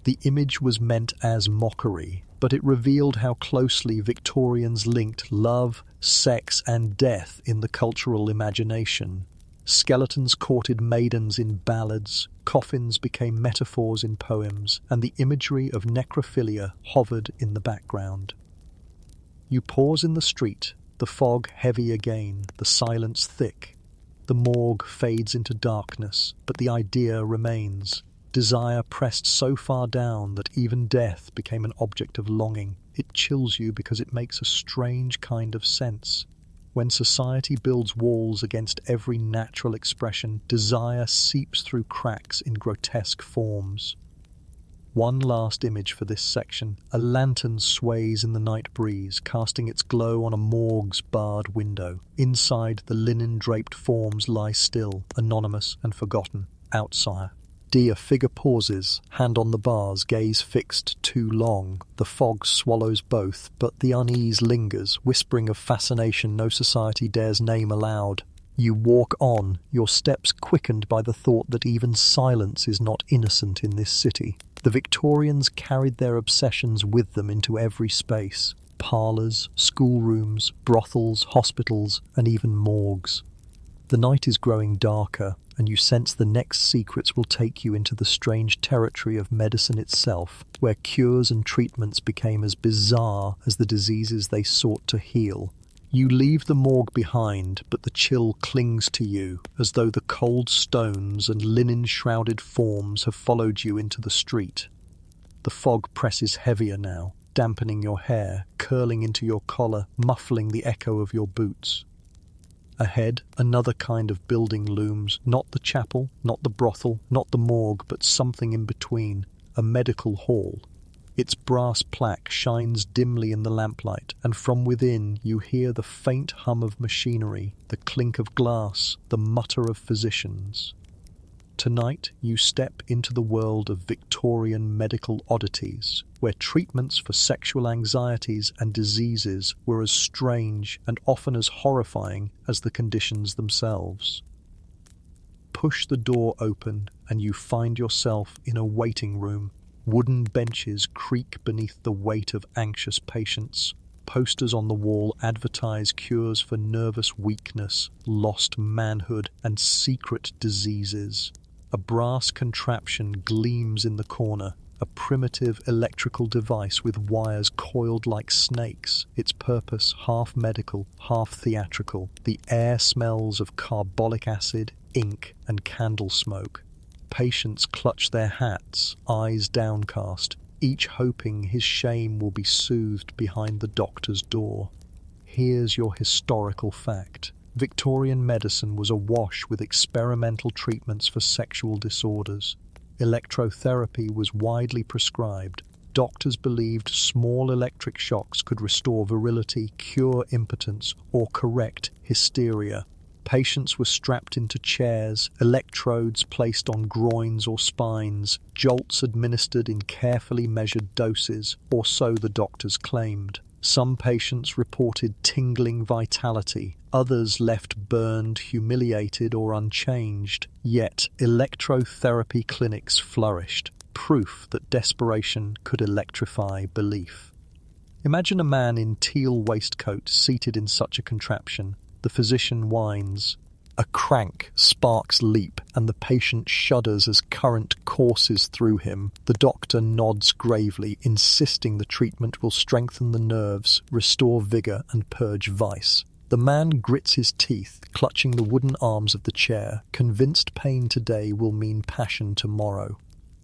The image was meant as mockery, but it revealed how closely Victorians linked love, sex, and death in the cultural imagination. Skeletons courted maidens in ballads, coffins became metaphors in poems, and the imagery of necrophilia hovered in the background. You pause in the street, the fog heavy again, the silence thick. The morgue fades into darkness, but the idea remains. Desire pressed so far down that even death became an object of longing. It chills you because it makes a strange kind of sense. When society builds walls against every natural expression, desire seeps through cracks in grotesque forms. One last image for this section. A lantern sways in the night breeze, casting its glow on a morgue's barred window. Inside, the linen-draped forms lie still, anonymous and forgotten. Outside, a figure pauses, hand on the bars, gaze fixed too long. The fog swallows both, but the unease lingers, whispering of fascination no society dares name aloud. You walk on, your steps quickened by the thought that even silence is not innocent in this city. The Victorians carried their obsessions with them into every space: parlours, schoolrooms, brothels, hospitals, and even morgues. The night is growing darker, and you sense the next secrets will take you into the strange territory of medicine itself, where cures and treatments became as bizarre as the diseases they sought to heal. You leave the morgue behind, but the chill clings to you, as though the cold stones and linen-shrouded forms have followed you into the street. The fog presses heavier now, dampening your hair, curling into your collar, muffling the echo of your boots. Ahead, another kind of building looms, not the chapel, not the brothel, not the morgue, but something in between, a medical hall. Its brass plaque shines dimly in the lamplight, and from within you hear the faint hum of machinery, the clink of glass, the mutter of physicians. Tonight you step into the world of Victorian medical oddities, where treatments for sexual anxieties and diseases were as strange and often as horrifying as the conditions themselves. Push the door open and you find yourself in a waiting room. Wooden benches creak beneath the weight of anxious patients. Posters on the wall advertise cures for nervous weakness, lost manhood, and secret diseases. A brass contraption gleams in the corner, a primitive electrical device with wires coiled like snakes, its purpose half medical, half theatrical. The air smells of carbolic acid, ink, and candle smoke. Patients clutch their hats, eyes downcast, each hoping his shame will be soothed behind the doctor's door. Here's your historical fact. Victorian medicine was awash with experimental treatments for sexual disorders. Electrotherapy was widely prescribed. doctors believed small electric shocks could restore virility, cure impotence, or correct hysteria. Patients were strapped into chairs, electrodes placed on groins or spines, jolts administered in carefully measured doses, or so the doctors claimed. Some patients reported tingling vitality, others left burned, humiliated, or unchanged. Yet electrotherapy clinics flourished, proof that desperation could electrify belief. Imagine a man in teal waistcoat seated in such a contraption. The physician whines. A crank, sparks leap, and the patient shudders as current courses through him. The doctor nods gravely, insisting the treatment will strengthen the nerves, restore vigor, and purge vice. The man grits his teeth, clutching the wooden arms of the chair, convinced pain today will mean passion tomorrow.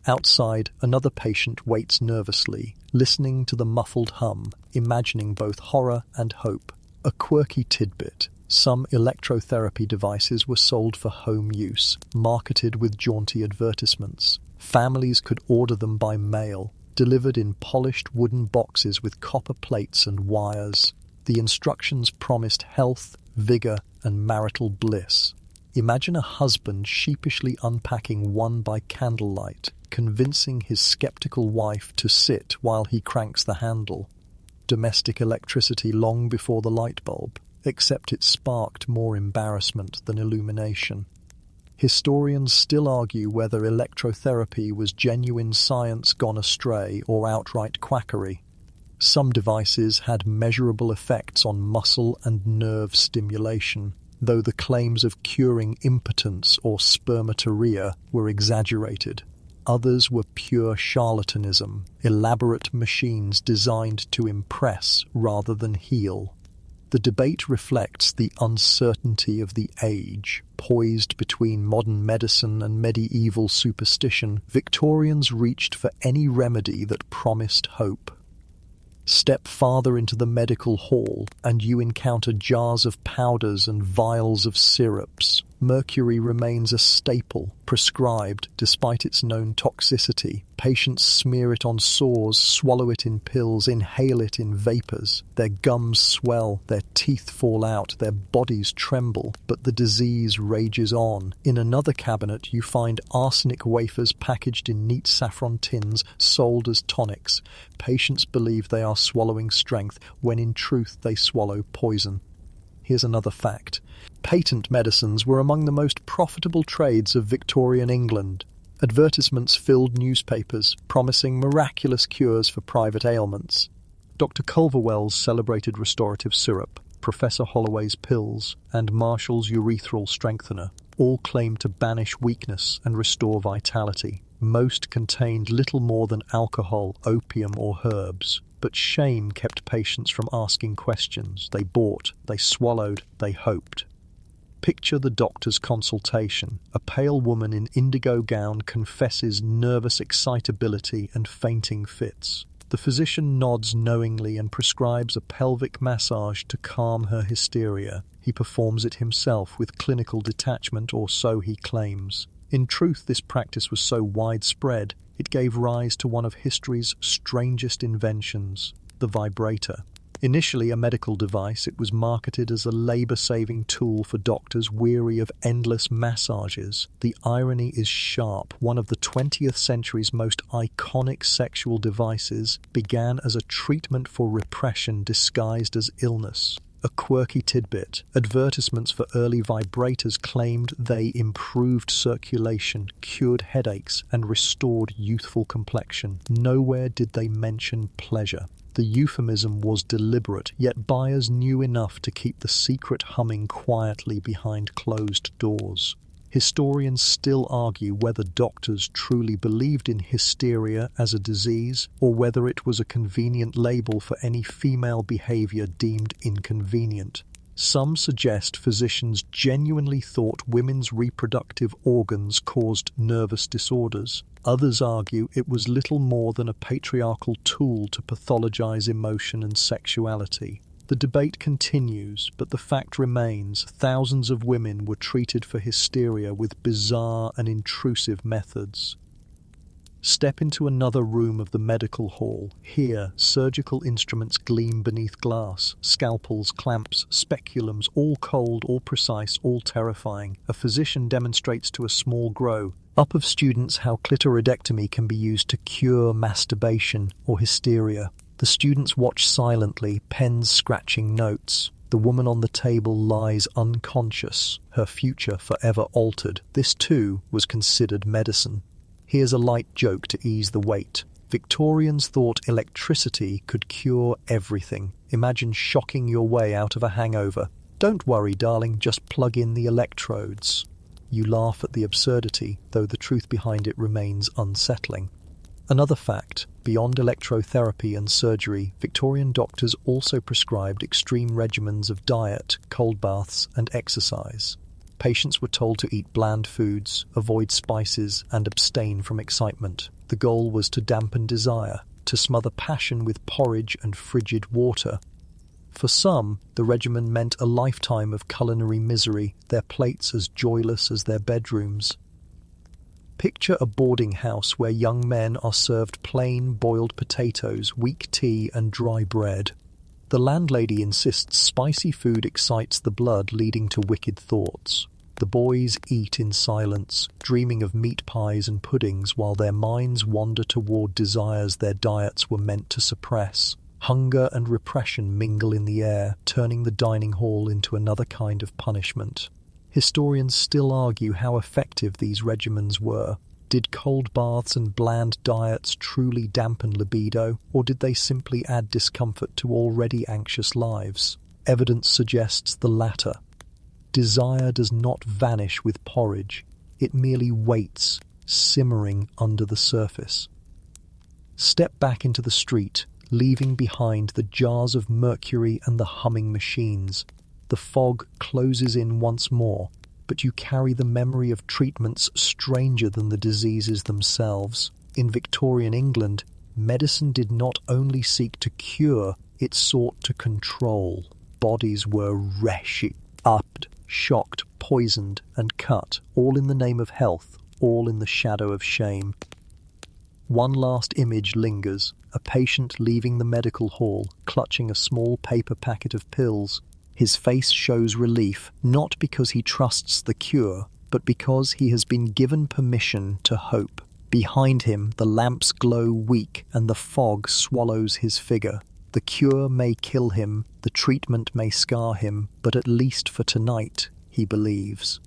Outside, another patient waits nervously, listening to the muffled hum, imagining both horror and hope. A quirky tidbit. Some electrotherapy devices were sold for home use, marketed with jaunty advertisements. Families could order them by mail, delivered in polished wooden boxes with copper plates and wires. The instructions promised health, vigor, and marital bliss. Imagine a husband sheepishly unpacking one by candlelight, convincing his skeptical wife to sit while he cranks the handle. Domestic electricity long before the light bulb, except it sparked more embarrassment than illumination. Historians still argue whether electrotherapy was genuine science gone astray or outright quackery. Some devices had measurable effects on muscle and nerve stimulation, though the claims of curing impotence or spermatorrhea were exaggerated. Others were pure charlatanism, elaborate machines designed to impress rather than heal. The debate reflects the uncertainty of the age. Poised between modern medicine and medieval superstition, Victorians reached for any remedy that promised hope. Step farther into the medical hall, and you encounter jars of powders and vials of syrups. Mercury remains a staple, prescribed despite its known toxicity. Patients smear it on sores, swallow it in pills, inhale it in vapors. Their gums swell, their teeth fall out, their bodies tremble, but the disease rages on. In another cabinet you find arsenic wafers packaged in neat saffron tins, sold as tonics. Patients believe they are swallowing strength, when in truth they swallow poison. Here's another fact. Patent medicines were among the most profitable trades of Victorian England. Advertisements filled newspapers, promising miraculous cures for private ailments. Dr. Culverwell's celebrated restorative syrup, Professor Holloway's pills, and Marshall's urethral strengthener all claimed to banish weakness and restore vitality. Most contained little more than alcohol, opium, or herbs. But shame kept patients from asking questions. They bought, they swallowed, they hoped. Picture the doctor's consultation. A pale woman in indigo gown confesses nervous excitability and fainting fits. The physician nods knowingly and prescribes a pelvic massage to calm her hysteria. He performs it himself with clinical detachment, or so he claims. In truth, this practice was so widespread, it gave rise to one of history's strangest inventions, the vibrator. Initially a medical device, it was marketed as a labor-saving tool for doctors weary of endless massages. The irony is sharp. One of the 20th century's most iconic sexual devices began as a treatment for repression disguised as illness. A quirky tidbit. Advertisements for early vibrators claimed they improved circulation, cured headaches, and restored youthful complexion. Nowhere did they mention pleasure. The euphemism was deliberate, yet buyers knew enough to keep the secret humming quietly behind closed doors. Historians still argue whether doctors truly believed in hysteria as a disease, or whether it was a convenient label for any female behavior deemed inconvenient. Some suggest physicians genuinely thought women's reproductive organs caused nervous disorders. Others argue it was little more than a patriarchal tool to pathologize emotion and sexuality. The debate continues, but the fact remains thousands of women were treated for hysteria with bizarre and intrusive methods. Step into another room of the medical hall. Here, surgical instruments gleam beneath glass. Scalpels, clamps, speculums, all cold, all precise, all terrifying. A physician demonstrates to a small grow up of students how clitoridectomy can be used to cure masturbation or hysteria. The students watch silently, pens scratching notes. The woman on the table lies unconscious, her future forever altered. This too was considered medicine. Here's a light joke to ease the weight. Victorians thought electricity could cure everything. Imagine shocking your way out of a hangover. Don't worry, darling, just plug in the electrodes. You laugh at the absurdity, though the truth behind it remains unsettling. Another fact, beyond electrotherapy and surgery, Victorian doctors also prescribed extreme regimens of diet, cold baths, and exercise. Patients were told to eat bland foods, avoid spices, and abstain from excitement. The goal was to dampen desire, to smother passion with porridge and frigid water. For some, the regimen meant a lifetime of culinary misery, their plates as joyless as their bedrooms. Picture a boarding house where young men are served plain boiled potatoes, weak tea, and dry bread. The landlady insists spicy food excites the blood, leading to wicked thoughts. The boys eat in silence, dreaming of meat pies and puddings, while their minds wander toward desires their diets were meant to suppress. Hunger and repression mingle in the air, turning the dining hall into another kind of punishment. Historians still argue how effective these regimens were. Did cold baths and bland diets truly dampen libido, or did they simply add discomfort to already anxious lives? Evidence suggests the latter. Desire does not vanish with porridge. It merely waits, simmering under the surface. Step back into the street, leaving behind the jars of mercury and the humming machines. The fog closes in once more, but you carry the memory of treatments stranger than the diseases themselves. In Victorian England, medicine did not only seek to cure, it sought to control. Bodies were wretched, upped, shocked, poisoned, and cut, all in the name of health, all in the shadow of shame. One last image lingers, a patient leaving the medical hall, clutching a small paper packet of pills. His face shows relief, not because he trusts the cure, but because he has been given permission to hope. Behind him, the lamps glow weak, and the fog swallows his figure. The cure may kill him, the treatment may scar him, but at least for tonight, he believes.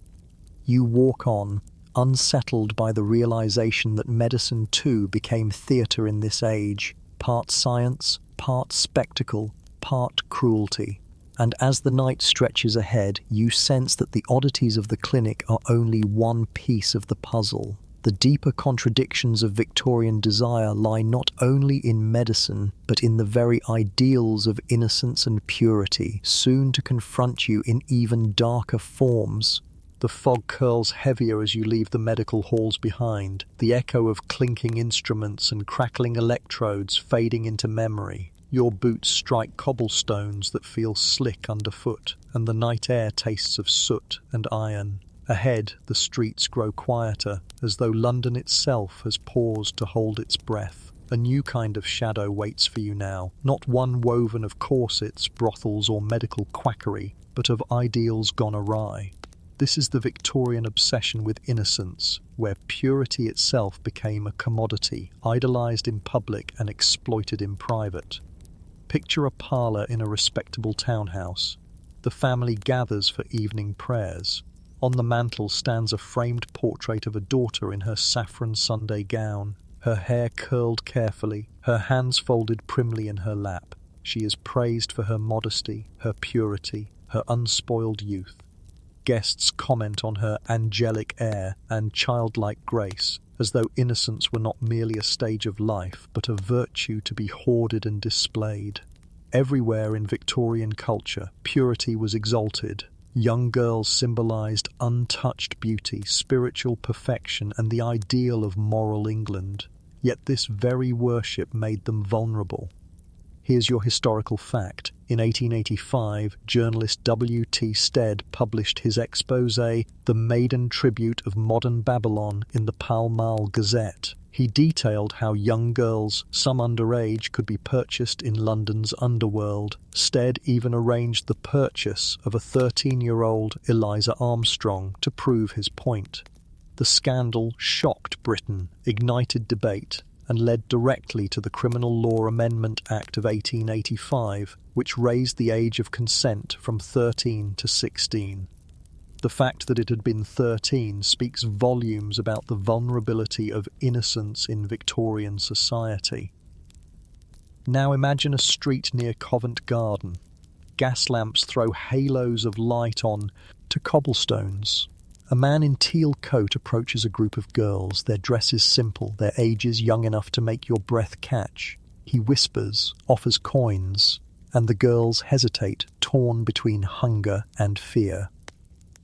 You walk on, unsettled by the realization that medicine too became theatre in this age, part science, part spectacle, part cruelty. And as the night stretches ahead, you sense that the oddities of the clinic are only one piece of the puzzle. The deeper contradictions of Victorian desire lie not only in medicine, but in the very ideals of innocence and purity, soon to confront you in even darker forms. The fog curls heavier as you leave the medical halls behind, the echo of clinking instruments and crackling electrodes fading into memory. Your boots strike cobblestones that feel slick underfoot, and the night air tastes of soot and iron. Ahead, the streets grow quieter, as though London itself has paused to hold its breath. A new kind of shadow waits for you now, not one woven of corsets, brothels, or medical quackery, but of ideals gone awry. This is the Victorian obsession with innocence, where purity itself became a commodity, idolized in public and exploited in private. Picture a parlour in a respectable townhouse. The family gathers for evening prayers. On the mantel stands a framed portrait of a daughter in her saffron Sunday gown, her hair curled carefully, her hands folded primly in her lap. She is praised for her modesty, her purity, her unspoiled youth. Guests comment on her angelic air and childlike grace, as though innocence were not merely a stage of life, but a virtue to be hoarded and displayed. Everywhere in Victorian culture, purity was exalted. Young girls symbolized untouched beauty, spiritual perfection, and the ideal of moral England. Yet this very worship made them vulnerable. Here's your historical fact. In 1885, journalist W.T. Stead published his exposé, The Maiden Tribute of Modern Babylon, in the Pall Mall Gazette. He detailed how young girls, some underage, could be purchased in London's underworld. Stead even arranged the purchase of a 13-year-old Eliza Armstrong to prove his point. The scandal shocked Britain, ignited debate, and led directly to the Criminal Law Amendment Act of 1885, which raised the age of consent from 13 to 16. The fact that it had been 13 speaks volumes about the vulnerability of innocence in Victorian society. Now imagine a street near Covent Garden. Gas lamps throw halos of light on to cobblestones. A man in teal coat approaches a group of girls. Their dress is simple, their ages young enough to make your breath catch. He whispers, offers coins, and the girls hesitate, torn between hunger and fear.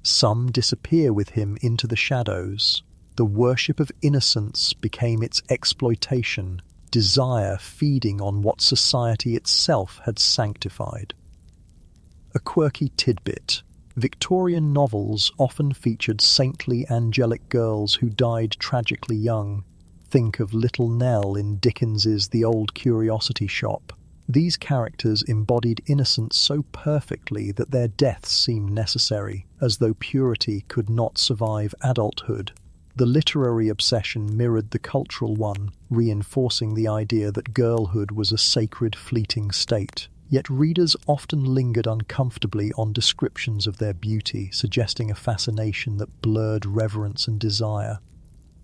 Some disappear with him into the shadows. The worship of innocence became its exploitation, desire feeding on what society itself had sanctified. A quirky tidbit. Victorian novels often featured saintly angelic girls who died tragically young. Think of Little Nell in Dickens's The Old Curiosity Shop. These characters embodied innocence so perfectly that their deaths seemed necessary, as though purity could not survive adulthood. The literary obsession mirrored the cultural one, reinforcing the idea that girlhood was a sacred, fleeting state. Yet readers often lingered uncomfortably on descriptions of their beauty, suggesting a fascination that blurred reverence and desire.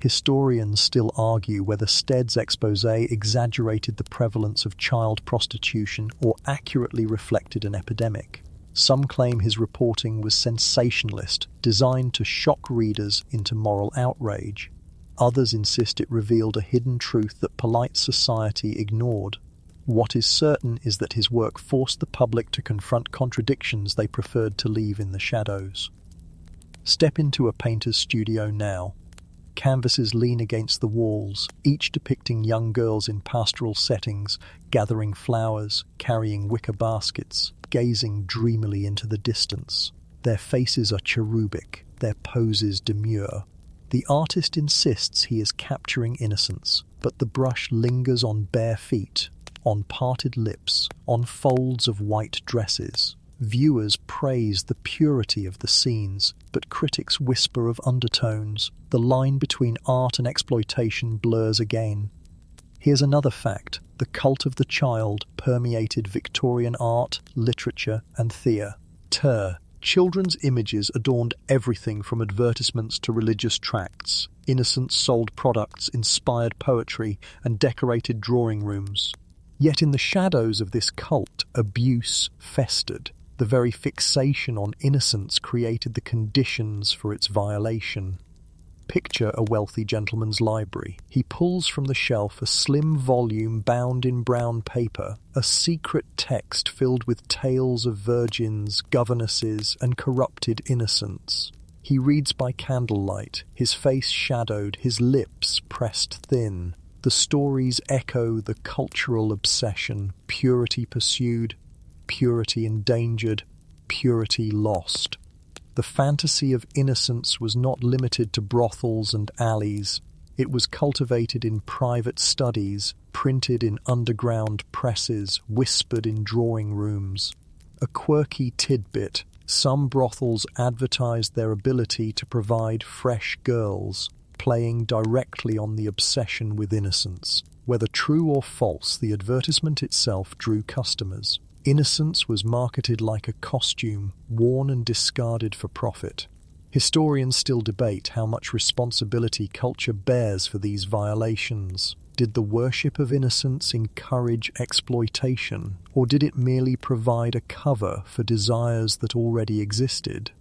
Historians still argue whether Stead's exposé exaggerated the prevalence of child prostitution or accurately reflected an epidemic. Some claim his reporting was sensationalist, designed to shock readers into moral outrage. Others insist it revealed a hidden truth that polite society ignored. What is certain is that his work forced the public to confront contradictions they preferred to leave in the shadows. Step into a painter's studio now. Canvases lean against the walls, each depicting young girls in pastoral settings, gathering flowers, carrying wicker baskets, gazing dreamily into the distance. Their faces are cherubic, their poses demure. The artist insists he is capturing innocence, but the brush lingers on bare feet, on parted lips, on folds of white dresses. Viewers praise the purity of the scenes, but critics whisper of undertones. The line between art and exploitation blurs again. Here's another fact. The cult of the child permeated Victorian art, literature, and theatre. Children's images adorned everything from advertisements to religious tracts. Innocents sold products, inspired poetry, and decorated drawing rooms. Yet in the shadows of this cult, abuse festered. The very fixation on innocence created the conditions for its violation. Picture a wealthy gentleman's library. He pulls from the shelf a slim volume bound in brown paper, a secret text filled with tales of virgins, governesses, and corrupted innocents. He reads by candlelight, his face shadowed, his lips pressed thin. The stories echo the cultural obsession: purity pursued, purity endangered, purity lost. The fantasy of innocence was not limited to brothels and alleys. It was cultivated in private studies, printed in underground presses, whispered in drawing rooms. A quirky tidbit: some brothels advertised their ability to provide fresh girls, playing directly on the obsession with innocence. Whether true or false, the advertisement itself drew customers. Innocence was marketed like a costume, worn and discarded for profit. Historians still debate how much responsibility culture bears for these violations. Did the worship of innocence encourage exploitation, or did it merely provide a cover for desires that already existed?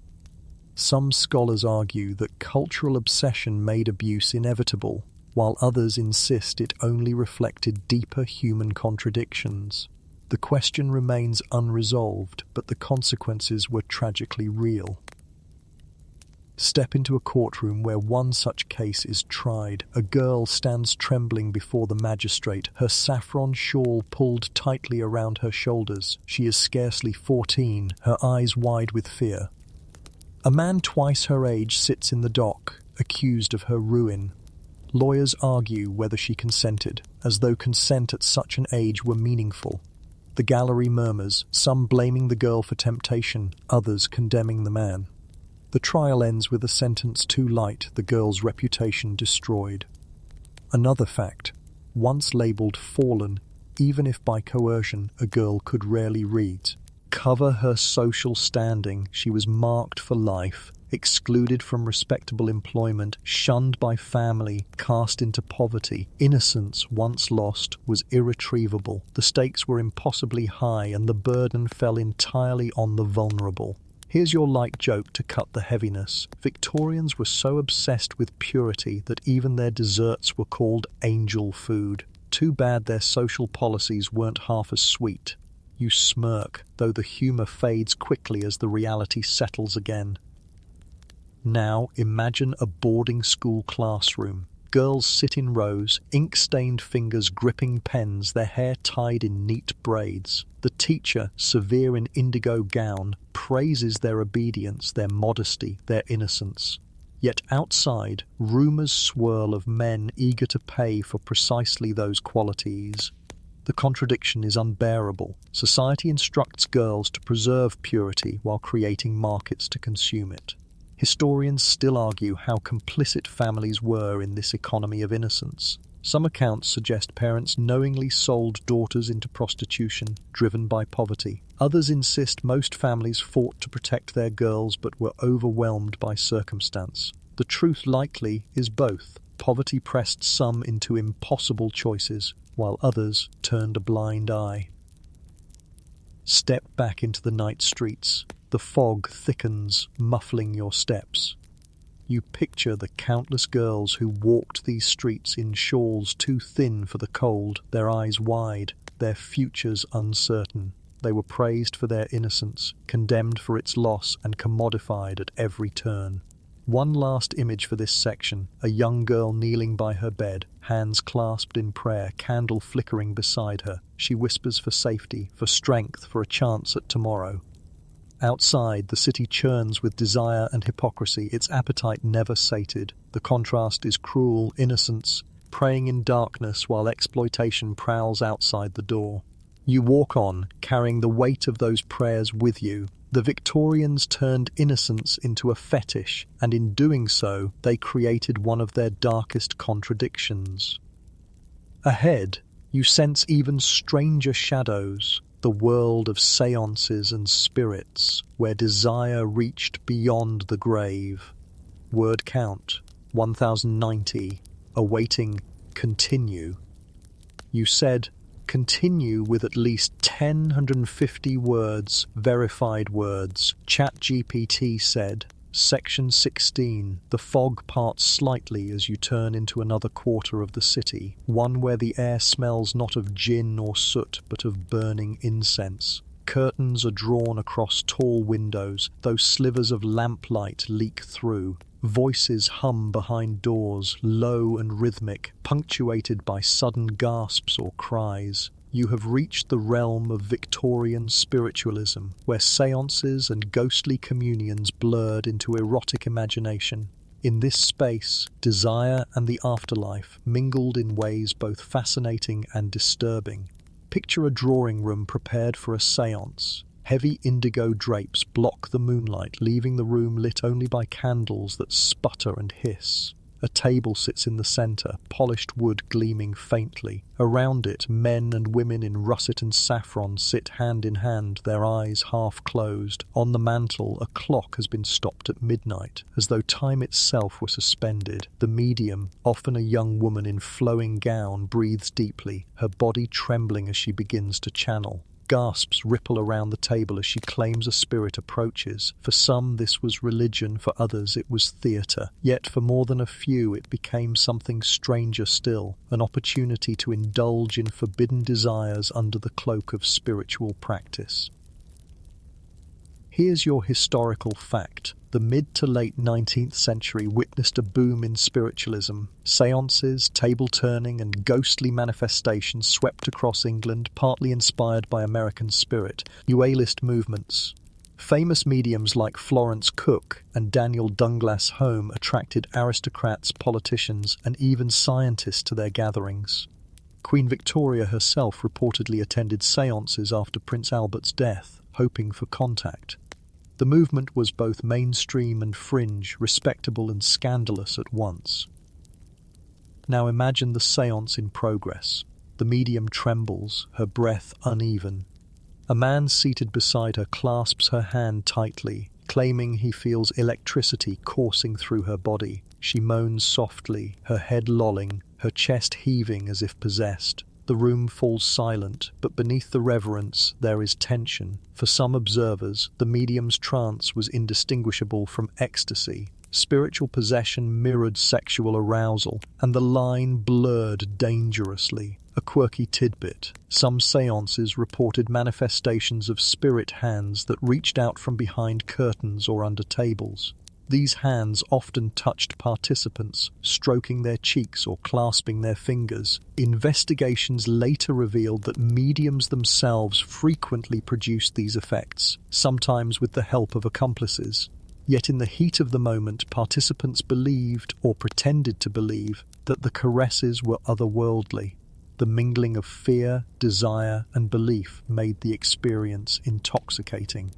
Some scholars argue that cultural obsession made abuse inevitable, while others insist it only reflected deeper human contradictions. The question remains unresolved, but the consequences were tragically real. Step into a courtroom where one such case is tried. A girl stands trembling before the magistrate, her saffron shawl pulled tightly around her shoulders. She is scarcely 14, her eyes wide with fear. A man twice her age sits in the dock, accused of her ruin. Lawyers argue whether she consented, as though consent at such an age were meaningful. The gallery murmurs, some blaming the girl for temptation, others condemning the man. The trial ends with a sentence too light, the girl's reputation destroyed. Another fact, once labelled fallen, even if by coercion, a girl could rarely read. Cover her social standing, she was marked for life, excluded from respectable employment, shunned by family, cast into poverty. Innocence, once lost, was irretrievable. The stakes were impossibly high, and the burden fell entirely on the vulnerable. Here's your light joke to cut the heaviness. Victorians were so obsessed with purity that even their desserts were called angel food. Too bad their social policies weren't half as sweet. You smirk, though the humour fades quickly as the reality settles again. Now imagine a boarding school classroom. Girls sit in rows, ink-stained fingers gripping pens, their hair tied in neat braids. The teacher, severe in indigo gown, praises their obedience, their modesty, their innocence. Yet outside, rumours swirl of men eager to pay for precisely those qualities. The contradiction is unbearable. Society instructs girls to preserve purity while creating markets to consume it. Historians still argue how complicit families were in this economy of innocence. Some accounts suggest parents knowingly sold daughters into prostitution, driven by poverty. Others insist most families fought to protect their girls but were overwhelmed by circumstance. The truth likely is both. Poverty pressed some into impossible choices, while others turned a blind eye. Step back into the night streets. The fog thickens, muffling your steps. You picture the countless girls who walked these streets in shawls too thin for the cold, their eyes wide, their futures uncertain. They were praised for their innocence, condemned for its loss, and commodified at every turn. One last image for this section, a young girl kneeling by her bed, hands clasped in prayer, candle flickering beside her. She whispers for safety, for strength, for a chance at tomorrow. Outside, the city churns with desire and hypocrisy, its appetite never sated. The contrast is cruel innocence, praying in darkness while exploitation prowls outside the door. You walk on, carrying the weight of those prayers with you. The Victorians turned innocence into a fetish, and in doing so, they created one of their darkest contradictions. Ahead, you sense even stranger shadows. The world of seances and spirits, where desire reached beyond the grave. Word count, 1090, awaiting continue. You said, continue with at least 1,050 words, verified words. ChatGPT said, Section 16. The fog parts slightly as you turn into another quarter of the city, one where the air smells not of gin or soot, but of burning incense. Curtains are drawn across tall windows, though slivers of lamplight leak through. Voices hum behind doors, low and rhythmic, punctuated by sudden gasps or cries. You have reached the realm of Victorian spiritualism, where seances and ghostly communions blurred into erotic imagination. In this space, desire and the afterlife mingled in ways both fascinating and disturbing. Picture a drawing room prepared for a seance. Heavy indigo drapes block the moonlight, leaving the room lit only by candles that sputter and hiss. A table sits in the centre, polished wood gleaming faintly. Around it, men and women in russet and saffron sit hand in hand, their eyes half closed. On the mantel, a clock has been stopped at midnight, as though time itself were suspended. The medium, often a young woman in flowing gown, breathes deeply, her body trembling as she begins to channel. Gasps ripple around the table as she claims a spirit approaches. For some this was religion, for others it was theatre. Yet for more than a few it became something stranger still, an opportunity to indulge in forbidden desires under the cloak of spiritual practice. Here's your historical fact. The mid to late 19th century witnessed a boom in spiritualism. Seances, table-turning and ghostly manifestations swept across England, partly inspired by American spirit. A-list movements, Famous mediums like Florence Cook and Daniel Douglas Home attracted aristocrats, politicians, and even scientists to their gatherings. Queen Victoria herself reportedly attended seances after Prince Albert's death, hoping for contact. The movement was both mainstream and fringe, respectable and scandalous at once. Now imagine the seance in progress. The medium trembles, her breath uneven. A man seated beside her clasps her hand tightly, claiming he feels electricity coursing through her body. She moans softly, her head lolling, her chest heaving as if possessed. The room falls silent, but beneath the reverence there is tension. For some observers, the medium's trance was indistinguishable from ecstasy. Spiritual possession mirrored sexual arousal, and the line blurred dangerously. A quirky tidbit: some seances reported manifestations of spirit hands that reached out from behind curtains or under tables. These hands often touched participants, stroking their cheeks or clasping their fingers. Investigations later revealed that mediums themselves frequently produced these effects, sometimes with the help of accomplices. Yet in the heat of the moment, participants believed, or pretended to believe, that the caresses were otherworldly. The mingling of fear, desire, and belief made the experience intoxicating.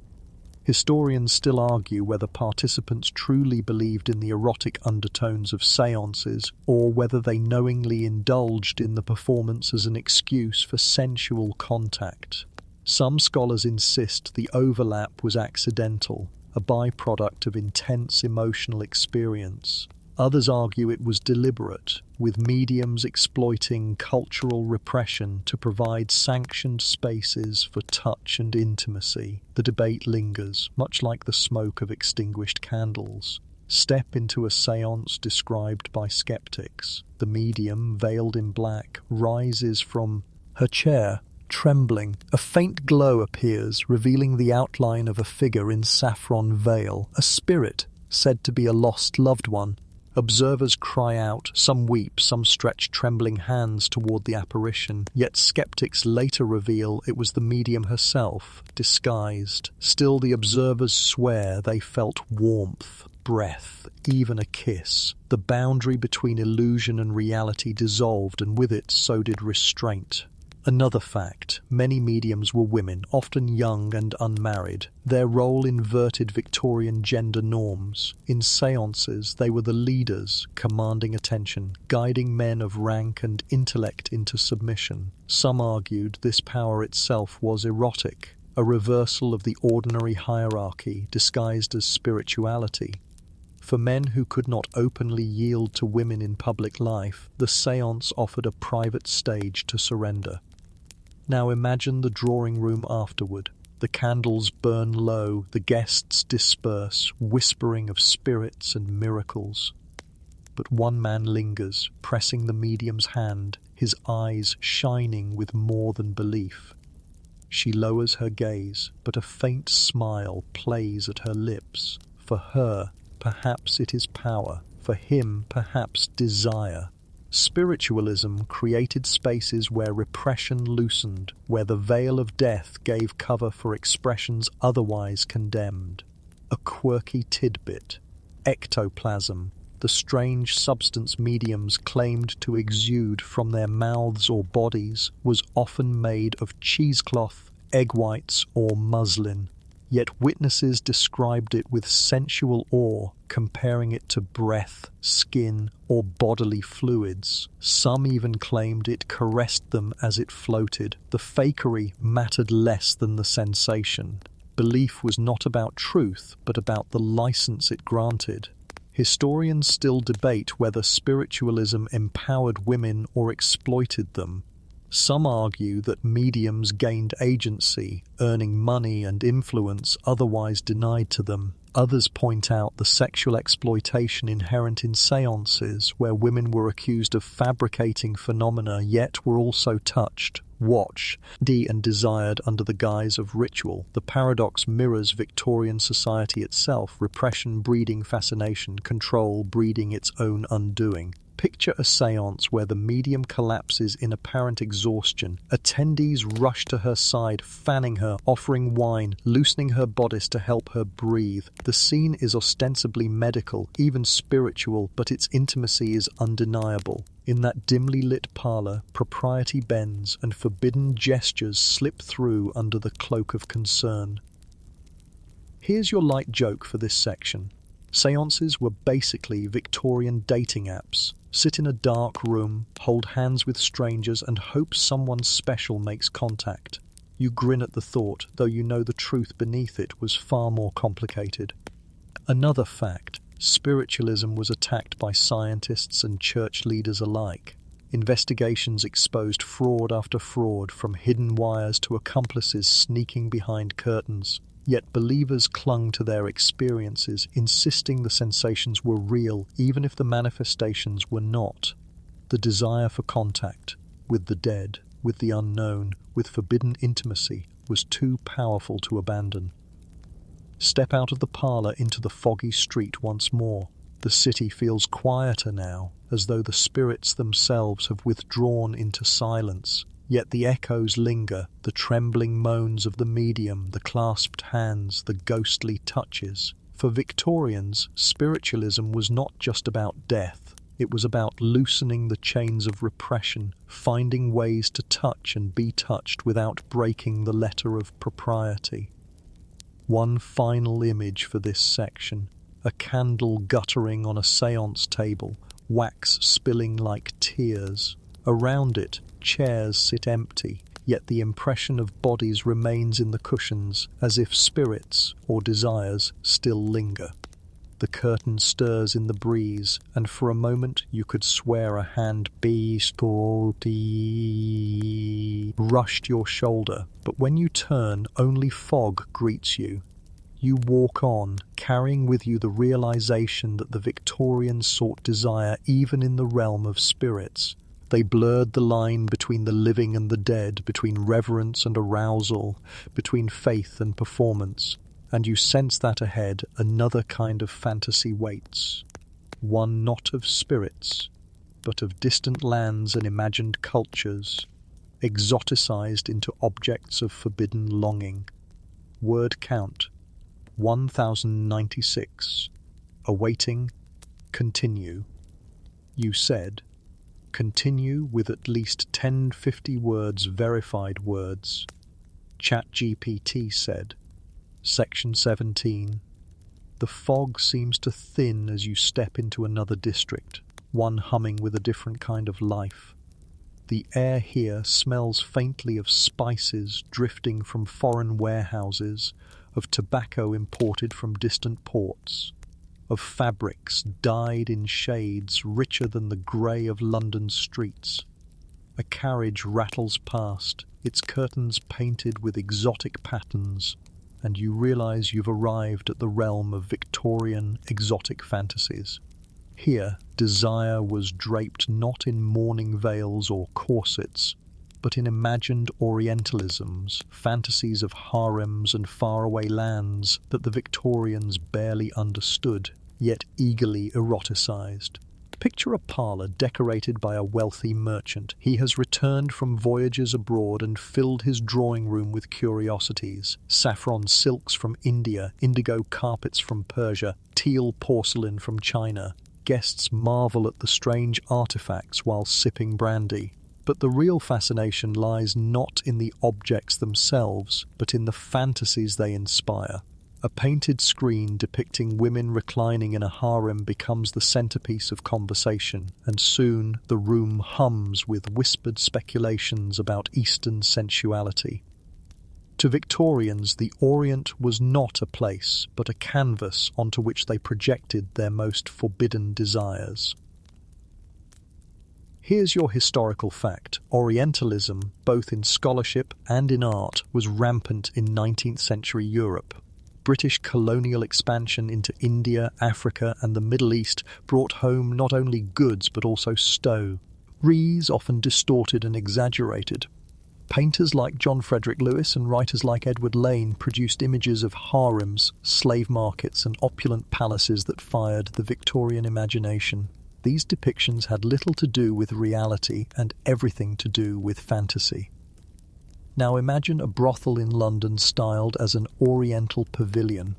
Historians still argue whether participants truly believed in the erotic undertones of seances, or whether they knowingly indulged in the performance as an excuse for sensual contact. Some scholars insist the overlap was accidental, a byproduct of intense emotional experience. Others argue it was deliberate, with mediums exploiting cultural repression to provide sanctioned spaces for touch and intimacy. The debate lingers, much like the smoke of extinguished candles. Step into a séance described by skeptics. The medium, veiled in black, rises from her chair, trembling. A faint glow appears, revealing the outline of a figure in saffron veil, a spirit, said to be a lost loved one. Observers cry out, some weep, some stretch trembling hands toward the apparition, yet skeptics later reveal it was the medium herself, disguised. Still the observers swear they felt warmth, breath, even a kiss. The boundary between illusion and reality dissolved, and with it so did restraint. Another fact: many mediums were women, often young and unmarried. Their role inverted Victorian gender norms. In seances, they were the leaders, commanding attention, guiding men of rank and intellect into submission. Some argued this power itself was erotic, a reversal of the ordinary hierarchy disguised as spirituality. For men who could not openly yield to women in public life, the séance offered a private stage to surrender. Now imagine the drawing room afterward. The candles burn low, the guests disperse, whispering of spirits and miracles. But one man lingers, pressing the medium's hand, his eyes shining with more than belief. She lowers her gaze, but a faint smile plays at her lips. For her, perhaps it is power. For him, perhaps desire. Spiritualism created spaces where repression loosened, where the veil of death gave cover for expressions otherwise condemned. A quirky tidbit: ectoplasm, the strange substance mediums claimed to exude from their mouths or bodies, was often made of cheesecloth, egg whites, or muslin. Yet witnesses described it with sensual awe, comparing it to breath, skin, or bodily fluids. Some even claimed it caressed them as it floated. The fakery mattered less than the sensation. Belief was not about truth, but about the license it granted. Historians still debate whether spiritualism empowered women or exploited them. Some argue that mediums gained agency, earning money and influence otherwise denied to them. Others point out the sexual exploitation inherent in seances, where women were accused of fabricating phenomena yet were also touched, watched, and desired under the guise of ritual. The paradox mirrors Victorian society itself: repression breeding fascination, control breeding its own undoing. Picture a séance where the medium collapses in apparent exhaustion. Attendees rush to her side, fanning her, offering wine, loosening her bodice to help her breathe. The scene is ostensibly medical, even spiritual, but its intimacy is undeniable. In that dimly lit parlour, propriety bends and forbidden gestures slip through under the cloak of concern. Here's your light joke for this section. Séances were basically Victorian dating apps. Sit in a dark room, hold hands with strangers, and hope someone special makes contact. You grin at the thought, though you know the truth beneath it was far more complicated. Another fact, spiritualism was attacked by scientists and church leaders alike. Investigations exposed fraud after fraud, from hidden wires to accomplices sneaking behind curtains. Yet believers clung to their experiences, insisting the sensations were real, even if the manifestations were not. The desire for contact, with the dead, with the unknown, with forbidden intimacy, was too powerful to abandon. Step out of the parlour into the foggy street once more. The city feels quieter now, as though the spirits themselves have withdrawn into silence. Yet the echoes linger, the trembling moans of the medium, the clasped hands, the ghostly touches. For Victorians, spiritualism was not just about death. It was about loosening the chains of repression, finding ways to touch and be touched without breaking the letter of propriety. One final image for this section: a candle guttering on a séance table, wax spilling like tears. Around it, chairs sit empty, yet the impression of bodies remains in the cushions, as if spirits or desires still linger. The curtain stirs in the breeze, and for a moment you could swear a hand brushed your shoulder, but when you turn, only fog greets you. You walk on, carrying with you the realization that the Victorians sought desire even in the realm of spirits. They blurred the line between the living and the dead, between reverence and arousal, between faith and performance. And you sense that ahead another kind of fantasy waits. One not of spirits, but of distant lands and imagined cultures, exoticized into objects of forbidden longing. Word count: 1096. Awaiting. Continue. You said. Continue with at least 1050 words, verified words. ChatGPT said. Section 17. The fog seems to thin as you step into another district, one humming with a different kind of life. The air here smells faintly of spices drifting from foreign warehouses, of tobacco imported from distant ports, of fabrics dyed in shades richer than the grey of London's streets. A carriage rattles past, its curtains painted with exotic patterns, and you realise you've arrived at the realm of Victorian exotic fantasies. Here, desire was draped not in mourning veils or corsets, but in imagined Orientalisms, fantasies of harems and faraway lands that the Victorians barely understood, yet eagerly eroticized. Picture a parlour decorated by a wealthy merchant. He has returned from voyages abroad and filled his drawing room with curiosities: saffron silks from India, indigo carpets from Persia, teal porcelain from China. Guests marvel at the strange artifacts while sipping brandy. But the real fascination lies not in the objects themselves, but in the fantasies they inspire. A painted screen depicting women reclining in a harem becomes the centerpiece of conversation, and soon the room hums with whispered speculations about Eastern sensuality. To Victorians, the Orient was not a place, but a canvas onto which they projected their most forbidden desires. Here's your historical fact. Orientalism, both in scholarship and in art, was rampant in 19th century Europe. British colonial expansion into India, Africa, and the Middle East brought home not only goods but also stories, often distorted and exaggerated. Painters like John Frederick Lewis and writers like Edward Lane produced images of harems, slave markets, and opulent palaces that fired the Victorian imagination. These depictions had little to do with reality and everything to do with fantasy. Now imagine a brothel in London styled as an oriental pavilion.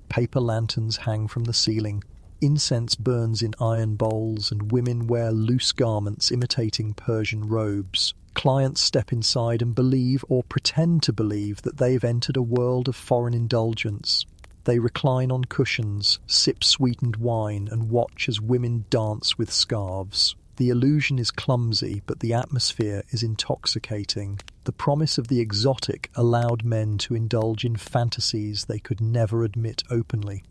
Paper lanterns hang from the ceiling, incense burns in iron bowls, and women wear loose garments imitating Persian robes. Clients step inside and believe or pretend to believe that they've entered a world of foreign indulgence. They recline on cushions, sip sweetened wine, and watch as women dance with scarves. The illusion is clumsy, but the atmosphere is intoxicating. The promise of the exotic allowed men to indulge in fantasies they could never admit openly.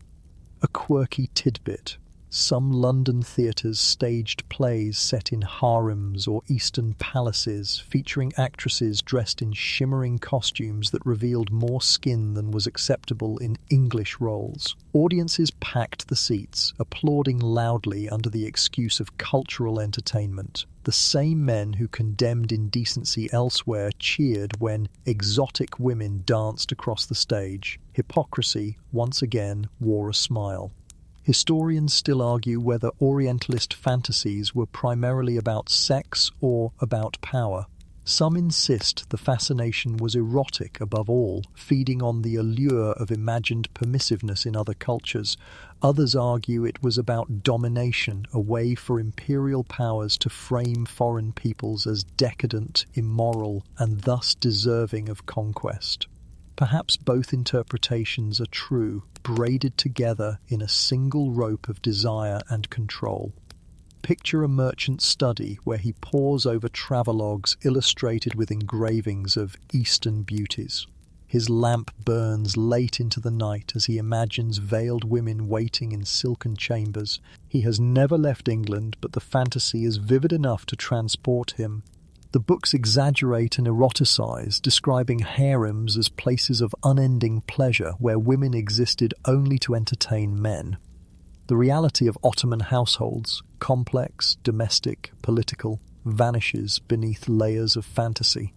A quirky tidbit. Some London theatres staged plays set in harems or eastern palaces, featuring actresses dressed in shimmering costumes that revealed more skin than was acceptable in English roles. Audiences packed the seats, applauding loudly under the excuse of cultural entertainment. The same men who condemned indecency elsewhere cheered when exotic women danced across the stage. Hypocrisy once again wore a smile. Historians still argue whether Orientalist fantasies were primarily about sex or about power. Some insist the fascination was erotic above all, feeding on the allure of imagined permissiveness in other cultures. Others argue it was about domination, a way for imperial powers to frame foreign peoples as decadent, immoral, and thus deserving of conquest. Perhaps both interpretations are true, braided together in a single rope of desire and control. Picture a merchant's study where he pores over travelogues illustrated with engravings of Eastern beauties. His lamp burns late into the night as he imagines veiled women waiting in silken chambers. He has never left England, but the fantasy is vivid enough to transport him. The books exaggerate and eroticize, describing harems as places of unending pleasure where women existed only to entertain men. The reality of Ottoman households, complex, domestic, political, vanishes beneath layers of fantasy.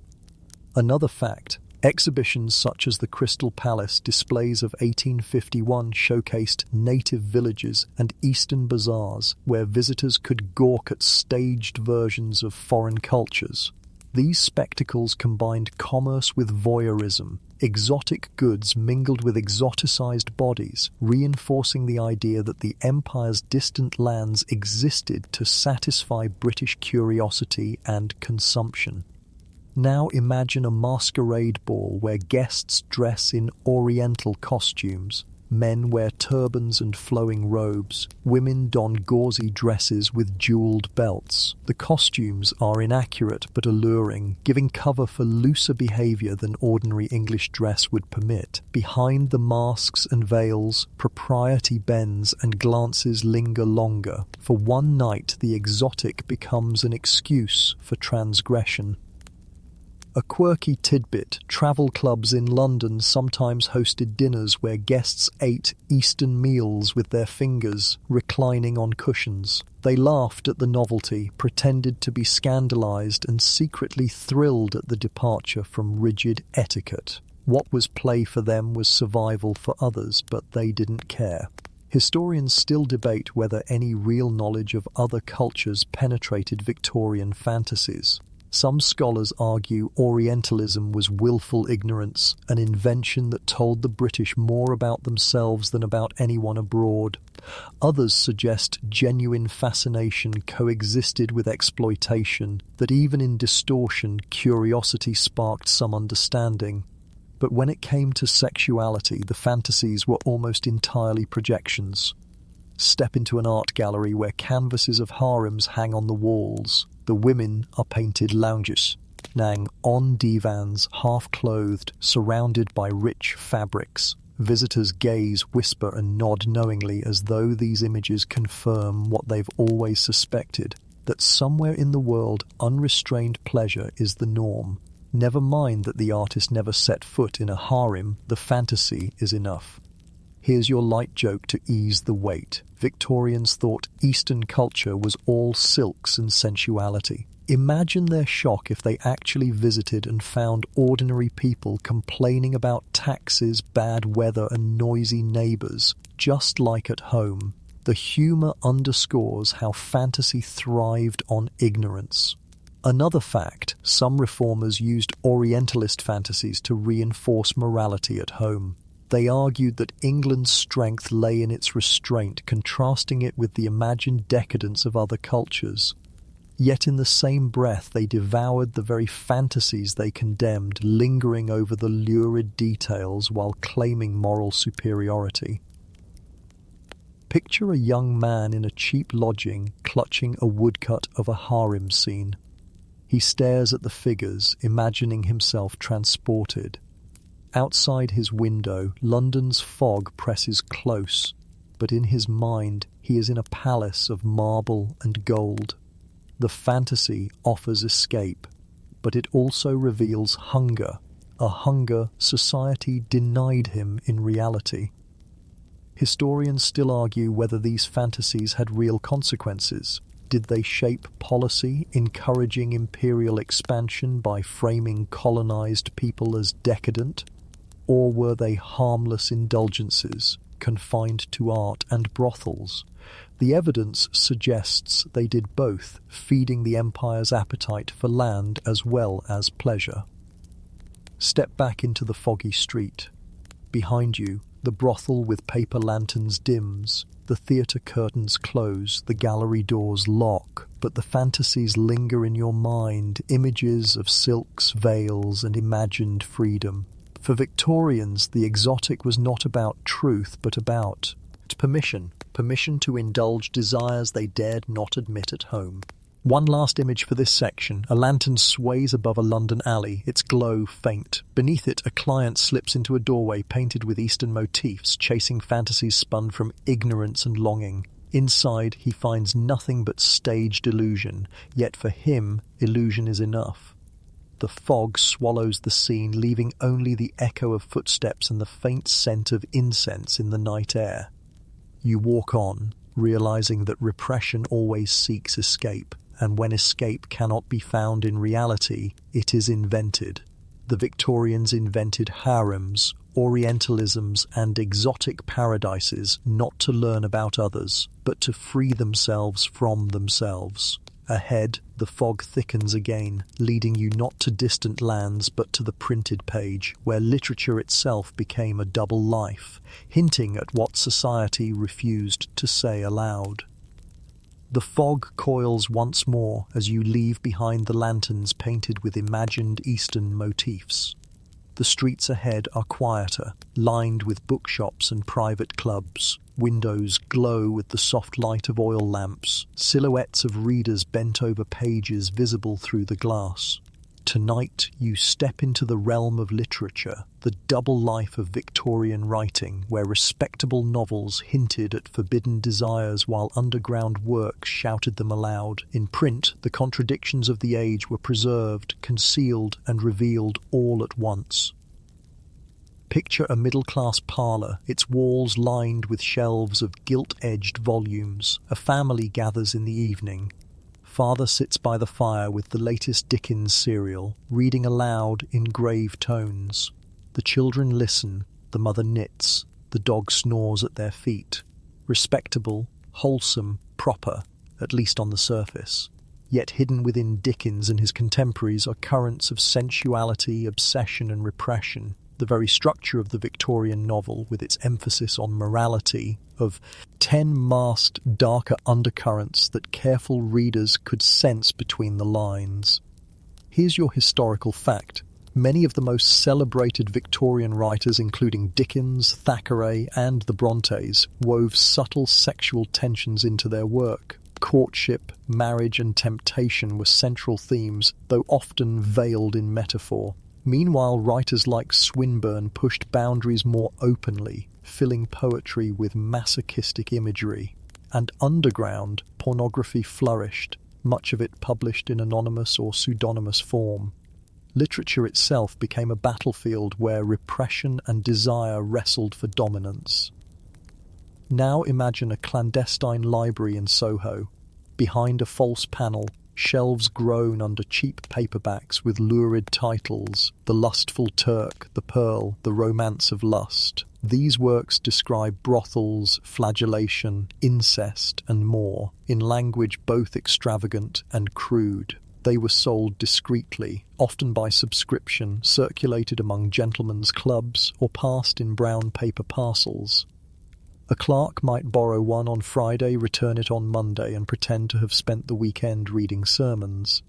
Another fact, exhibitions such as the Crystal Palace displays of 1851 showcased native villages and eastern bazaars where visitors could gawk at staged versions of foreign cultures. These spectacles combined commerce with voyeurism, exotic goods mingled with exoticized bodies, reinforcing the idea that the empire's distant lands existed to satisfy British curiosity and consumption. Now imagine a masquerade ball where guests dress in oriental costumes. Men wear turbans and flowing robes. Women don gauzy dresses with jeweled belts. The costumes are inaccurate but alluring, giving cover for looser behavior than ordinary English dress would permit. Behind the masks and veils, propriety bends and glances linger longer. For one night, the exotic becomes an excuse for transgression. A quirky tidbit, travel clubs in London sometimes hosted dinners where guests ate Eastern meals with their fingers, reclining on cushions. They laughed at the novelty, pretended to be scandalized, and secretly thrilled at the departure from rigid etiquette. What was play for them was survival for others, but they didn't care. Historians still debate whether any real knowledge of other cultures penetrated Victorian fantasies. Some scholars argue Orientalism was willful ignorance, an invention that told the British more about themselves than about anyone abroad. Others suggest genuine fascination coexisted with exploitation, that even in distortion, curiosity sparked some understanding. But when it came to sexuality, the fantasies were almost entirely projections. Step into an art gallery where canvases of harems hang on the walls. The women are painted lounges, on divans, half-clothed, surrounded by rich fabrics. Visitors gaze, whisper, and nod knowingly as though these images confirm what they've always suspected, that somewhere in the world unrestrained pleasure is the norm. Never mind that the artist never set foot in a harem, the fantasy is enough. Here's your light joke to ease the weight. Victorians thought Eastern culture was all silks and sensuality. Imagine their shock if they actually visited and found ordinary people complaining about taxes, bad weather, and noisy neighbours, just like at home. The humor underscores how fantasy thrived on ignorance. Another fact, some reformers used Orientalist fantasies to reinforce morality at home. They argued that England's strength lay in its restraint, contrasting it with the imagined decadence of other cultures. Yet in the same breath they devoured the very fantasies they condemned, lingering over the lurid details while claiming moral superiority. Picture a young man in a cheap lodging clutching a woodcut of a harem scene. He stares at the figures, imagining himself transported. Outside his window, London's fog presses close, but in his mind he is in a palace of marble and gold. The fantasy offers escape, but it also reveals hunger, a hunger society denied him in reality. Historians still argue whether these fantasies had real consequences. Did they shape policy, encouraging imperial expansion by framing colonized people as decadent? Or were they harmless indulgences, confined to art and brothels? The evidence suggests they did both, feeding the empire's appetite for land as well as pleasure. Step back into the foggy street. Behind you, the brothel with paper lanterns dims, the theatre curtains close, the gallery doors lock, but the fantasies linger in your mind, images of silks, veils, and imagined freedom. For Victorians, the exotic was not about truth, but about permission to indulge desires they dared not admit at home. One last image for this section. A lantern sways above a London alley, its glow faint. Beneath it, a client slips into a doorway painted with Eastern motifs, chasing fantasies spun from ignorance and longing. Inside, he finds nothing but staged illusion, yet for him, illusion is enough. The fog swallows the scene, leaving only the echo of footsteps and the faint scent of incense in the night air. You walk on, realizing that repression always seeks escape, and when escape cannot be found in reality, it is invented. The Victorians invented harems, Orientalisms, and exotic paradises not to learn about others, but to free themselves from themselves. Ahead, the fog thickens again, leading you not to distant lands but to the printed page, where literature itself became a double life, hinting at what society refused to say aloud. The fog coils once more as you leave behind the lanterns painted with imagined Eastern motifs. The streets ahead are quieter, lined with bookshops and private clubs. Windows glow with the soft light of oil lamps, silhouettes of readers bent over pages visible through the glass. Tonight you step into the realm of literature, the double life of Victorian writing, where respectable novels hinted at forbidden desires while underground works shouted them aloud. In print, the contradictions of the age were preserved, concealed, and revealed all at once. Picture a middle-class parlour, its walls lined with shelves of gilt-edged volumes. A family gathers in the evening. Father sits by the fire with the latest Dickens serial, reading aloud in grave tones. The children listen, the mother knits, the dog snores at their feet. Respectable, wholesome, proper, at least on the surface. Yet hidden within Dickens and his contemporaries are currents of sensuality, obsession and repression. The very structure of the Victorian novel, with its emphasis on morality, of 10 masked, darker undercurrents that careful readers could sense between the lines. Here's your historical fact. Many of the most celebrated Victorian writers, including Dickens, Thackeray, and the Brontes, wove subtle sexual tensions into their work. Courtship, marriage, and temptation were central themes, though often veiled in metaphor. Meanwhile, writers like Swinburne pushed boundaries more openly, filling poetry with masochistic imagery. And underground, pornography flourished, much of it published in anonymous or pseudonymous form. Literature itself became a battlefield where repression and desire wrestled for dominance. Now imagine a clandestine library in Soho. Behind a false panel, shelves groan under cheap paperbacks with lurid titles: The Lustful Turk, The Pearl, The Romance of Lust. These works describe brothels, flagellation, incest, and more, in language both extravagant and crude. They were sold discreetly, often by subscription, circulated among gentlemen's clubs, or passed in brown paper parcels. A clerk might borrow one on Friday, return it on Monday, and pretend to have spent the weekend reading sermons.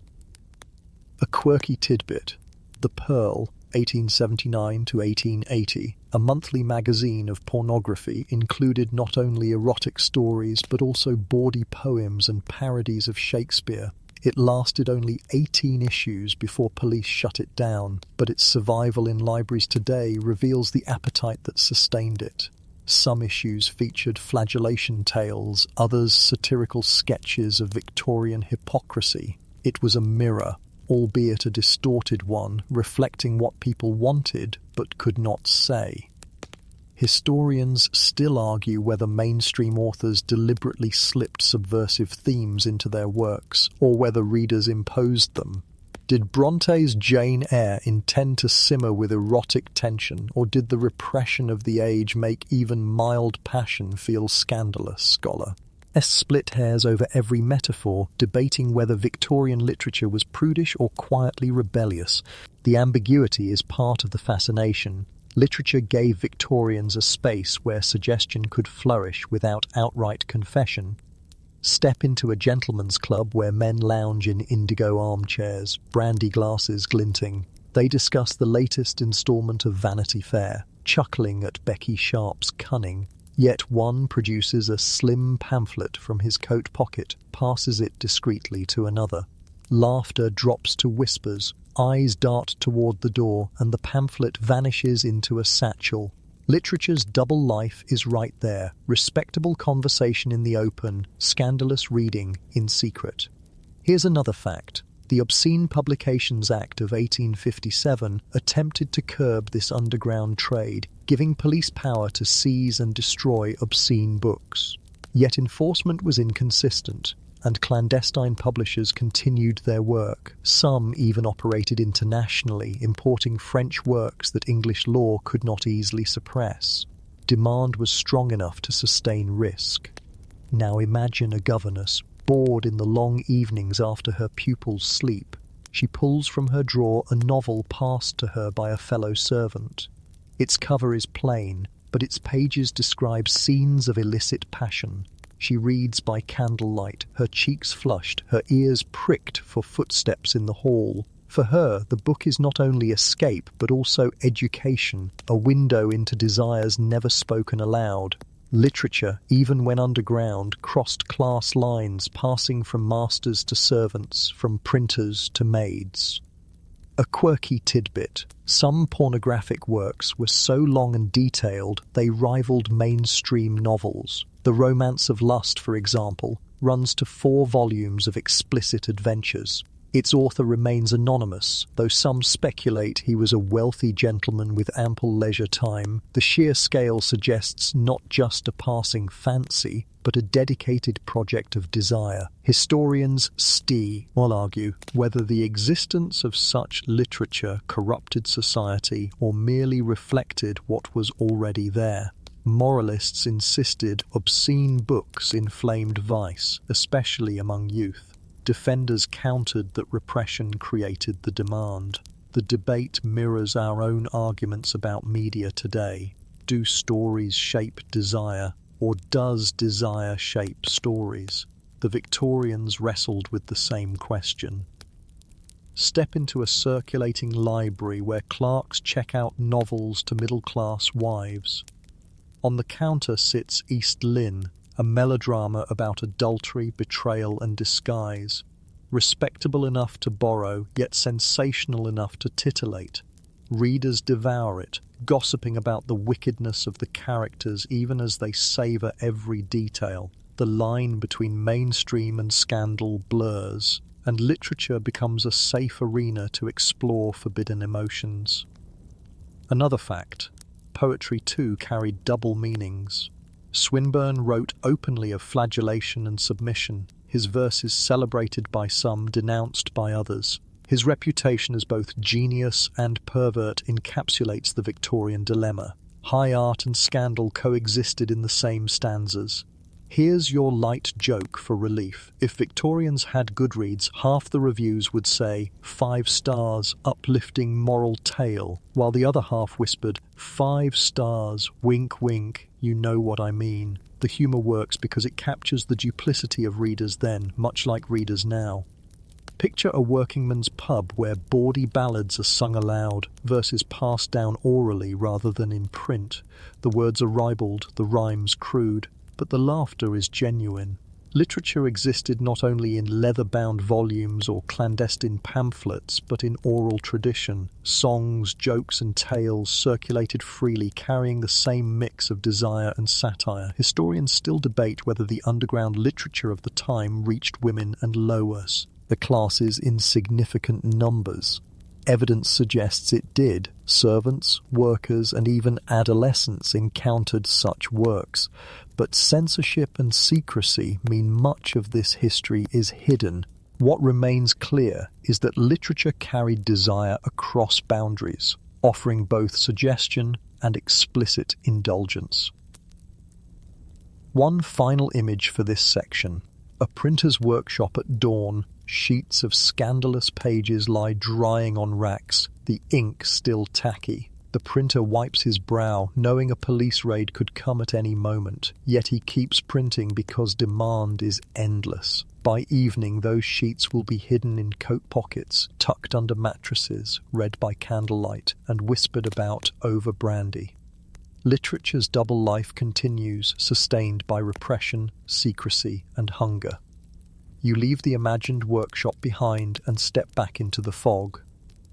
A quirky tidbit: The Pearl, 1879 to 1880, a monthly magazine of pornography, included not only erotic stories but also bawdy poems and parodies of Shakespeare. It lasted only 18 issues before police shut it down, but its survival in libraries today reveals the appetite that sustained it. Some issues featured flagellation tales, others satirical sketches of Victorian hypocrisy. It was a mirror, albeit a distorted one, reflecting what people wanted but could not say. Historians still argue whether mainstream authors deliberately slipped subversive themes into their works, or whether readers imposed them. Did Bronte's Jane Eyre intend to simmer with erotic tension, or did the repression of the age make even mild passion feel scandalous, scholar? Split hairs over every metaphor, debating whether Victorian literature was prudish or quietly rebellious. The ambiguity is part of the fascination. Literature gave Victorians a space where suggestion could flourish without outright confession. Step into a gentleman's club where men lounge in indigo armchairs, brandy glasses glinting. They discuss the latest installment of Vanity Fair, chuckling at Becky Sharp's cunning. Yet one produces a slim pamphlet from his coat pocket, passes it discreetly to another. Laughter drops to whispers, eyes dart toward the door, and the pamphlet vanishes into a satchel. Literature's double life is right there: respectable conversation in the open, scandalous reading in secret. Here's another fact. The Obscene Publications Act of 1857 attempted to curb this underground trade, giving police power to seize and destroy obscene books. Yet enforcement was inconsistent, and clandestine publishers continued their work. Some even operated internationally, importing French works that English law could not easily suppress. Demand was strong enough to sustain risk. Now imagine a governess, bored in the long evenings after her pupils sleep. She pulls from her drawer a novel passed to her by a fellow servant. Its cover is plain, but its pages describe scenes of illicit passion. She reads by candlelight, her cheeks flushed, her ears pricked for footsteps in the hall. For her, the book is not only escape, but also education, a window into desires never spoken aloud. Literature, even when underground, crossed class lines, passing from masters to servants, from printers to maids. A quirky tidbit: some pornographic works were so long and detailed they rivaled mainstream novels. The Romance of Lust, for example, runs to 4 volumes of explicit adventures. Its author remains anonymous, though some speculate he was a wealthy gentleman with ample leisure time. The sheer scale suggests not just a passing fancy, but a dedicated project of desire. Historians will argue whether the existence of such literature corrupted society or merely reflected what was already there. Moralists insisted obscene books inflamed vice, especially among youth. Defenders countered that repression created the demand. The debate mirrors our own arguments about media today. Do stories shape desire, or does desire shape stories? The Victorians wrestled with the same question. Step into a circulating library where clerks check out novels to middle-class wives. On the counter sits East Lynne, a melodrama about adultery, betrayal, and disguise. Respectable enough to borrow, yet sensational enough to titillate. Readers devour it, gossiping about the wickedness of the characters even as they savour every detail. The line between mainstream and scandal blurs, and literature becomes a safe arena to explore forbidden emotions. Another fact: poetry too carried double meanings. Swinburne wrote openly of flagellation and submission, his verses celebrated by some, denounced by others. His reputation as both genius and pervert encapsulates the Victorian dilemma. High art and scandal coexisted in the same stanzas. Here's your light joke for relief. If Victorians had Goodreads, half the reviews would say 5 stars, uplifting moral tale, while the other half whispered 5 stars, wink wink, you know what I mean. The humour works because it captures the duplicity of readers then, much like readers now. Picture a workingman's pub where bawdy ballads are sung aloud, verses passed down orally rather than in print. The words are ribald, the rhymes crude, but the laughter is genuine. Literature existed not only in leather-bound volumes or clandestine pamphlets, but in oral tradition. Songs, jokes and tales circulated freely, carrying the same mix of desire and satire. Historians still debate whether the underground literature of the time reached women and lowers, the classes in significant numbers. Evidence suggests it did. Servants, workers, and even adolescents encountered such works. But censorship and secrecy mean much of this history is hidden. What remains clear is that literature carried desire across boundaries, offering both suggestion and explicit indulgence. One final image for this section. A printer's workshop at dawn. Sheets of scandalous pages lie drying on racks, the ink still tacky. The printer wipes his brow, knowing a police raid could come at any moment, yet he keeps printing because demand is endless. By evening, those sheets will be hidden in coat pockets, tucked under mattresses, read by candlelight, and whispered about over brandy. Literature's double life continues, sustained by repression, secrecy, and hunger. You leave the imagined workshop behind and step back into the fog.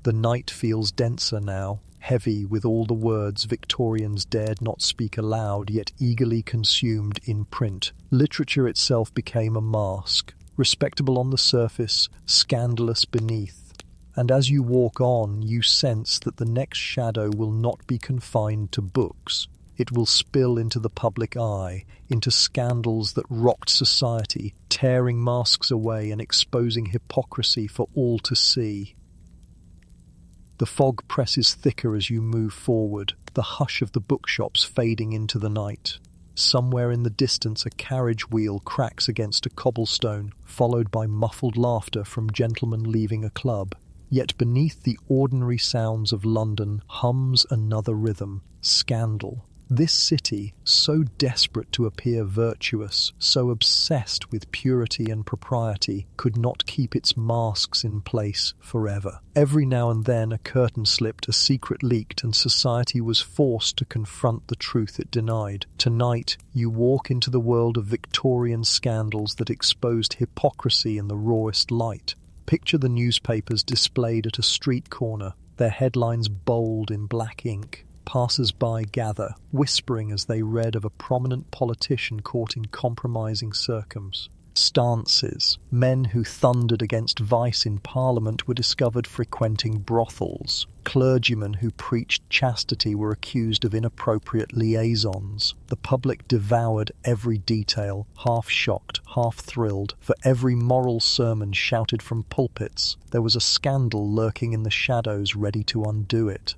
The night feels denser now, heavy with all the words Victorians dared not speak aloud, yet eagerly consumed in print. Literature itself became a mask, respectable on the surface, scandalous beneath. And as you walk on, you sense that the next shadow will not be confined to books. It will spill into the public eye, into scandals that rocked society, tearing masks away and exposing hypocrisy for all to see. The fog presses thicker as you move forward, the hush of the bookshops fading into the night. Somewhere in the distance a carriage wheel cracks against a cobblestone, followed by muffled laughter from gentlemen leaving a club. Yet beneath the ordinary sounds of London hums another rhythm, scandal. This city, so desperate to appear virtuous, so obsessed with purity and propriety, could not keep its masks in place forever. Every now and then a curtain slipped, a secret leaked, and society was forced to confront the truth it denied. Tonight, you walk into the world of Victorian scandals that exposed hypocrisy in the rawest light. Picture the newspapers displayed at a street corner, their headlines bold in black ink. Passers-by gather, whispering as they read of a prominent politician caught in compromising circumstances. Men who thundered against vice in Parliament were discovered frequenting brothels. Clergymen who preached chastity were accused of inappropriate liaisons. The public devoured every detail, half shocked, half thrilled. For every moral sermon shouted from pulpits, there was a scandal lurking in the shadows ready to undo it.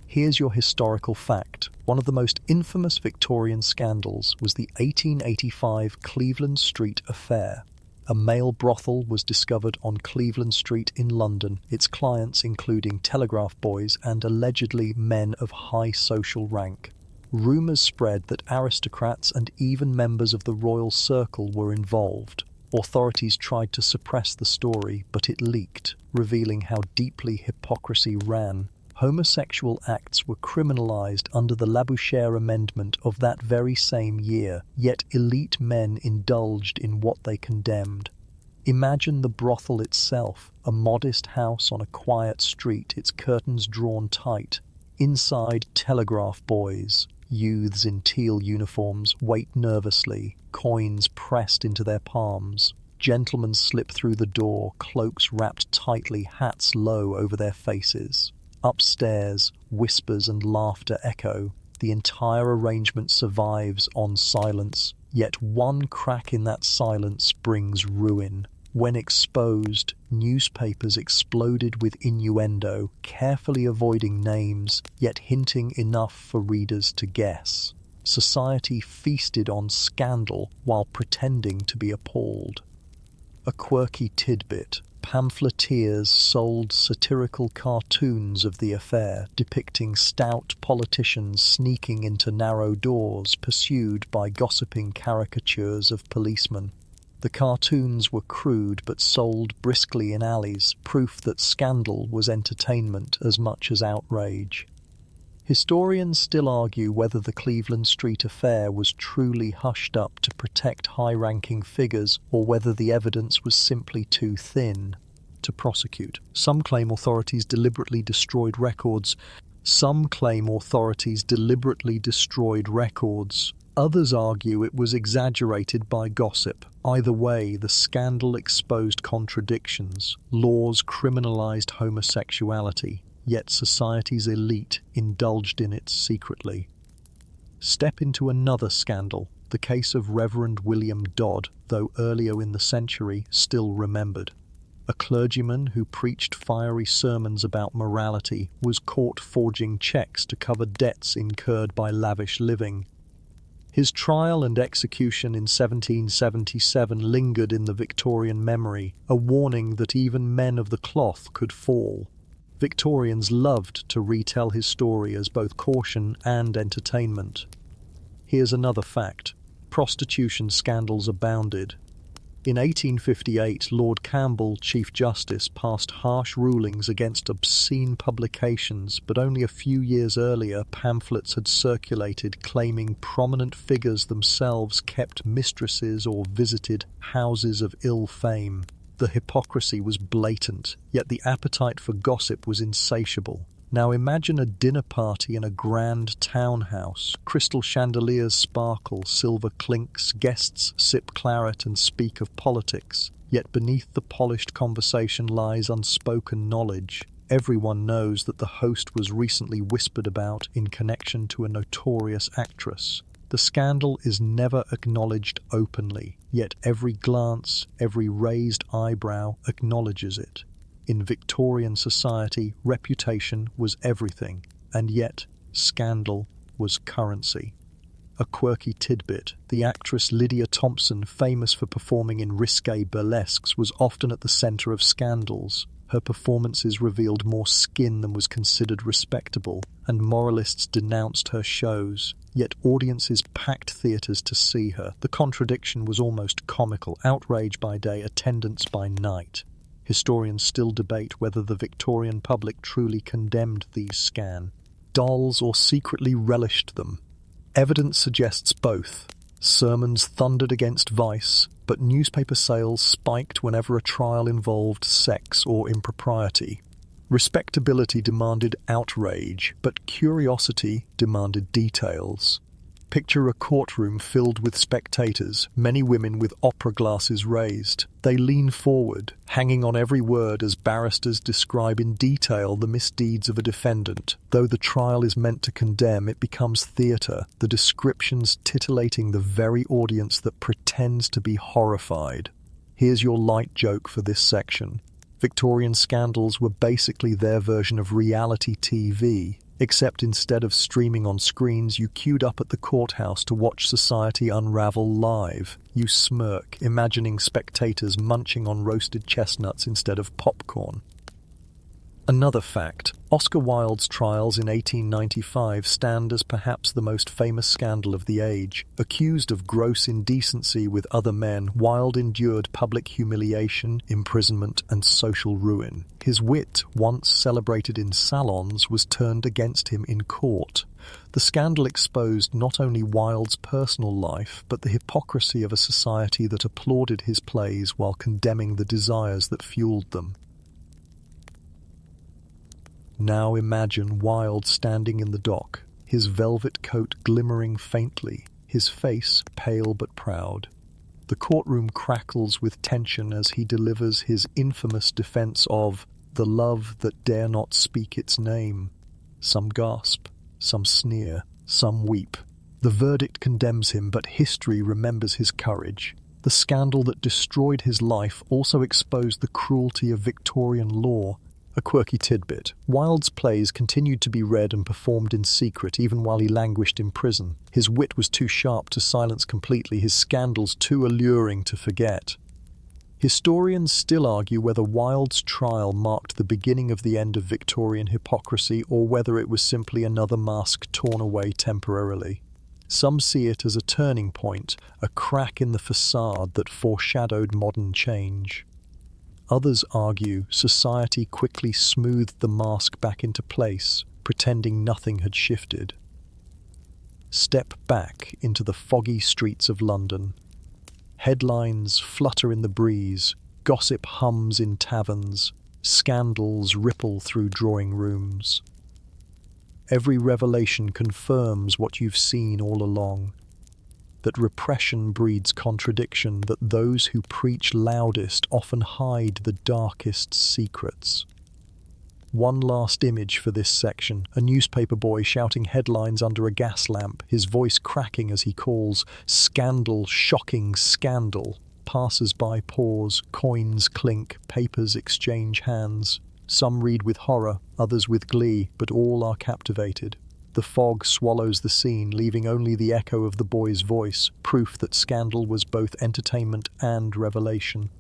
Here's your historical fact. One of the most infamous Victorian scandals was the 1885 Cleveland Street affair. A male brothel was discovered on Cleveland Street in London, its clients including telegraph boys and allegedly men of high social rank. Rumours spread that aristocrats and even members of the royal circle were involved. Authorities tried to suppress the story, but it leaked, revealing how deeply hypocrisy ran. Homosexual acts were criminalized under the Labouchere Amendment of that very same year, yet elite men indulged in what they condemned. Imagine the brothel itself, a modest house on a quiet street, its curtains drawn tight. Inside, telegraph boys, youths in teal uniforms, wait nervously, coins pressed into their palms. Gentlemen slip through the door, cloaks wrapped tightly, hats low over their faces. Upstairs, whispers and laughter echo. The entire arrangement survives on silence, yet one crack in that silence brings ruin. When exposed, newspapers exploded with innuendo, carefully avoiding names, yet hinting enough for readers to guess. Society feasted on scandal while pretending to be appalled. A quirky tidbit: pamphleteers sold satirical cartoons of the affair, depicting stout politicians sneaking into narrow doors, pursued by gossiping caricatures of policemen. The cartoons were crude but sold briskly in alleys, proof that scandal was entertainment as much as outrage. Historians still argue whether the Cleveland Street affair was truly hushed up to protect high-ranking figures or whether the evidence was simply too thin to prosecute. Some claim authorities deliberately destroyed records. Others argue it was exaggerated by gossip. Either way, the scandal exposed contradictions. Laws criminalized homosexuality, yet society's elite indulged in it secretly. Step into another scandal, the case of Reverend William Dodd, though earlier in the century, still remembered. A clergyman who preached fiery sermons about morality was caught forging checks to cover debts incurred by lavish living. His trial and execution in 1777 lingered in the Victorian memory, a warning that even men of the cloth could fall. Victorians loved to retell his story as both caution and entertainment. Here's another fact: prostitution scandals abounded. In 1858, Lord Campbell, Chief Justice, passed harsh rulings against obscene publications, but only a few years earlier pamphlets had circulated claiming prominent figures themselves kept mistresses or visited houses of ill fame. The hypocrisy was blatant, yet the appetite for gossip was insatiable. Now imagine a dinner party in a grand townhouse. Crystal chandeliers sparkle, silver clinks, guests sip claret and speak of politics. Yet beneath the polished conversation lies unspoken knowledge. Everyone knows that the host was recently whispered about in connection to a notorious actress. The scandal is never acknowledged openly, yet every glance, every raised eyebrow acknowledges it. In Victorian society, reputation was everything, and yet scandal was currency. A quirky tidbit: the actress Lydia Thompson, famous for performing in risque burlesques, was often at the centre of scandals. Her performances revealed more skin than was considered respectable, and moralists denounced her shows. Yet audiences packed theatres to see her. The contradiction was almost comical: outrage by day, attendance by night. Historians still debate whether the Victorian public truly condemned these scandals or secretly relished them. Evidence suggests both. Sermons thundered against vice, but newspaper sales spiked whenever a trial involved sex or impropriety. Respectability demanded outrage, but curiosity demanded details. Picture a courtroom filled with spectators, many women with opera glasses raised. They lean forward, hanging on every word as barristers describe in detail the misdeeds of a defendant. Though the trial is meant to condemn, it becomes theatre, the descriptions titillating the very audience that pretends to be horrified. Here's your light joke for this section. Victorian scandals were basically their version of reality TV. Except instead of streaming on screens, you queued up at the courthouse to watch society unravel live. You smirk, imagining spectators munching on roasted chestnuts instead of popcorn. Another fact: Oscar Wilde's trials in 1895 stand as perhaps the most famous scandal of the age. Accused of gross indecency with other men, Wilde endured public humiliation, imprisonment, and social ruin. His wit, once celebrated in salons, was turned against him in court. The scandal exposed not only Wilde's personal life, but the hypocrisy of a society that applauded his plays while condemning the desires that fueled them. Now imagine Wilde standing in the dock, his velvet coat glimmering faintly, his face pale but proud. The courtroom crackles with tension as he delivers his infamous defense of the love that dare not speak its name. Some gasp, some sneer, some weep. The verdict condemns him, but history remembers his courage. The scandal that destroyed his life also exposed the cruelty of Victorian law. A quirky tidbit: Wilde's plays continued to be read and performed in secret even while he languished in prison. His wit was too sharp to silence completely, his scandals too alluring to forget. Historians still argue whether Wilde's trial marked the beginning of the end of Victorian hypocrisy or whether it was simply another mask torn away temporarily. Some see it as a turning point, a crack in the facade that foreshadowed modern change. Others argue society quickly smoothed the mask back into place, pretending nothing had shifted. Step back into the foggy streets of London. Headlines flutter in the breeze, gossip hums in taverns, scandals ripple through drawing rooms. Every revelation confirms what you've seen all along, that repression breeds contradiction, that those who preach loudest often hide the darkest secrets. One last image for this section: a newspaper boy shouting headlines under a gas lamp, his voice cracking as he calls, "Scandal, shocking scandal." Passers-by pause, coins clink, papers exchange hands. Some read with horror, others with glee, but all are captivated. The fog swallows the scene, leaving only the echo of the boy's voice, proof that scandal was both entertainment and revelation.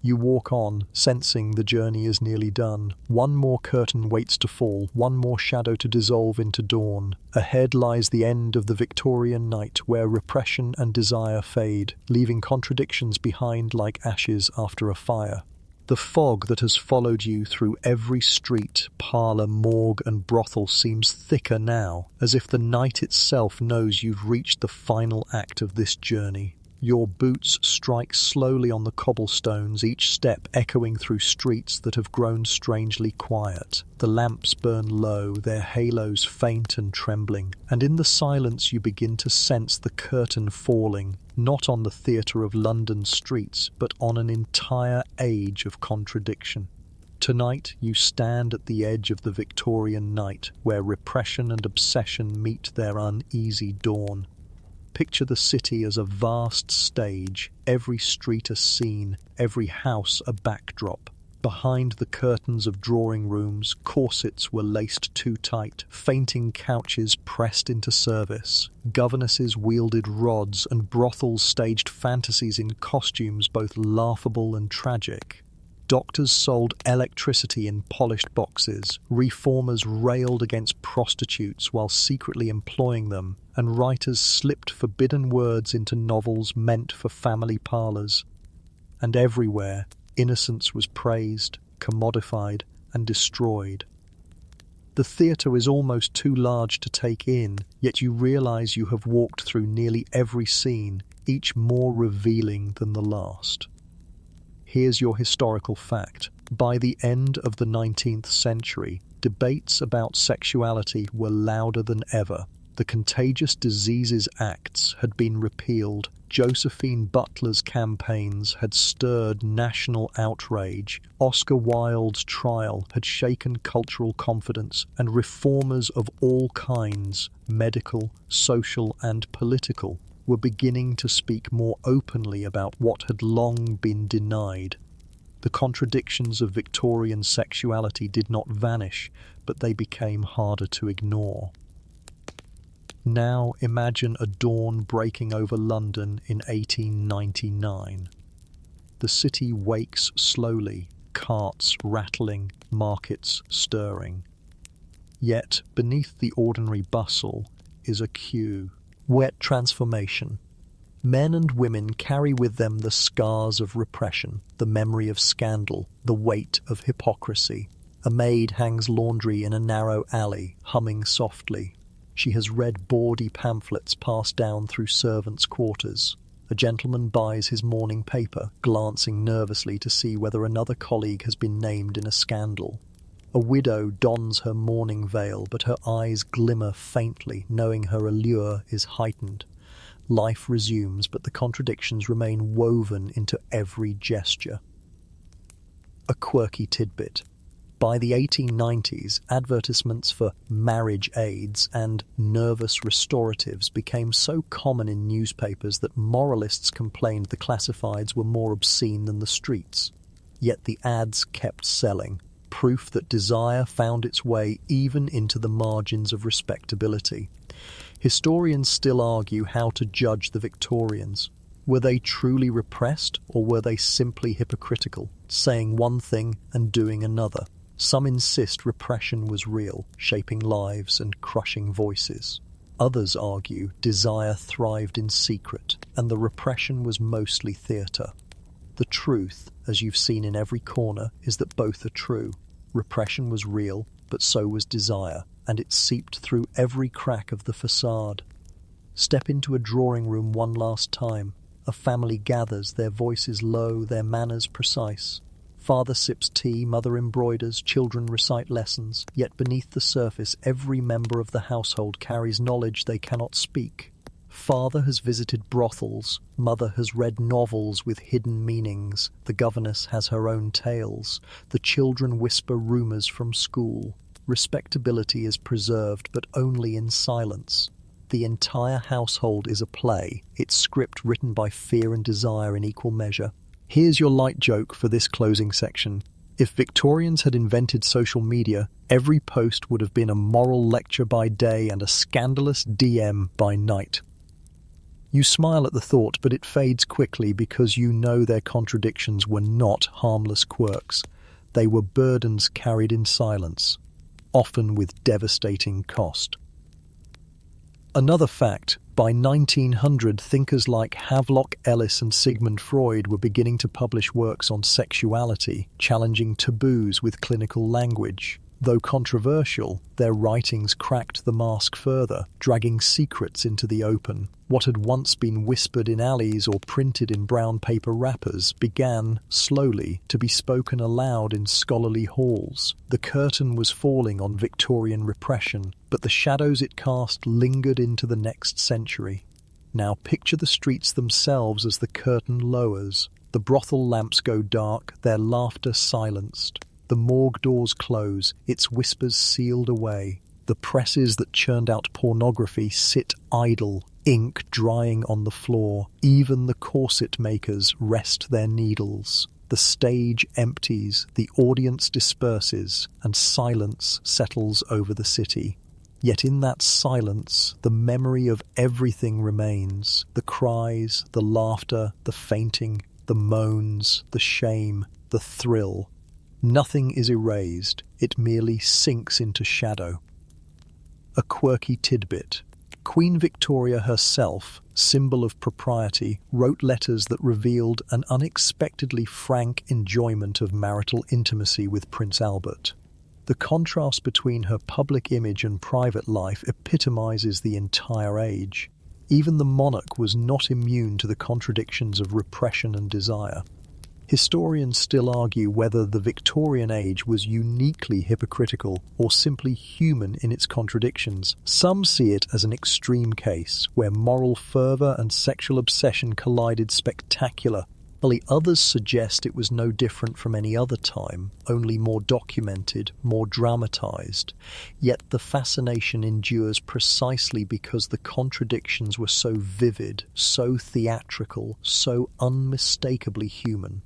You walk on, sensing the journey is nearly done. One more curtain waits to fall, one more shadow to dissolve into dawn. Ahead lies the end of the Victorian night, where repression and desire fade, leaving contradictions behind like ashes after a fire. The fog that has followed you through every street, parlour, morgue and brothel seems thicker now, as if the night itself knows you've reached the final act of this journey. Your boots strike slowly on the cobblestones, each step echoing through streets that have grown strangely quiet. The lamps burn low, their halos faint and trembling, and in the silence you begin to sense the curtain falling, not on the theatre of London streets, but on an entire age of contradiction. Tonight you stand at the edge of the Victorian night, where repression and obsession meet their uneasy dawn. Picture the city as a vast stage, every street a scene, every house a backdrop. Behind the curtains of drawing rooms, corsets were laced too tight, fainting couches pressed into service. Governesses wielded rods, and brothels staged fantasies in costumes both laughable and tragic. Doctors sold electricity in polished boxes, reformers railed against prostitutes while secretly employing them, and writers slipped forbidden words into novels meant for family parlours. And everywhere, innocence was praised, commodified, and destroyed. The theatre is almost too large to take in, yet you realise you have walked through nearly every scene, each more revealing than the last. Here's your historical fact. By the end of the 19th century, debates about sexuality were louder than ever. The Contagious Diseases Acts had been repealed. Josephine Butler's campaigns had stirred national outrage. Oscar Wilde's trial had shaken cultural confidence, and reformers of all kinds, medical, social, and political, were beginning to speak more openly about what had long been denied. The contradictions of Victorian sexuality did not vanish, but they became harder to ignore. Now imagine a dawn breaking over London in 1899. The city wakes slowly, carts rattling, markets stirring. Yet beneath the ordinary bustle is a queue. Wet transformation. Men and women carry with them the scars of repression, the memory of scandal, the weight of hypocrisy. A maid hangs laundry in a narrow alley, humming softly. She has read bawdy pamphlets passed down through servants' quarters. A gentleman buys his morning paper, glancing nervously to see whether another colleague has been named in a scandal. A widow dons her mourning veil, but her eyes glimmer faintly, knowing her allure is heightened. Life resumes, but the contradictions remain woven into every gesture. A quirky tidbit. By the 1890s, advertisements for marriage aids and nervous restoratives became so common in newspapers that moralists complained the classifieds were more obscene than the streets. Yet the ads kept selling, proof that desire found its way even into the margins of respectability. Historians still argue how to judge the Victorians. Were they truly repressed, or were they simply hypocritical, saying one thing and doing another? Some insist repression was real, shaping lives and crushing voices. Others argue desire thrived in secret, and the repression was mostly theatre. The truth, as you've seen in every corner, is that both are true. Repression was real, but so was desire, and it seeped through every crack of the facade. Step into a drawing room one last time. A family gathers, their voices low, their manners precise. Father sips tea, mother embroiders, children recite lessons, yet beneath the surface every member of the household carries knowledge they cannot speak. Father has visited brothels, mother has read novels with hidden meanings, the governess has her own tales, the children whisper rumours from school. Respectability is preserved, but only in silence. The entire household is a play, its script written by fear and desire in equal measure. Here's your light joke for this closing section. If Victorians had invented social media, every post would have been a moral lecture by day and a scandalous DM by night. You smile at the thought, but it fades quickly because you know their contradictions were not harmless quirks. They were burdens carried in silence, often with devastating cost. Another fact, by 1900, thinkers like Havelock Ellis and Sigmund Freud were beginning to publish works on sexuality, challenging taboos with clinical language. Though controversial, their writings cracked the mask further, dragging secrets into the open. What had once been whispered in alleys or printed in brown paper wrappers began, slowly, to be spoken aloud in scholarly halls. The curtain was falling on Victorian repression, but the shadows it cast lingered into the next century. Now picture the streets themselves as the curtain lowers. The brothel lamps go dark, their laughter silenced. The morgue doors close, its whispers sealed away. The presses that churned out pornography sit idle, ink drying on the floor. Even the corset makers rest their needles. The stage empties, the audience disperses, and silence settles over the city. Yet in that silence, the memory of everything remains. The cries, the laughter, the fainting, the moans, the shame, the thrill. Nothing is erased, it merely sinks into shadow. A quirky tidbit. Queen Victoria herself, symbol of propriety, wrote letters that revealed an unexpectedly frank enjoyment of marital intimacy with Prince Albert. The contrast between her public image and private life epitomizes the entire age. Even the monarch was not immune to the contradictions of repression and desire. Historians still argue whether the Victorian age was uniquely hypocritical or simply human in its contradictions. Some see it as an extreme case, where moral fervour and sexual obsession collided spectacularly. Others suggest it was no different from any other time, only more documented, more dramatised. Yet the fascination endures precisely because the contradictions were so vivid, so theatrical, so unmistakably human.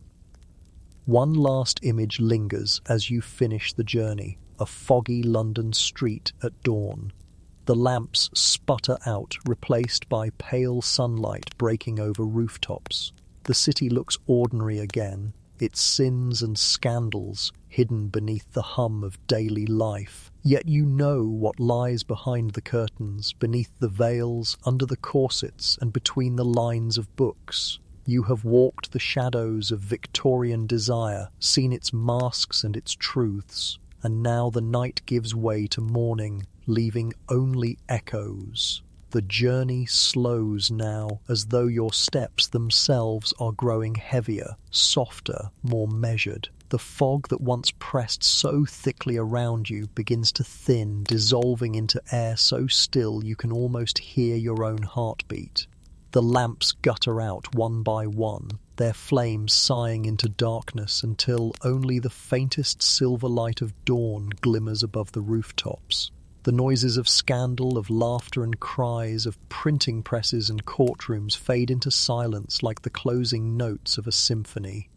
One last image lingers as you finish the journey, a foggy London street at dawn. The lamps sputter out, replaced by pale sunlight breaking over rooftops. The city looks ordinary again, its sins and scandals hidden beneath the hum of daily life. Yet you know what lies behind the curtains, beneath the veils, under the corsets, and between the lines of books. You have walked the shadows of Victorian desire, seen its masks and its truths, and now the night gives way to morning, leaving only echoes. The journey slows now, as though your steps themselves are growing heavier, softer, more measured. The fog that once pressed so thickly around you begins to thin, dissolving into air so still you can almost hear your own heartbeat. The lamps gutter out one by one, their flames sighing into darkness until only the faintest silver light of dawn glimmers above the rooftops. The noises of scandal, of laughter and cries, of printing presses and courtrooms fade into silence like the closing notes of a symphony.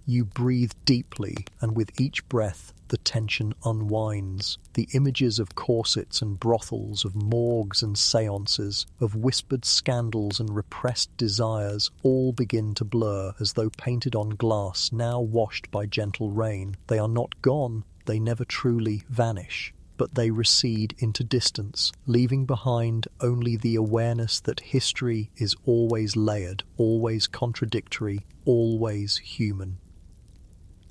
You breathe deeply, and with each breath, the tension unwinds. The images of corsets and brothels, of morgues and seances, of whispered scandals and repressed desires all begin to blur as though painted on glass, now washed by gentle rain. They are not gone, they never truly vanish, but they recede into distance, leaving behind only the awareness that history is always layered, always contradictory, always human.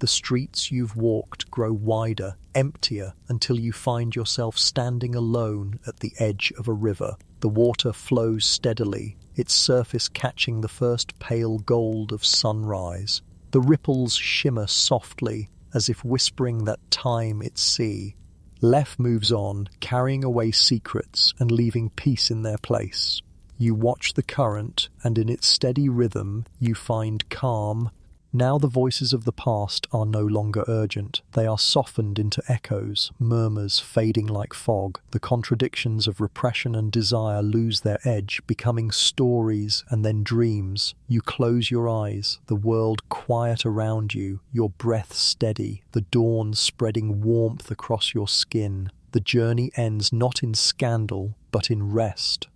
The streets you've walked grow wider, emptier, until you find yourself standing alone at the edge of a river. The water flows steadily, its surface catching the first pale gold of sunrise. The ripples shimmer softly, as if whispering that time its sea. Lef moves on, carrying away secrets and leaving peace in their place. You watch the current, and in its steady rhythm you find calm. Now the voices of the past are no longer urgent. They are softened into echoes, murmurs fading like fog. The contradictions of repression and desire lose their edge, becoming stories and then dreams. You close your eyes, the world quiet around you, your breath steady, the dawn spreading warmth across your skin. The journey ends not in scandal, but in rest.